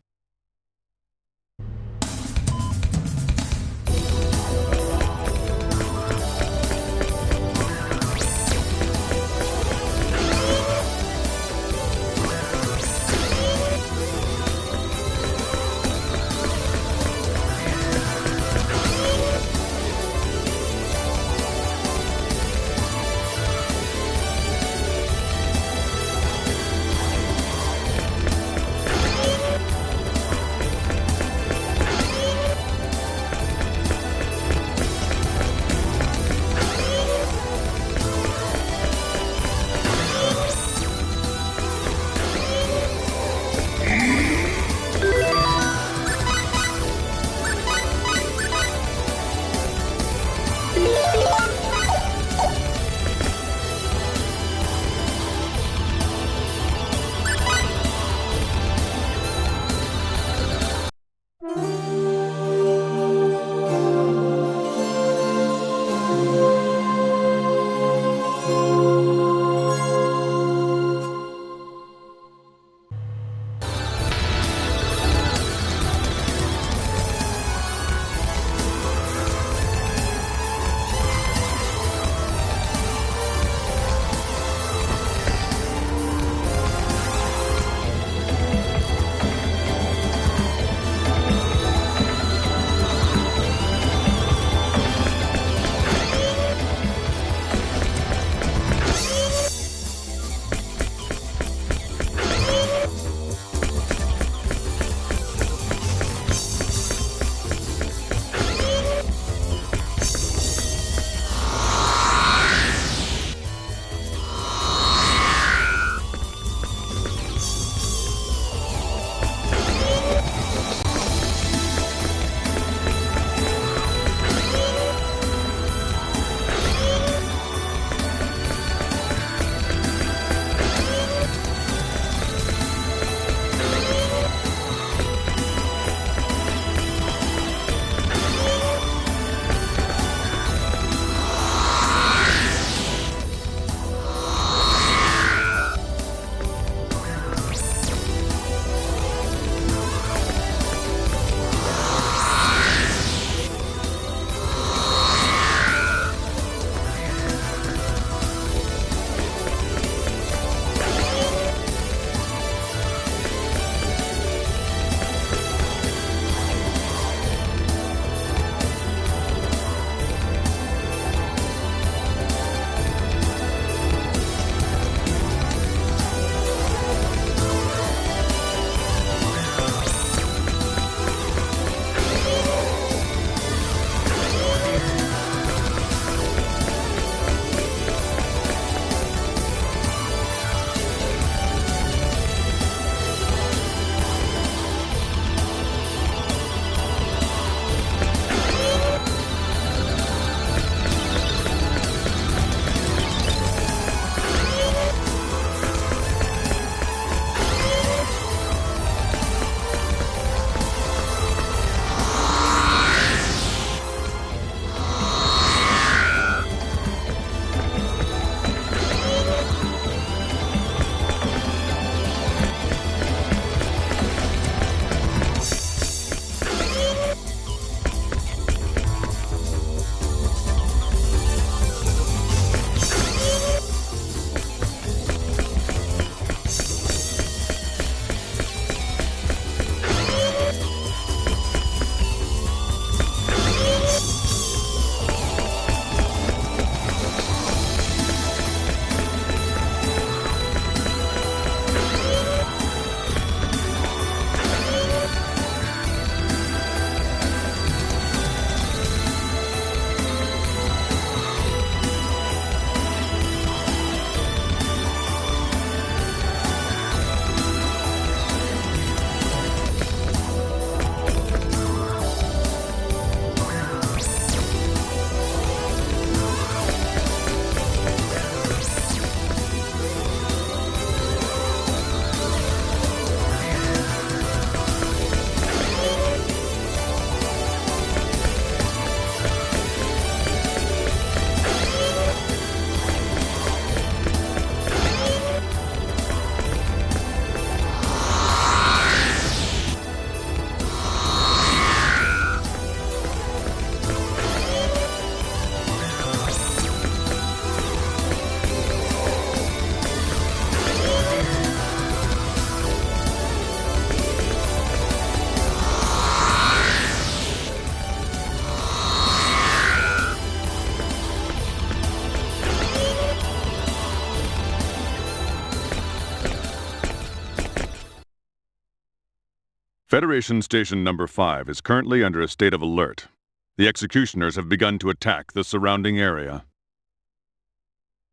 Federation Station Number 5 is currently under a state of alert. The executioners have begun to attack the surrounding area.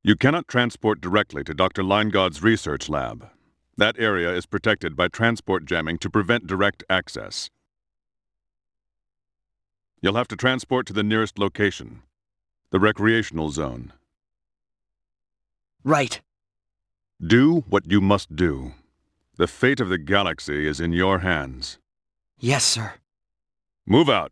You cannot transport directly to Dr. Leingod's research lab. That area is protected by transport jamming to prevent direct access. You'll have to transport to the nearest location, the recreational zone. Right. Do what you must do. The fate of the galaxy is in your hands. Yes, sir. Move out.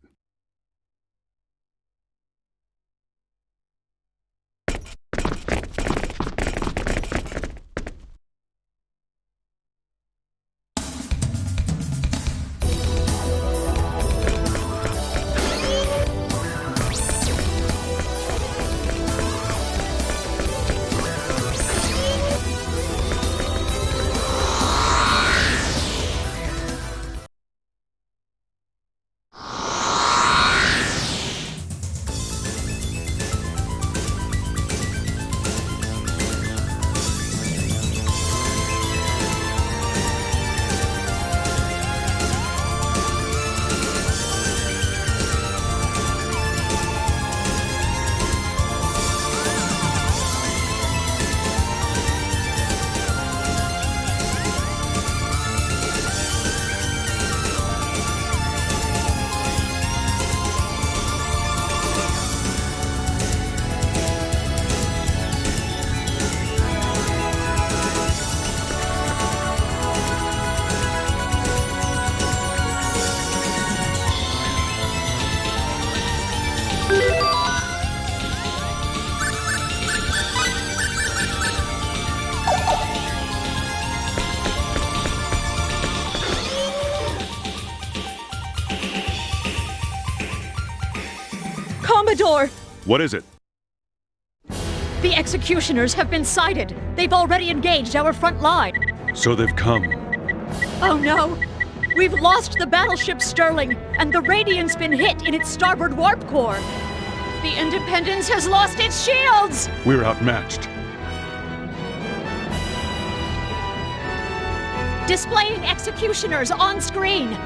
Commodore! What is it? The executioners have been sighted. They've already engaged our front line. So they've come. Oh no! We've lost the battleship Sterling, and the Radiant's been hit in its starboard warp core. The Independence has lost its shields! We're outmatched. Displaying executioners on screen.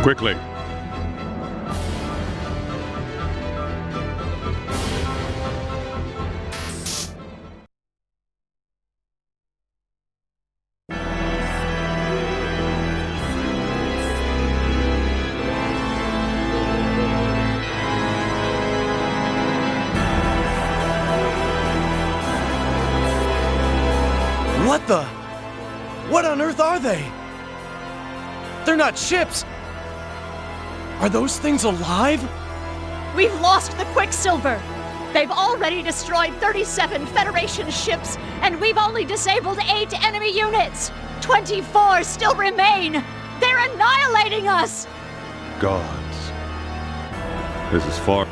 Quickly. What the? What on earth are they? They're not ships! Are those things alive? We've lost the Quicksilver. They've already destroyed 37 Federation ships, and we've only disabled 8 enemy units. 24 still remain. They're annihilating us! Gods. This is far.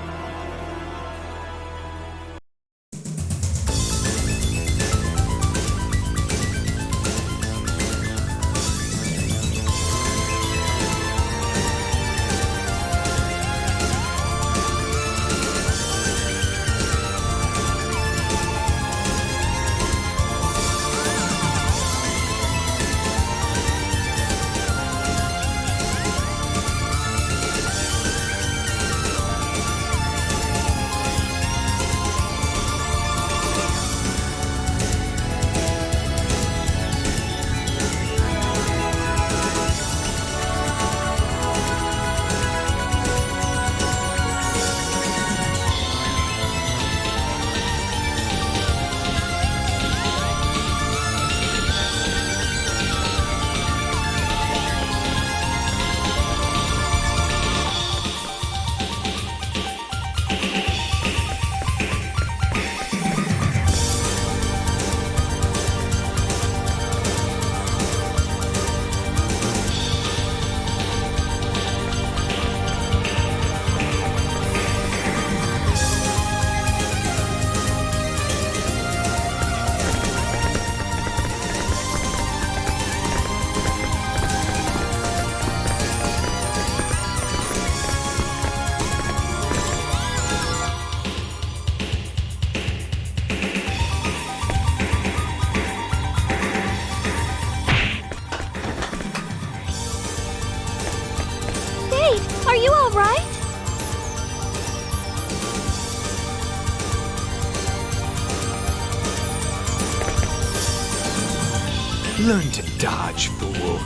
Learn to dodge, fool.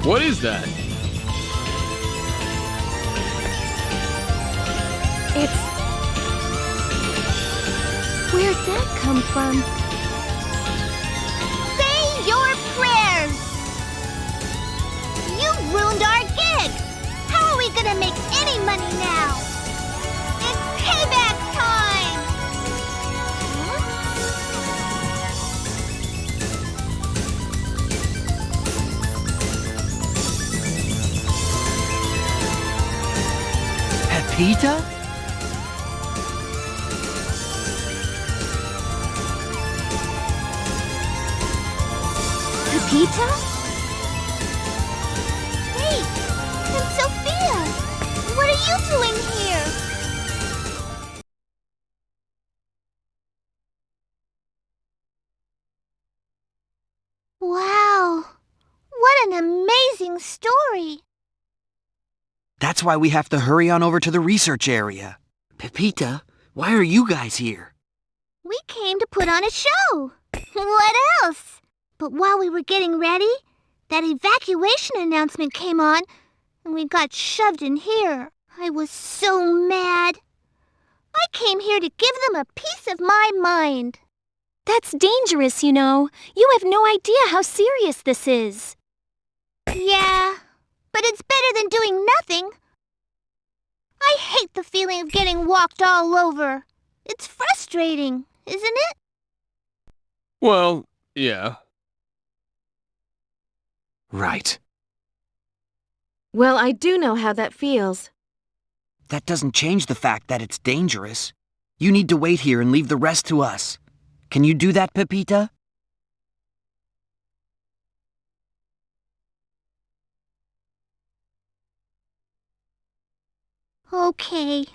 What is that? Where'd that come from? Say your prayers! You ruined our gig! How are we gonna make any money now? It's payback time! Pepita? Pepita? Hey, and Sophia! What are you doing here? Wow! What an amazing story! That's why we have to hurry on over to the research area. Pepita, why are you guys here? We came to put on a show! What else? But while we were getting ready, that evacuation announcement came on, and we got shoved in here. I was so mad. I came here to give them a piece of my mind. That's dangerous, you know. You have no idea how serious this is. Yeah, but it's better than doing nothing. I hate the feeling of getting walked all over. It's frustrating, isn't it? Well, yeah. Right. Well, I do know how that feels. That doesn't change the fact that it's dangerous. You need to wait here and leave the rest to us. Can you do that, Pepita? Okay.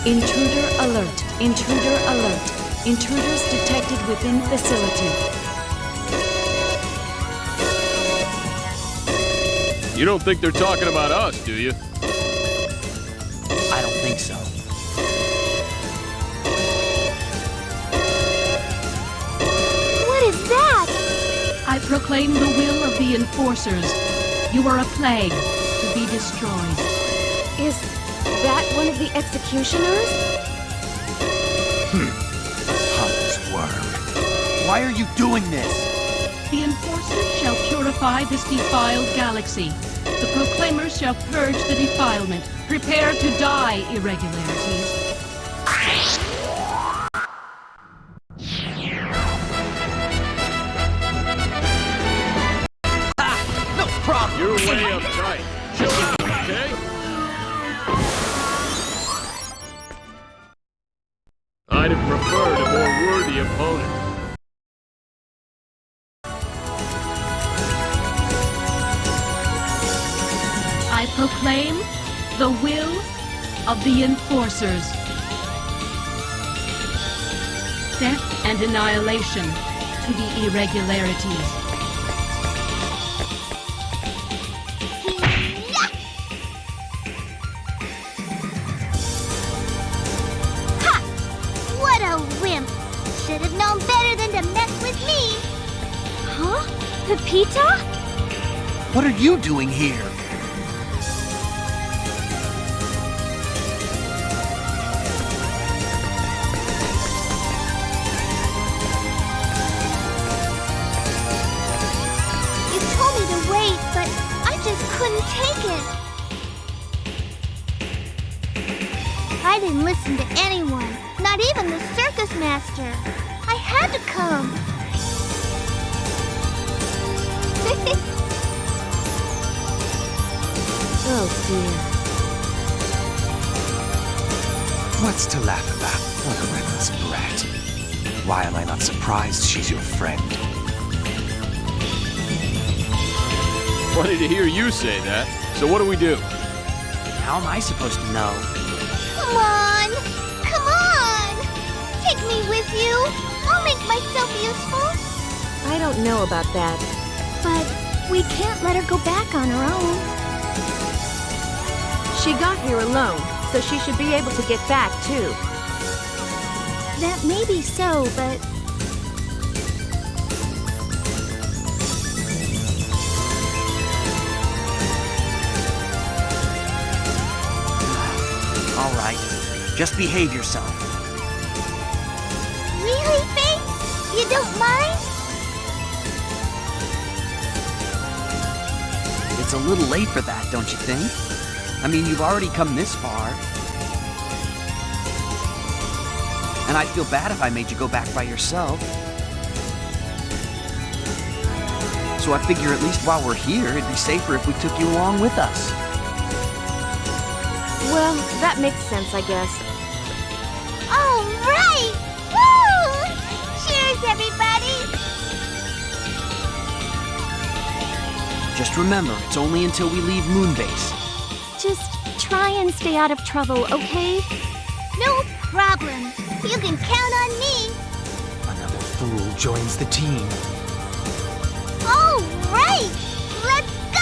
Intruder alert. Intruder alert. Intruders detected within facility. You don't think they're talking about us, do you? I don't think so. What is that? I proclaim the will of the Enforcers. You are a plague to be destroyed. Is that one of the executioners? Hunter's worm. Why are you doing this? The Enforcers shall purify this defiled galaxy. The Proclaimers shall purge the defilement. Prepare to die, irregularities. No problem. You're way uptight. Chill out, okay? I'd have preferred a more worthy opponent. I proclaim the will of the Enforcers. Death and annihilation to the irregularities. Ha! What a wimp! Should have known better than to mess with me. Huh? Pepita? What are you doing here? You told me to wait, but I just couldn't take it. I didn't listen to anyone, not even the circus master. I had to come. Oh dear. What's to laugh about? What a reckless brat. Why am I not surprised she's your friend? Funny to hear you say that. So what do we do? How am I supposed to know? Come on! Come on! Take me with you. I'll make myself useful. I don't know about that. But we can't let her go back on her own. She got here alone, so she should be able to get back, too. That may be so, but... All right. Just behave yourself. Really, Faith? You don't mind? It's a little late for that, don't you think? I mean, you've already come this far. And I'd feel bad if I made you go back by yourself. So I figure at least while we're here, it'd be safer if we took you along with us. Well, that makes sense, I guess. All right! Woo! Cheers, everybody! Just remember, it's only until we leave Moonbase. Just try and stay out of trouble, okay? No problem. You can count on me. Another fool joins the team. All right! Let's go!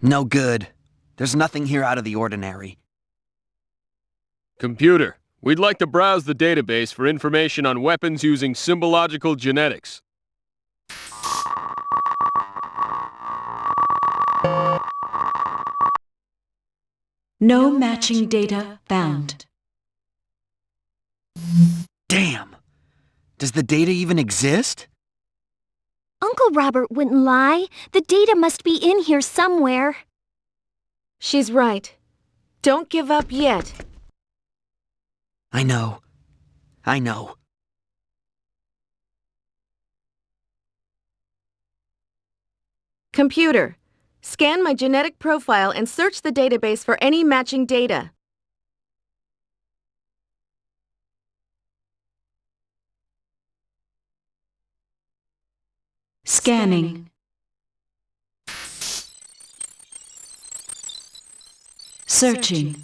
No good. There's nothing here out of the ordinary. Computer, we'd like to browse the database for information on weapons using symbological genetics. No matching data found. Damn! Does the data even exist? Uncle Robert wouldn't lie. The data must be in here somewhere. She's right. Don't give up yet. I know. I know. Computer, scan my genetic profile and search the database for any matching data. Scanning. Searching.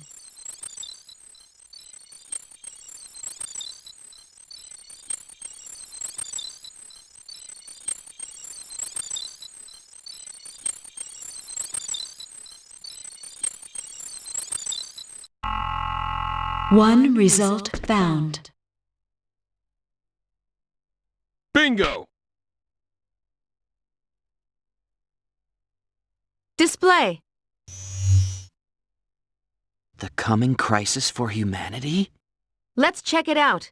One result found. Bingo! Display. The coming crisis for humanity? Let's check it out.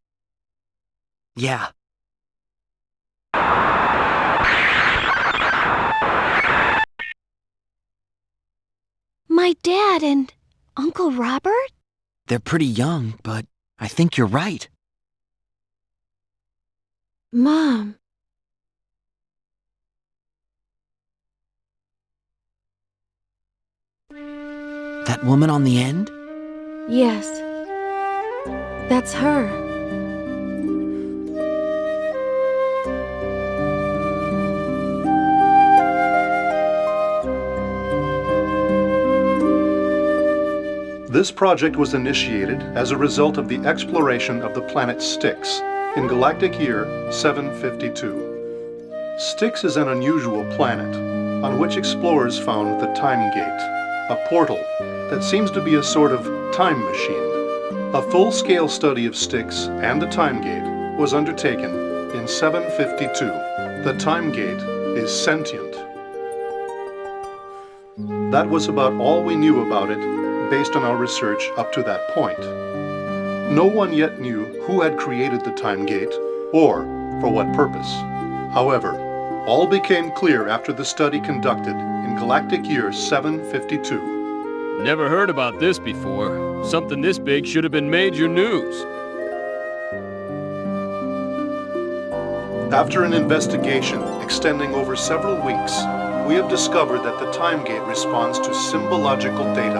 Yeah. My dad and Uncle Robert? They're pretty young, but I think you're right. Mom. That woman on the end? Yes. That's her. This project was initiated as a result of the exploration of the planet Styx in galactic year 752. Styx is an unusual planet on which explorers found the Time Gate, a portal that seems to be a sort of time machine. A full-scale study of Styx and the Time Gate was undertaken in 752. The Time Gate is sentient. That was about all we knew about it based on our research up to that point. No one yet knew who had created the Time Gate or for what purpose. However, all became clear after the study conducted in galactic year 752. Never heard about this before. Something this big should have been major news. After an investigation extending over several weeks, we have discovered that the Time Gate responds to symbological data.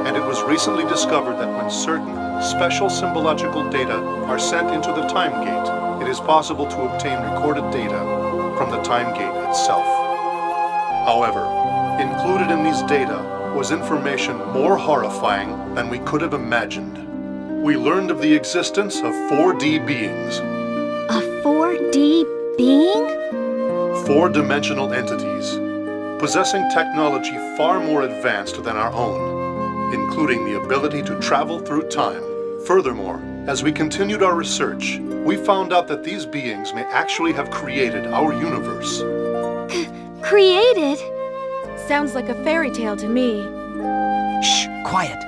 And it was recently discovered that when certain special symbological data are sent into the Time Gate, it is possible to obtain recorded data from the Time Gate itself. However, included in these data was information more horrifying than we could have imagined. We learned of the existence of 4D beings. A 4D being? Four-dimensional entities, possessing technology far more advanced than our own, including the ability to travel through time. Furthermore, as we continued our research, we found out that these beings may actually have created our universe. Created? Sounds like a fairy tale to me. Shh, quiet.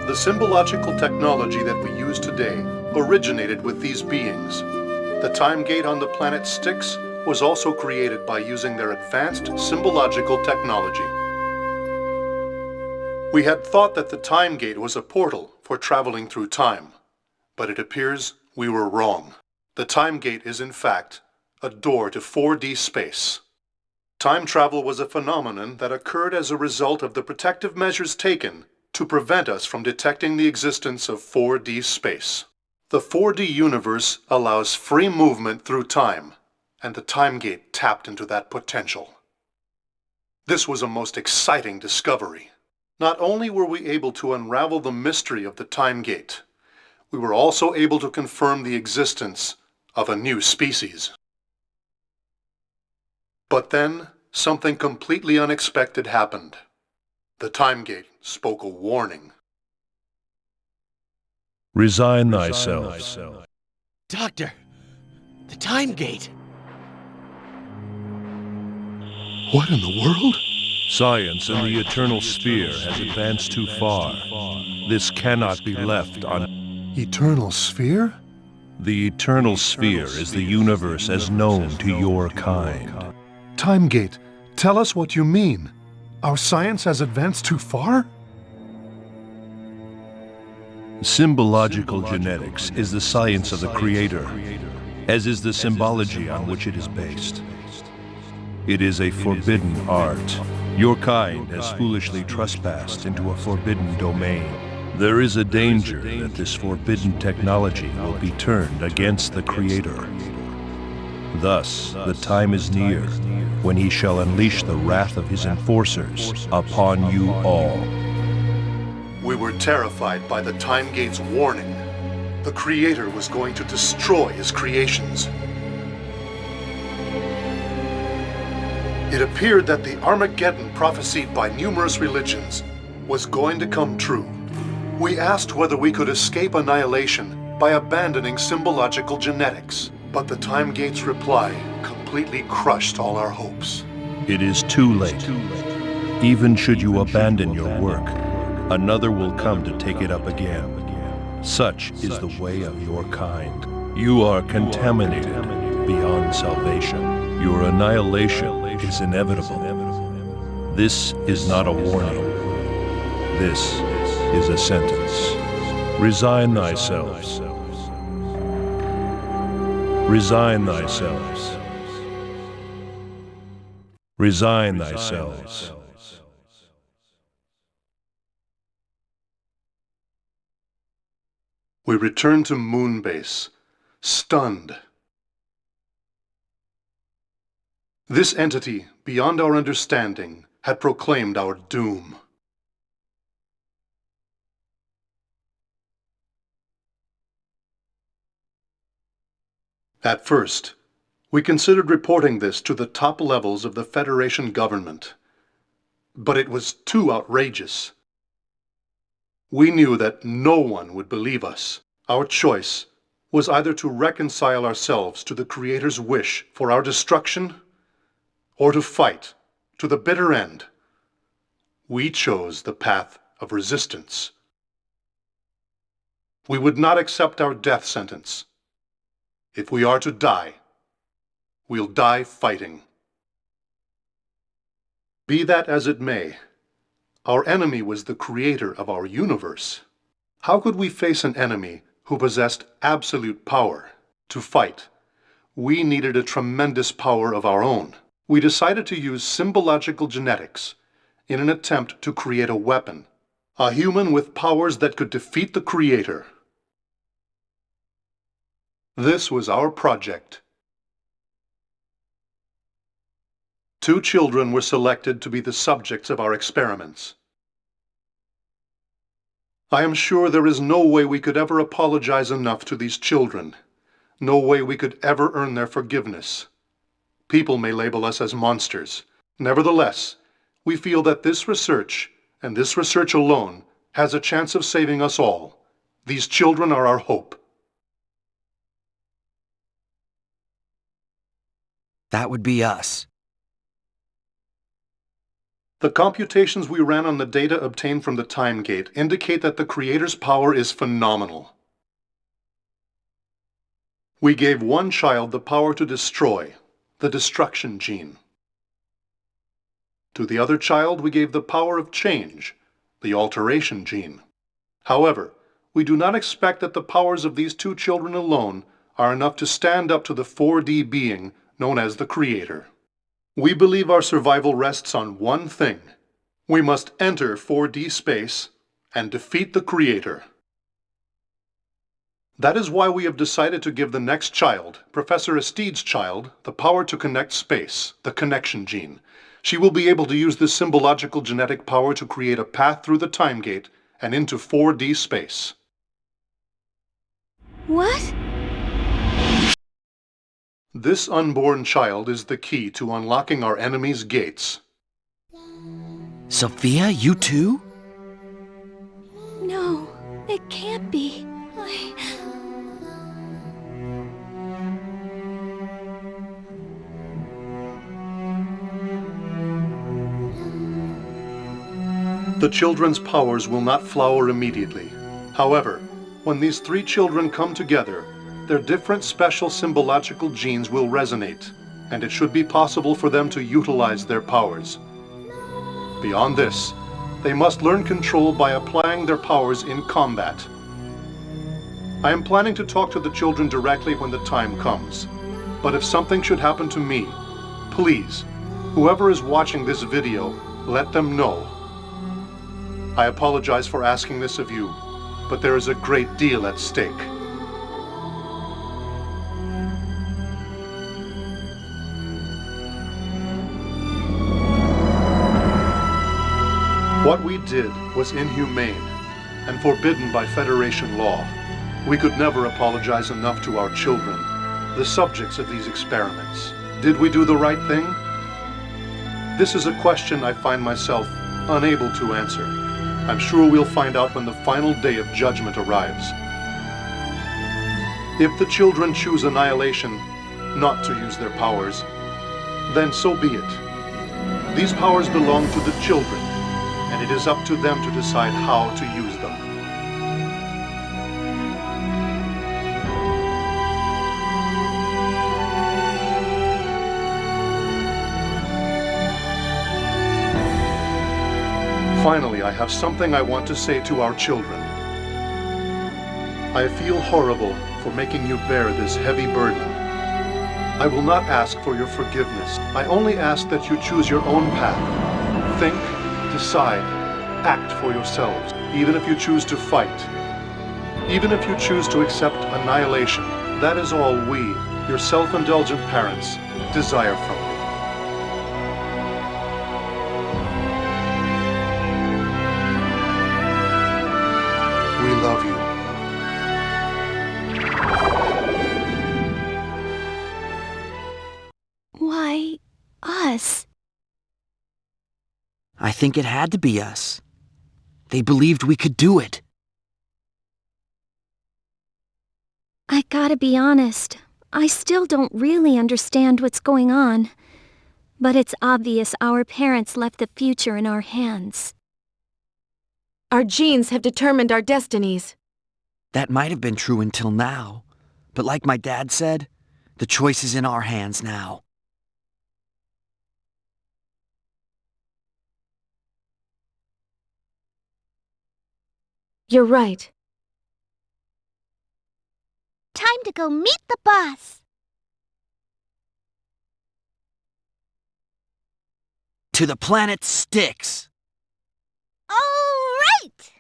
The symbological technology that we use today originated with these beings. The Time Gate on the planet Styx was also created by using their advanced symbological technology. We had thought that the Time Gate was a portal for traveling through time, but it appears We were wrong. The time gate is in fact a door to 4D space. Time travel was a phenomenon that occurred as a result of the protective measures taken to prevent us from detecting the existence of 4D space. The 4D universe allows free movement through time, and the time gate tapped into that potential. This was a most exciting discovery. Not only were we able to unravel the mystery of the time gate, we were also able to confirm the existence of a new species. But then, something completely unexpected happened. The time gate spoke a warning. Resign thyself. Doctor, the time gate. What in the world? Science in the eternal sphere has advanced too far. This cannot be left on... Eternal sphere? The eternal sphere is the universe as known to your kind. Time gate, tell us what you mean. Our science has advanced too far? Symbological genetics is the science of the Creator, as is the symbology on which it is based. It is a forbidden art. Your kind has foolishly trespassed into a forbidden domain. There is a danger that this forbidden technology will be turned against the Creator. Thus, the time is near when he shall unleash the wrath of his enforcers upon you all. We were terrified by the time gate's warning. The Creator was going to destroy his creations. It appeared that the Armageddon prophesied by numerous religions was going to come true. We asked whether we could escape annihilation by abandoning symbological genetics, but the time gate's reply completely crushed all our hopes. It is too late. Even should you abandon your work, another will come to take it up again. Such is the way of your kind. You are contaminated beyond salvation. Your annihilation is inevitable. This is not a warning. This is a sentence. Resign thyself. Resign thyself. Resign thyself. We returned to Moonbase, stunned. This entity, beyond our understanding, had proclaimed our doom. At first, we considered reporting this to the top levels of the Federation government, but it was too outrageous. We knew that no one would believe us. Our choice was either to reconcile ourselves to the Creator's wish for our destruction, or to fight to the bitter end. We chose the path of resistance. We would not accept our death sentence. If we are to die, we'll die fighting. Be that as it may, our enemy was the creator of our universe. How could we face an enemy who possessed absolute power? To fight, we needed a tremendous power of our own. We decided to use symbological genetics in an attempt to create a weapon, a human with powers that could defeat the Creator. This was our project. 2 children were selected to be the subjects of our experiments. I am sure there is no way we could ever apologize enough to these children, no way we could ever earn their forgiveness. People may label us as monsters. Nevertheless, we feel that this research, and this research alone, has a chance of saving us all. These children are our hope. That would be us. The computations we ran on the data obtained from the time gate indicate that the Creator's power is phenomenal. We gave one child the power to destroy, the destruction gene. To the other child, we gave the power of change, the alteration gene. However, We do not expect that the powers of these two children alone are enough to stand up to the 4D being known as the Creator. We believe our survival rests on one thing. We must enter 4D space and defeat the Creator. That is why we have decided to give the next child, Professor Estide's child, the power to connect space, the connection gene. She will be able to use this symbological genetic power to create a path through the time gate and into 4D space. What? This unborn child is the key to unlocking our enemy's gates. Sophia, you too? No, it can't be. The children's powers will not flower immediately. However, when these three children come together, their different special symbological genes will resonate, and it should be possible for them to utilize their powers. Beyond this, they must learn control by applying their powers in combat. I am planning to talk to the children directly when the time comes. But if something should happen to me, please, whoever is watching this video, let them know. I apologize for asking this of you, but there is a great deal at stake. What we did was inhumane and forbidden by Federation law. We could never apologize enough to our children, the subjects of these experiments. Did we do the right thing? This is a question I find myself unable to answer. I'm sure we'll find out when the final day of judgment arrives. If the children choose annihilation, not to use their powers, then so be it. These powers belong to the children, and it is up to them to decide how to use them. Finally, I have something I want to say to our children. I feel horrible for making you bear this heavy burden. I will not ask for your forgiveness. I only ask that you choose your own path. Think, decide, act for yourselves, even if you choose to fight. Even if you choose to accept annihilation, that is all we, your self-indulgent parents, desire from you. We love you. Why, us? I think it had to be us. They believed we could do it. I gotta be honest, I still don't really understand what's going on. But it's obvious our parents left the future in our hands. Our genes have determined our destinies. That might have been true until now. But like my dad said, the choice is in our hands now. You're right. Time to go meet the boss. To the planet Styx! All right!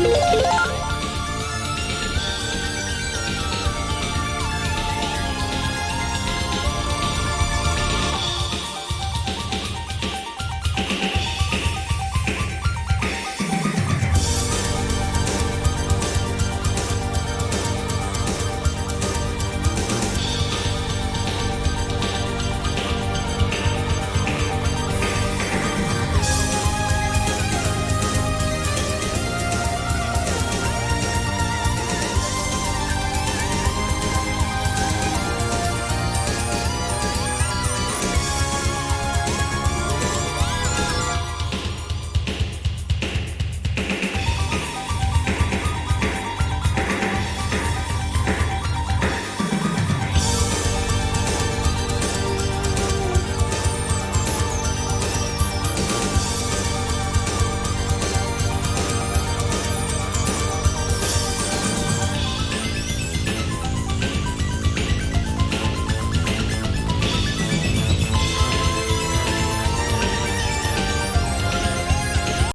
Thank you.